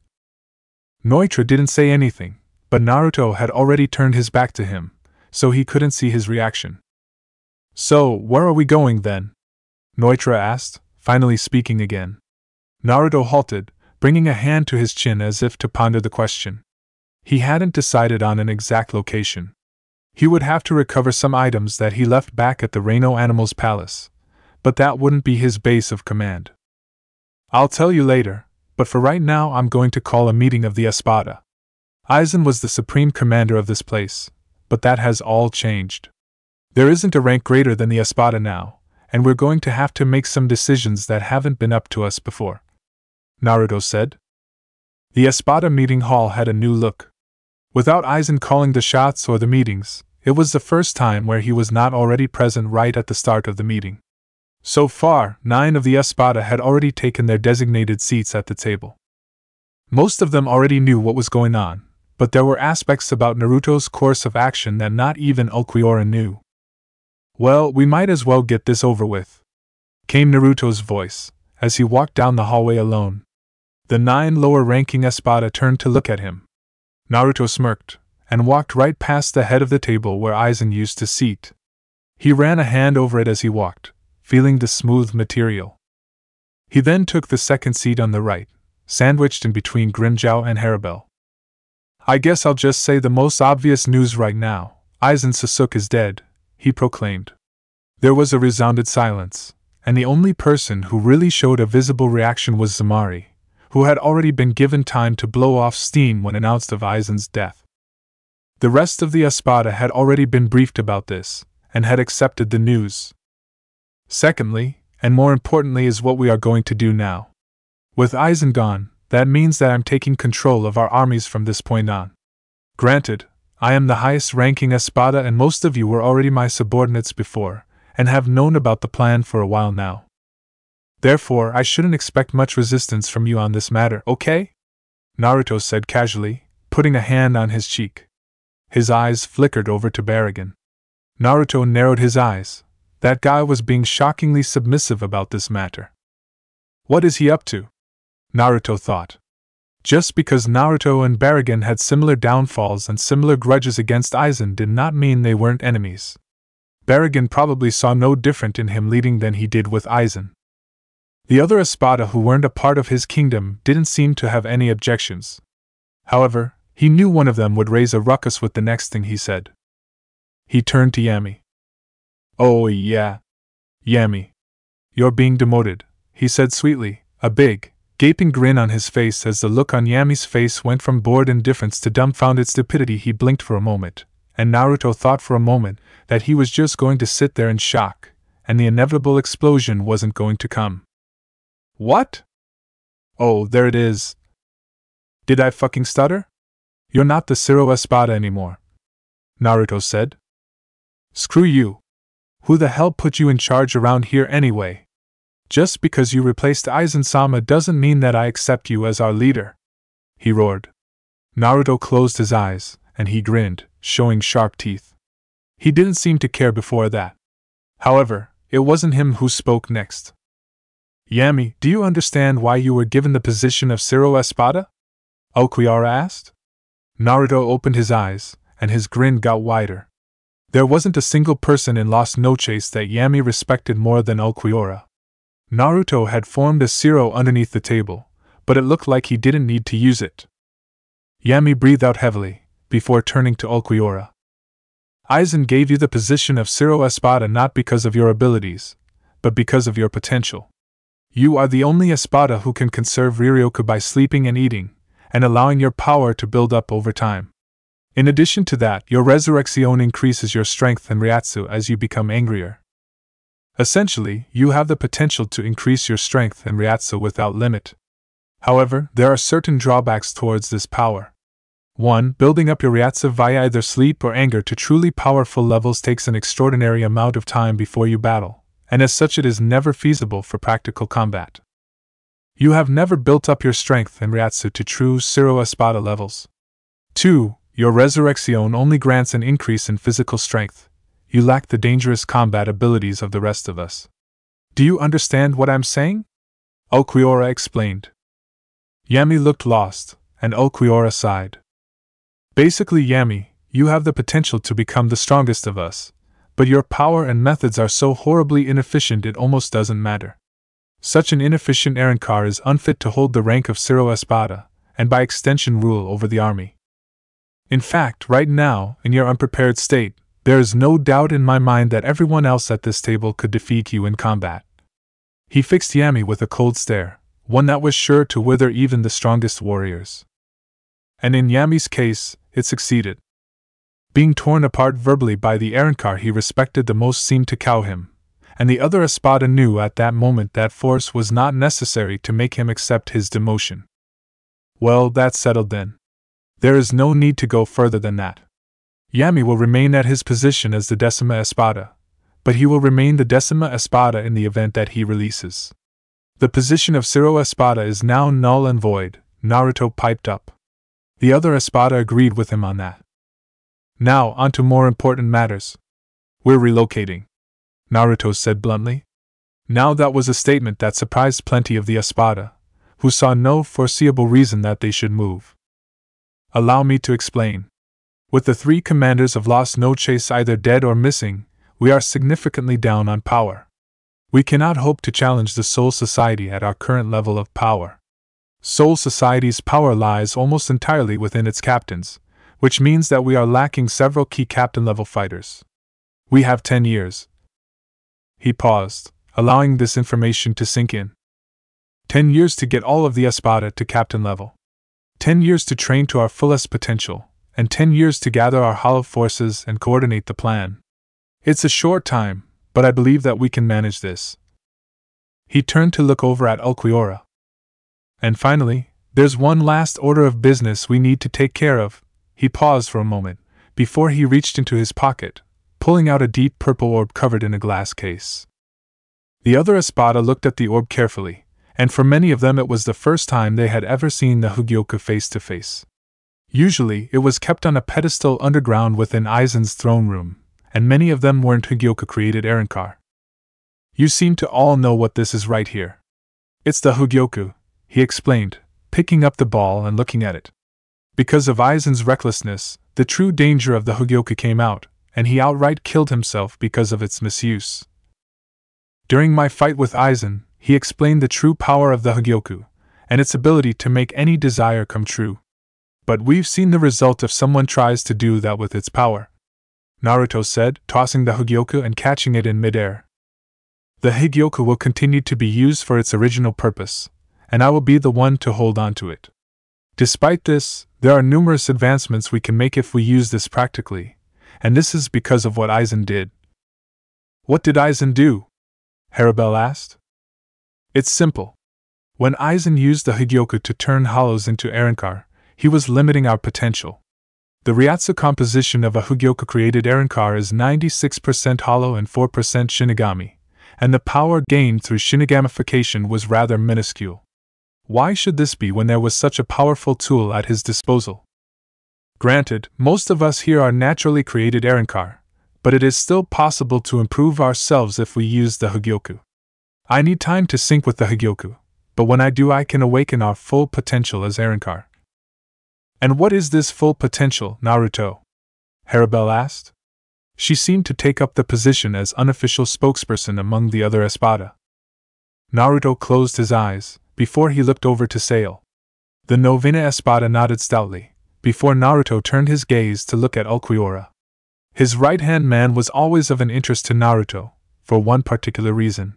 Neutra didn't say anything, but Naruto had already turned his back to him, so he couldn't see his reaction. So, where are we going then? Neutra asked, finally speaking again. Naruto halted, bringing a hand to his chin as if to ponder the question. He hadn't decided on an exact location. He would have to recover some items that he left back at the Reino Animal's palace, but that wouldn't be his base of command. I'll tell you later, but for right now I'm going to call a meeting of the Espada. Aizen was the supreme commander of this place, but that has all changed. There isn't a rank greater than the Espada now, and we're going to have to make some decisions that haven't been up to us before. Naruto said. The Espada meeting hall had a new look. Without Aizen calling the shots or the meetings, it was the first time where he was not already present right at the start of the meeting. So far, 9 of the Espada had already taken their designated seats at the table. Most of them already knew what was going on, but there were aspects about Naruto's course of action that not even Ulquiorra knew. Well, we might as well get this over with, came Naruto's voice, as he walked down the hallway alone. The 9 lower-ranking Espada turned to look at him. Naruto smirked, and walked right past the head of the table where Aizen used to sit. He ran a hand over it as he walked, feeling the smooth material. He then took the second seat on the right, sandwiched in between Grimjow and Haribel. I guess I'll just say the most obvious news right now. Aizen Sasuke is dead, he proclaimed. There was a resounded silence, and the only person who really showed a visible reaction was Zamari, who had already been given time to blow off steam when announced of Aizen's death. The rest of the Espada had already been briefed about this, and had accepted the news. Secondly, and more importantly, is what we are going to do now. With Aizen gone, that means that I'm taking control of our armies from this point on. Granted, I am the highest-ranking Espada and most of you were already my subordinates before, and have known about the plan for a while now. Therefore, I shouldn't expect much resistance from you on this matter, okay? Naruto said casually, putting a hand on his cheek. His eyes flickered over to Baragon. Naruto narrowed his eyes. That guy was being shockingly submissive about this matter. What is he up to? Naruto thought. Just because Naruto and Baragon had similar downfalls and similar grudges against Aizen did not mean they weren't enemies. Baragon probably saw no different in him leading than he did with Aizen. The other Espada who weren't a part of his kingdom didn't seem to have any objections. However, he knew one of them would raise a ruckus with the next thing he said. He turned to Yami. Oh yeah. Yami. You're being demoted, he said sweetly, a big, gaping grin on his face as the look on Yami's face went from bored indifference to dumbfounded stupidity. He blinked for a moment, and Naruto thought for a moment that he was just going to sit there in shock, and the inevitable explosion wasn't going to come. What? Oh, there it is. Did I fucking stutter? You're not the Zero Espada anymore, Naruto said. Screw you. Who the hell put you in charge around here anyway? Just because you replaced Aizen-sama doesn't mean that I accept you as our leader, he roared. Naruto closed his eyes, and he grinned, showing sharp teeth. He didn't seem to care before that. However, it wasn't him who spoke next. Yami, do you understand why you were given the position of Zero Espada? Ulquiorra asked. Naruto opened his eyes, and his grin got wider. There wasn't a single person in Las Noches that Yami respected more than Ulquiorra. Naruto had formed a zero underneath the table, but it looked like he didn't need to use it. Yami breathed out heavily, before turning to Ulquiorra. Aizen gave you the position of Ciro Espada not because of your abilities, but because of your potential. You are the only Espada who can conserve Riryoku by sleeping and eating, and allowing your power to build up over time. In addition to that, your Resurrection increases your strength and Ryatsu as you become angrier. Essentially, you have the potential to increase your strength and Ryatsu without limit. However, there are certain drawbacks towards this power. 1. Building up your Ryatsu via either sleep or anger to truly powerful levels takes an extraordinary amount of time before you battle, and as such it is never feasible for practical combat. You have never built up your strength and Ryatsu to true Ciro Espada levels. 2. Your Resurrection only grants an increase in physical strength. You lack the dangerous combat abilities of the rest of us. Do you understand what I'm saying? Ulquiorra explained. Yami looked lost, and Ulquiorra sighed. Basically, Yami, you have the potential to become the strongest of us, but your power and methods are so horribly inefficient it almost doesn't matter. Such an inefficient Arrancar is unfit to hold the rank of Ciro Espada, and by extension rule over the army. In fact, right now, in your unprepared state, there is no doubt in my mind that everyone else at this table could defeat you in combat. He fixed Yami with a cold stare, one that was sure to wither even the strongest warriors. And in Yami's case, it succeeded. Being torn apart verbally by the Arrancar he respected the most seemed to cow him, and the other Espada knew at that moment that force was not necessary to make him accept his demotion. Well, that's settled then. There is no need to go further than that. Yami will remain at his position as the Decima Espada, but he will remain the Decima Espada in the event that he releases. The position of Ciro Espada is now null and void, Naruto piped up. The other Espada agreed with him on that. Now, on to more important matters. We're relocating, Naruto said bluntly. Now that was a statement that surprised plenty of the Espada, who saw no foreseeable reason that they should move. Allow me to explain. With the 3 commanders of Las Noches either dead or missing, we are significantly down on power. We cannot hope to challenge the Soul Society at our current level of power. Soul Society's power lies almost entirely within its captains, which means that we are lacking several key captain-level fighters. We have 10 years. He paused, allowing this information to sink in. 10 years to get all of the Espada to captain level. 10 years to train to our fullest potential, and 10 years to gather our hollow forces and coordinate the plan. It's a short time, but I believe that we can manage this. He turned to look over at Ulquiorra. And finally, there's one last order of business we need to take care of. He paused for a moment, before he reached into his pocket, pulling out a deep purple orb covered in a glass case. The other Espada looked at the orb carefully, and for many of them it was the first time they had ever seen the Hugyoku face to face. Usually, it was kept on a pedestal underground within Aizen's throne room, and many of them weren't Hugyoku-created Arrancar. You seem to all know what this is right here. It's the Hugyoku, he explained, picking up the ball and looking at it. Because of Aizen's recklessness, the true danger of the Hugyoku came out, and he outright killed himself because of its misuse. During my fight with Aizen, he explained the true power of the Hugyoku, and its ability to make any desire come true. But we've seen the result if someone tries to do that with its power, Naruto said, tossing the Hugyoku and catching it in midair. The Hugyoku will continue to be used for its original purpose, and I will be the one to hold on to it. Despite this, there are numerous advancements we can make if we use this practically, and this is because of what Aizen did. What did Aizen do? Harabel asked. It's simple. When Aizen used the Hugyoku to turn hollows into Arrancar, he was limiting our potential. The Ryatsu composition of a Hugyoku-created Arrancar is 96% hollow and 4% Shinigami, and the power gained through Shinigamification was rather minuscule. Why should this be when there was such a powerful tool at his disposal? Granted, most of us here are naturally created Arrancar, but it is still possible to improve ourselves if we use the Hugyoku. I need time to sync with the Hugyoku, but when I do I can awaken our full potential as Arrancar. And what is this full potential, Naruto? Harabel asked. She seemed to take up the position as unofficial spokesperson among the other Espada. Naruto closed his eyes, before he looked over to Sail. The Novena Espada nodded stoutly, before Naruto turned his gaze to look at Ulquiorra. His right-hand man was always of an interest to Naruto, for one particular reason.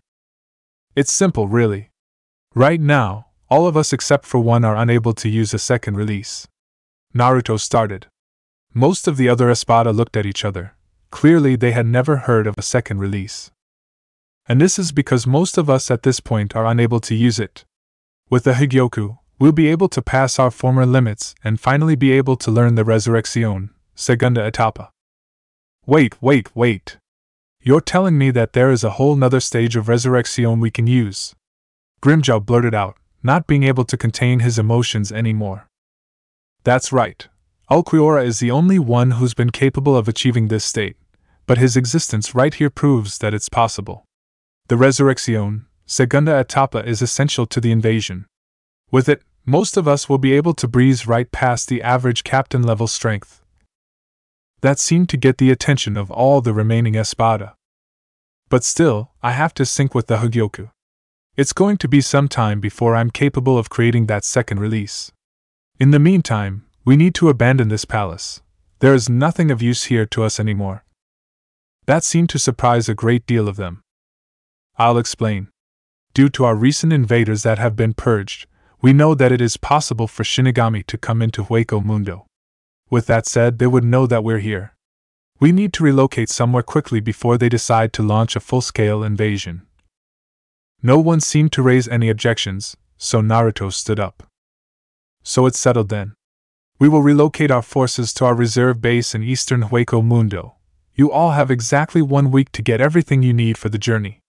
It's simple, really. Right now, all of us except for one are unable to use a second release. Naruto started. Most of the other Espada looked at each other. Clearly they had never heard of a second release. And this is because most of us at this point are unable to use it. With the Higyoku, we'll be able to pass our former limits and finally be able to learn the Resurrección, Segunda Etapa. Wait. You're telling me that there is a whole nother stage of Resurrección we can use? Grimmjow blurted out, not being able to contain his emotions anymore. That's right. Ulquiorra is the only one who's been capable of achieving this state, but his existence right here proves that it's possible. The Resurrección, Segunda Etapa is essential to the invasion. With it, most of us will be able to breeze right past the average captain level strength. That seemed to get the attention of all the remaining Espada. But still, I have to sync with the Higyoku. It's going to be some time before I'm capable of creating that second release. In the meantime, we need to abandon this palace. There is nothing of use here to us anymore. That seemed to surprise a great deal of them. I'll explain. Due to our recent invaders that have been purged, we know that it is possible for Shinigami to come into Hueco Mundo. With that said, they would know that we're here. We need to relocate somewhere quickly before they decide to launch a full-scale invasion. No one seemed to raise any objections, so Naruto stood up. So it's settled then. We will relocate our forces to our reserve base in eastern Hueco Mundo. You all have exactly 1 week to get everything you need for the journey.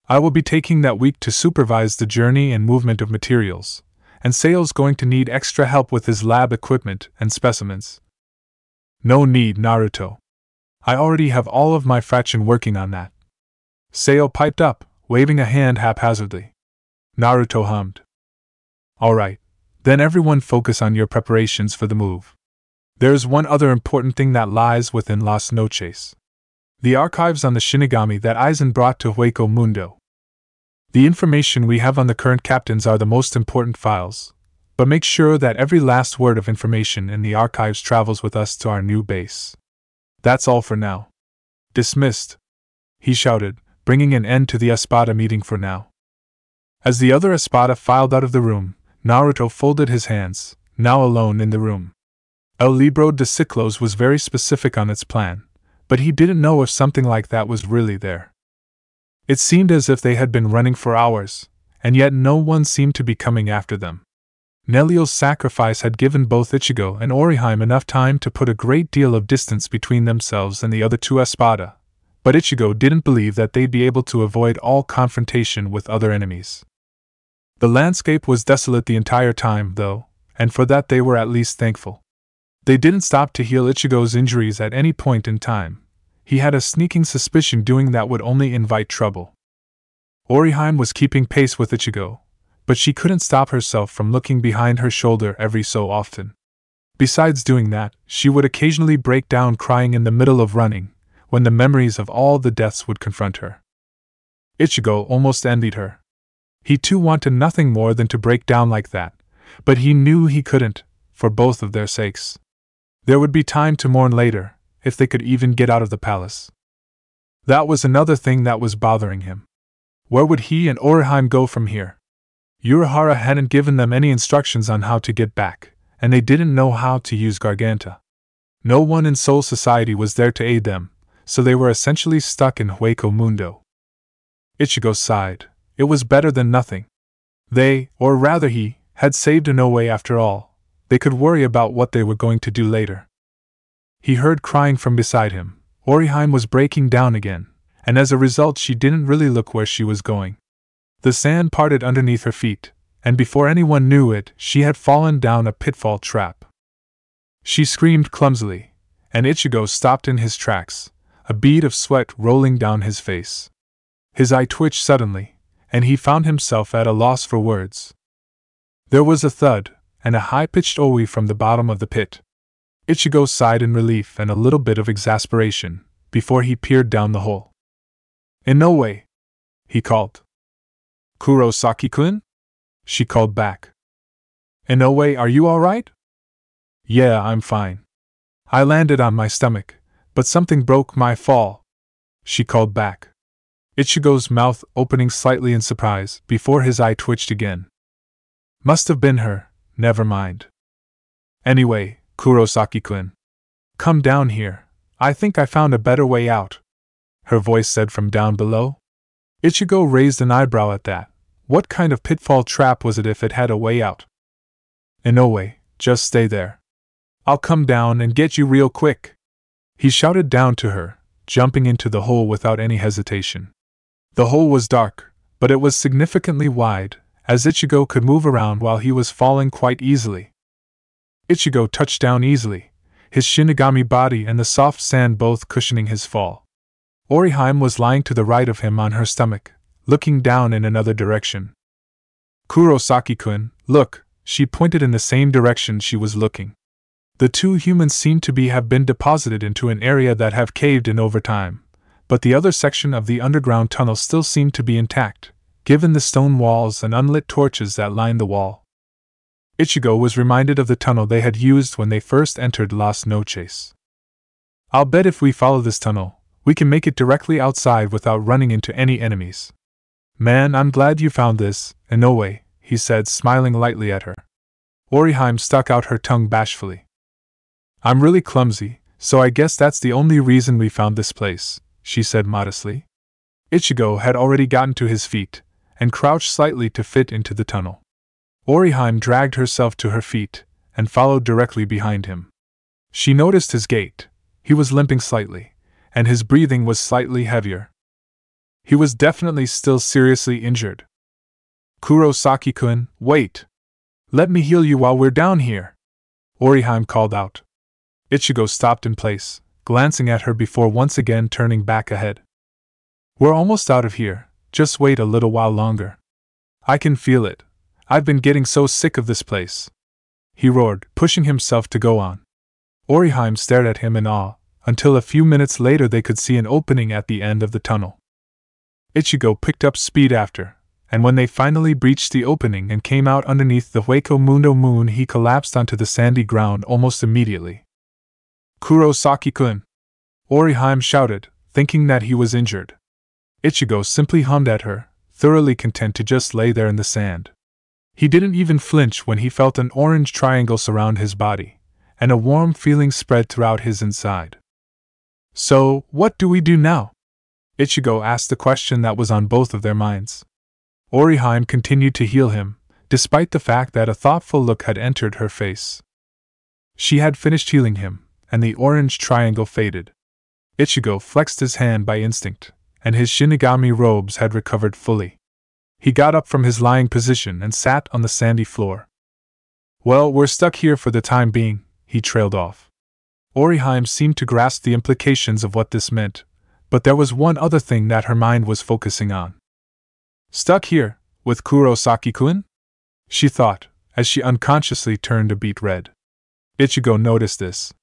I will be taking that week to supervise the journey and movement of materials, and Seo's going to need extra help with his lab equipment and specimens. No need, Naruto. I already have all of my fraction working on that. Seo piped up, waving a hand haphazardly. Naruto hummed. Alright, then everyone focus on your preparations for the move. There's one other important thing that lies within Las Noches. The archives on the Shinigami that Aizen brought to Hueco Mundo. The information we have on the current captains are the most important files, but make sure that every last word of information in the archives travels with us to our new base. That's all for now. Dismissed, he shouted, bringing an end to the Espada meeting for now. As the other Espada filed out of the room, Naruto folded his hands, now alone in the room. El Libro de Ciclos was very specific on its plan, but he didn't know if something like that was really there. It seemed as if they had been running for hours, and yet no one seemed to be coming after them. Nelio's sacrifice had given both Ichigo and Oriheim enough time to put a great deal of distance between themselves and the other two Espada, but Ichigo didn't believe that they'd be able to avoid all confrontation with other enemies. The landscape was desolate the entire time, though, and for that they were at least thankful. They didn't stop to heal Ichigo's injuries at any point in time. He had a sneaking suspicion doing that would only invite trouble. Oriheim was keeping pace with Ichigo, but she couldn't stop herself from looking behind her shoulder every so often. Besides doing that, she would occasionally break down crying in the middle of running, when the memories of all the deaths would confront her. Ichigo almost envied her. He too wanted nothing more than to break down like that, but he knew he couldn't, for both of their sakes. There would be time to mourn later, if they could even get out of the palace. That was another thing that was bothering him. Where would he and Oriheim go from here? Urahara hadn't given them any instructions on how to get back, and they didn't know how to use Garganta. No one in Soul Society was there to aid them, so they were essentially stuck in Hueco Mundo. Ichigo sighed. It was better than nothing. They, or rather he, had saved Inoue after all. They could worry about what they were going to do later. He heard crying from beside him. Oriheim was breaking down again, and as a result she didn't really look where she was going. The sand parted underneath her feet, and before anyone knew it, she had fallen down a pitfall trap. She screamed clumsily, and Ichigo stopped in his tracks, a bead of sweat rolling down his face. His eye twitched suddenly, and he found himself at a loss for words. There was a thud, and a high-pitched owie from the bottom of the pit. Ichigo sighed in relief and a little bit of exasperation, before he peered down the hole. "Inoue!" he called. "Kurosaki-kun?" she called back. "Inoue, are you all right?" "Yeah, I'm fine. I landed on my stomach, But something broke my fall, she called back. Ichigo's mouth opening slightly in surprise before his eye twitched again. Must have been her, never mind. Anyway, Kurosaki-kun. Come down here, I think I found a better way out, her voice said from down below. Ichigo raised an eyebrow at that. What kind of pitfall trap was it if it had a way out? Inoue, just stay there. I'll come down and get you real quick, he shouted down to her, jumping into the hole without any hesitation. The hole was dark, but it was significantly wide, as Ichigo could move around while he was falling quite easily. Ichigo touched down easily, his Shinigami body and the soft sand both cushioning his fall. Orihime was lying to the right of him on her stomach, looking down in another direction. Kurosaki-kun, look, she pointed in the same direction she was looking. The two humans seemed to have been deposited into an area that have caved in over time, but the other section of the underground tunnel still seemed to be intact, given the stone walls and unlit torches that lined the wall. Ichigo was reminded of the tunnel they had used when they first entered Las Noches. I'll bet if we follow this tunnel, we can make it directly outside without running into any enemies. Man, I'm glad you found this, Inoue, he said, smiling lightly at her. Orihime stuck out her tongue bashfully. I'm really clumsy, so I guess that's the only reason we found this place, she said modestly. Ichigo had already gotten to his feet, and crouched slightly to fit into the tunnel. Orihime dragged herself to her feet, and followed directly behind him. She noticed his gait. He was limping slightly, and his breathing was slightly heavier. He was definitely still seriously injured. Kurosaki-kun, wait! Let me heal you while we're down here, Orihime called out. Ichigo stopped in place, glancing at her before once again turning back ahead. We're almost out of here, just wait a little while longer. I can feel it. I've been getting so sick of this place, he roared, pushing himself to go on. Orihime stared at him in awe, until a few minutes later they could see an opening at the end of the tunnel. Ichigo picked up speed after, and when they finally breached the opening and came out underneath the Hueco Mundo moon, he collapsed onto the sandy ground almost immediately. Kurosaki-kun! Orihime shouted, thinking that he was injured. Ichigo simply hummed at her, thoroughly content to just lay there in the sand. He didn't even flinch when he felt an orange triangle surround his body, and a warm feeling spread throughout his inside. So, what do we do now? Ichigo asked the question that was on both of their minds. Orihime continued to heal him, despite the fact that a thoughtful look had entered her face. She had finished healing him, and the orange triangle faded. Ichigo flexed his hand by instinct, and his Shinigami robes had recovered fully. He got up from his lying position and sat on the sandy floor. Well, we're stuck here for the time being, he trailed off. Orihime seemed to grasp the implications of what this meant, but there was one other thing that her mind was focusing on. Stuck here, with Kurosaki-kun? She thought, as she unconsciously turned a beet red. Ichigo noticed this.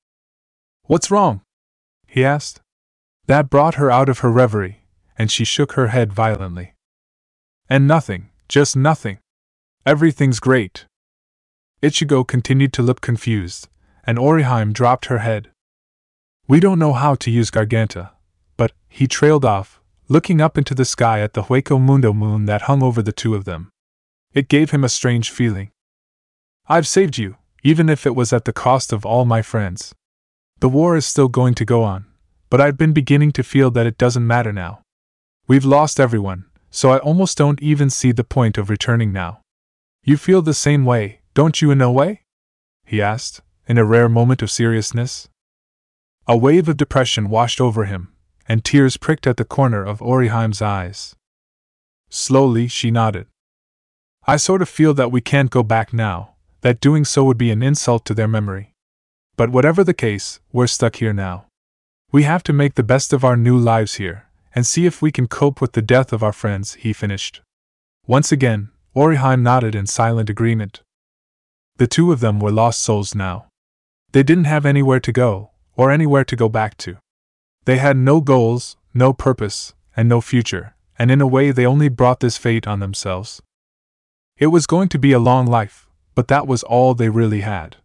What's wrong? He asked. That brought her out of her reverie, and she shook her head violently. And nothing, just nothing. Everything's great. Ichigo continued to look confused, and Orihime dropped her head. We don't know how to use Garganta, but, he trailed off, looking up into the sky at the Hueco Mundo moon that hung over the two of them. It gave him a strange feeling. I've saved you, even if it was at the cost of all my friends. The war is still going to go on, but I've been beginning to feel that it doesn't matter now. We've lost everyone, so I almost don't even see the point of returning now. You feel the same way, don't you, Inoue? He asked, in a rare moment of seriousness. A wave of depression washed over him, and tears pricked at the corner of Orihime's eyes. Slowly she nodded. I sort of feel that we can't go back now, that doing so would be an insult to their memory. But whatever the case, we're stuck here now. We have to make the best of our new lives here, and see if we can cope with the death of our friends, he finished. Once again, Orihime nodded in silent agreement. The two of them were lost souls now. They didn't have anywhere to go, or anywhere to go back to. They had no goals, no purpose, and no future, and in a way they only brought this fate on themselves. It was going to be a long life, but that was all they really had.